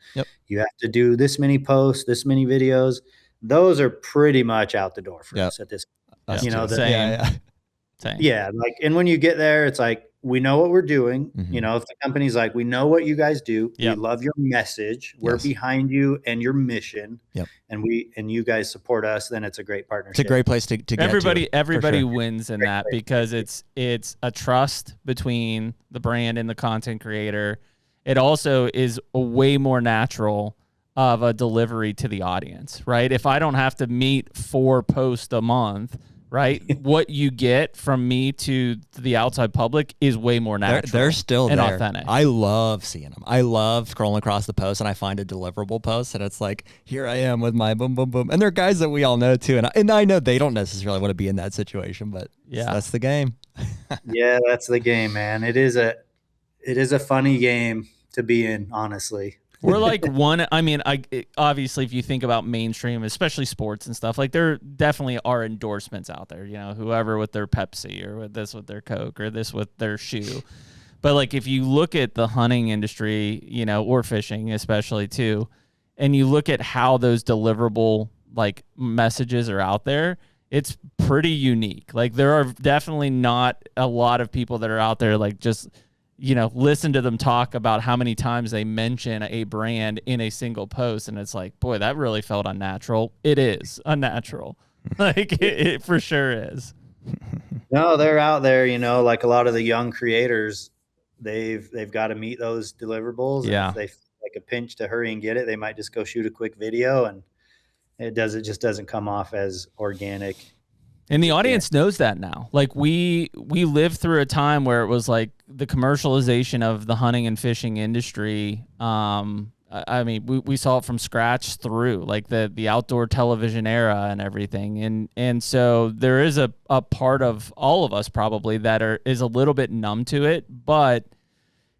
you have to do this many posts, this many videos. Those are pretty much out the door for us at this point. Same. Yeah, like, and when you get there, it's like, we know what we're doing. If the company's like, we know what you guys do, we love your message, we're behind you and your mission, and you guys support us, then it's a great partnership. It's a great place to get everybody wins in that, because it's a trust between the brand and the content creator. It also is a way more natural of a delivery to the audience, right? If I don't have to meet 4 posts a month, right? What you get from me to the outside public is way more natural. They're still and there. Authentic. I love seeing them. I love scrolling across the post and I find a deliverable post and it's like, here I am with my boom, boom, boom. And they're guys that we all know too. And I know they don't necessarily want to be in that situation, but that's the game. Yeah, that's the game, man. It is a funny game to be in, honestly. We're like obviously, if you think about mainstream, especially sports and stuff, like there definitely are endorsements out there, whoever with their Pepsi or with this with their Coke or this with their shoe. But like, if you look at the hunting industry, or fishing especially too, and you look at how those deliverable like messages are out there, it's pretty unique. Like there are definitely not a lot of people that are out there like just listen to them talk about how many times they mention a brand in a single post. And it's like, boy, that really felt unnatural. It is unnatural. Like it for sure is. No, they're out there, like a lot of the young creators, they've got to meet those deliverables. Yeah. And if they feel like a pinch to hurry and get it, they might just go shoot a quick video, and it just doesn't come off as organic. And the audience knows that now. Like we lived through a time where it was like the commercialization of the hunting and fishing industry. I mean, we saw it from scratch through like the outdoor television era and everything. And so there is a part of all of us probably that is a little bit numb to it. But,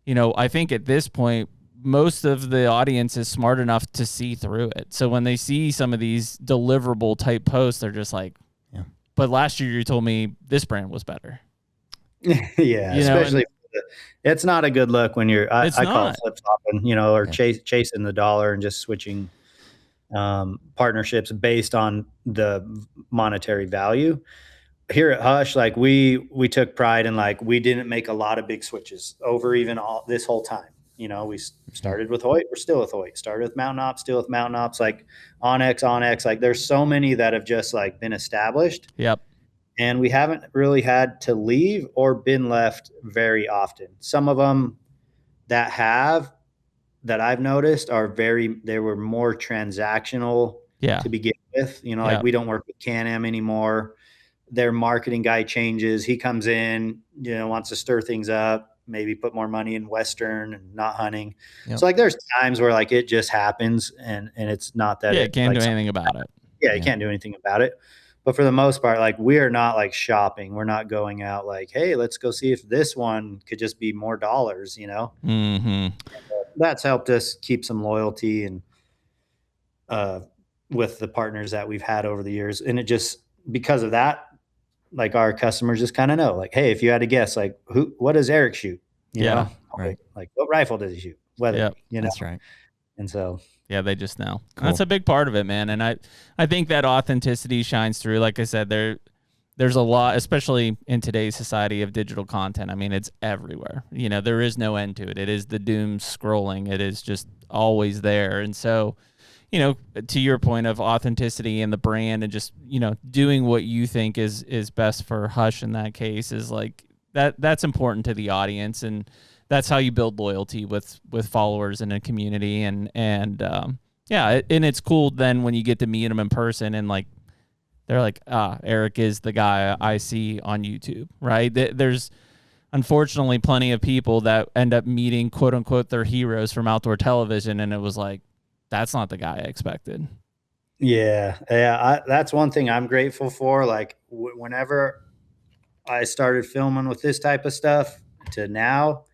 you know, I think at this point, most of the audience is smart enough to see through it. So when they see some of these deliverable type posts, they're just like, yeah. But last year you told me this brand was better. Yeah, especially it's not a good look when you're I call it flip flopping, you know, or chasing the dollar and just switching partnerships based on the monetary value. Here at Hush, like we took pride in like we didn't make a lot of big switches over even this whole time. You know, we started with Hoyt, we're still with Hoyt. Started with Mountain Ops, still with Mountain Ops. Like Onyx. Like there's so many that have just like been established. Yep. And we haven't really had to leave or been left very often. Some of them that I've noticed they were more transactional to begin with. You know, like we don't work with Can-Am anymore. Their marketing guy changes. He comes in, you know, wants to stir things up, maybe put more money in Western and not hunting. Yep. So like there's times where like it just happens and it's not that. Yeah, it can't do anything about it. Yeah, you can't do anything about it. But for the most part, like we are not like shopping. We're not going out like, hey, let's go see if this one could just be more dollars, you know? Mm-hmm. That's helped us keep some loyalty and with the partners that we've had over the years. And it just, because of that, like our customers just kind of know, like, hey, if you had to guess, like, what does Eric shoot? You know? Right. Like, what rifle does he shoot? Whether, you know? That's right. And so, yeah, they just know. Cool. That's a big part of it, man. And I think that authenticity shines through. Like I said, there's a lot, especially in today's society of digital content. I mean, it's everywhere. You know, there is no end to it. It is the doom scrolling. It is just always there. And so, you know, to your point of authenticity and the brand and just, you know, doing what you think is best for Hush in that case is like that's important to the audience. And that's how you build loyalty with followers in a community. And and it's cool then when you get to meet them in person and like, they're like, Eric is the guy I see on YouTube, right? There's unfortunately plenty of people that end up meeting quote unquote their heroes from outdoor television. And it was like, that's not the guy I expected. Yeah. That's one thing I'm grateful for. Like whenever I started filming with this type of stuff to now,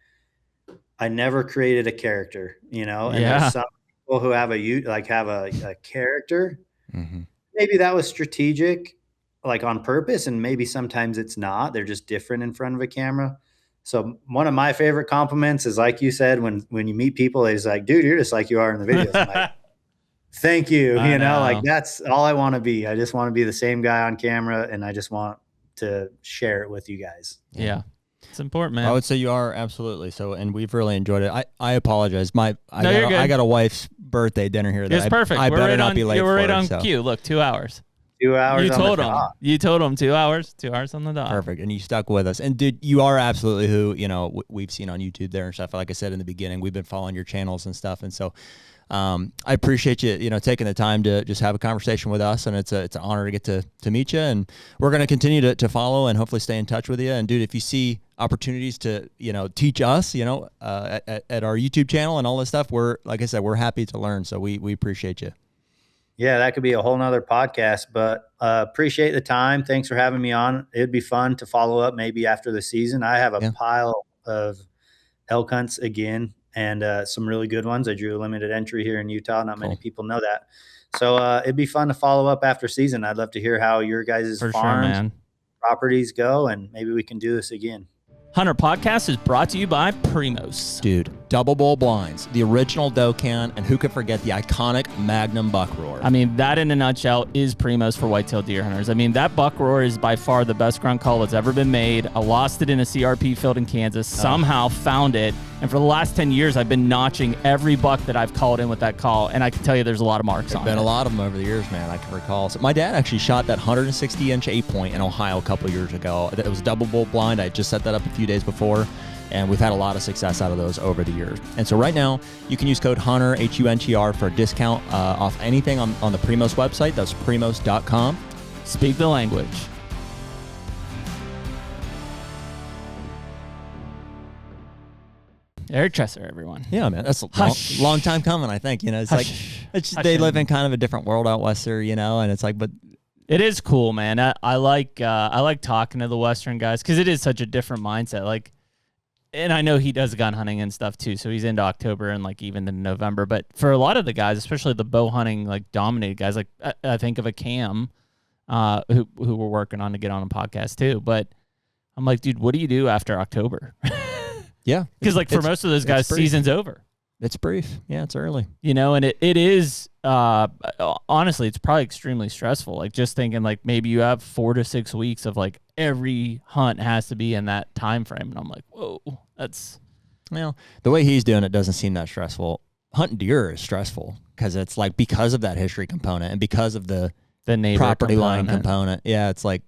I never created a character, you know, and there's some people who have a character. Mm-hmm. Maybe that was strategic, like on purpose. And maybe sometimes it's not, they're just different in front of a camera. So one of my favorite compliments is, like you said, when you meet people, it's like, dude, you're just like you are in the videos. I'm like, thank you. You know, like that's all I want to be. I just want to be the same guy on camera. And I just want to share it with you guys. Yeah. It's important, man. I would say you are, absolutely. So, and we've really enjoyed it. I apologize. I got a wife's birthday dinner here. It's perfect. I better not be late. You were right on so. cue. Look, 2 hours. 2 hours. You told him 2 hours. 2 hours on the dot. Perfect. And you stuck with us. And dude, you are absolutely who, you know, we've seen on YouTube there and stuff. Like I said in the beginning, we've been following your channels and stuff. And so I appreciate you, you know, taking the time to just have a conversation with us. And it's an honor to get to meet you. And we're going to continue to follow and hopefully stay in touch with you. And dude, if you see opportunities to, you know, teach us, you know, at our YouTube channel and all this stuff, like I said, we're happy to learn. So we appreciate you. Yeah, that could be a whole nother podcast, but appreciate the time. Thanks for having me on. It'd be fun to follow up maybe after the season. I have a pile of elk hunts again and some really good ones. I drew a limited entry here in Utah. Not many people know that. So it'd be fun to follow up after season. I'd love to hear how your guys' farms, properties go, and maybe we can do this again. HUNTR Podcast is brought to you by Primos. Dude, double bowl blinds, the original doe can, and who could forget the iconic Magnum buck roar? I mean, that in a nutshell is Primos for whitetail deer hunters. I mean, that buck roar is by far the best grunt call that's ever been made. I lost it in a CRP field in Kansas, somehow found it, and for the last 10 years, I've been notching every buck that I've called in with that call, and I can tell you there's a lot of marks on it. There's been a lot of them over the years, man. I can recall. So my dad actually shot that 160-inch 8-point in Ohio a couple of years ago. It was double bowl blind. I just set that up a few days before. And we've had a lot of success out of those over the years. And so right now, you can use code HUNTR, HUNTR, for a discount off anything on the Primos website. That's primos.com. Speak the language. Eric Chesser, everyone. Yeah, man, that's a long time coming. I think it's they live in kind of a different world out west there, and it's like, but it is cool, man. I like talking to the Western guys because it is such a different mindset. Like, and I know he does gun hunting and stuff too, so he's into October and like even in November. But for a lot of the guys, especially the bow hunting like dominated guys, like I think of a Cam, who we're working on to get on a podcast too. But I'm like, dude, what do you do after October? Yeah, because like for most of those guys, season's over. It's brief. Yeah, it's early. And it is honestly, it's probably extremely stressful. Like just thinking like maybe you have 4 to 6 weeks of like every hunt has to be in that time frame, and I'm like, whoa, that's the way he's doing it doesn't seem that stressful. Hunting deer is stressful because it's like because of that history component and because of the property line component. Yeah, it's like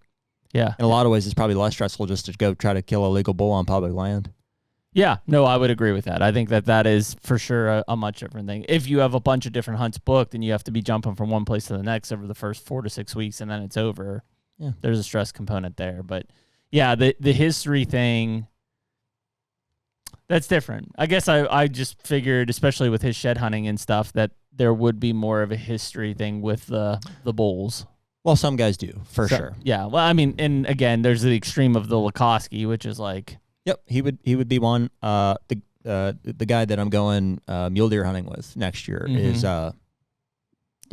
in a lot of ways it's probably less stressful just to go try to kill a legal bull on public land. Yeah, no, I would agree with that. I think that is for sure a much different thing. If you have a bunch of different hunts booked and you have to be jumping from one place to the next over the first 4 to 6 weeks and then it's over, there's a stress component there. But yeah, the history thing, that's different. I guess I just figured, especially with his shed hunting and stuff, that there would be more of a history thing with the bulls. Well, some guys do, for sure. Yeah, well, I mean, and again, there's the extreme of the Likoski, which is like... Yep, he would be one. The guy that I'm going mule deer hunting with next year is really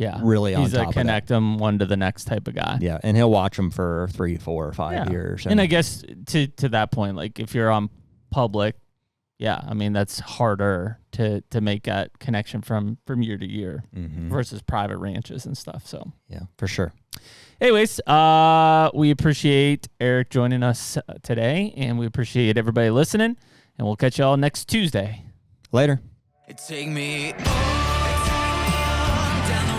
on top of that. He's a connect them one to the next type of guy. Yeah, and he'll watch them for 3, 4, or 5 years. And I guess to that point, like if you're on public, I mean that's harder to make that connection from year to year versus private ranches and stuff. So yeah, for sure. Anyways, we appreciate Eric joining us today, and we appreciate everybody listening, and we'll catch y'all next Tuesday. Later. Take me on down the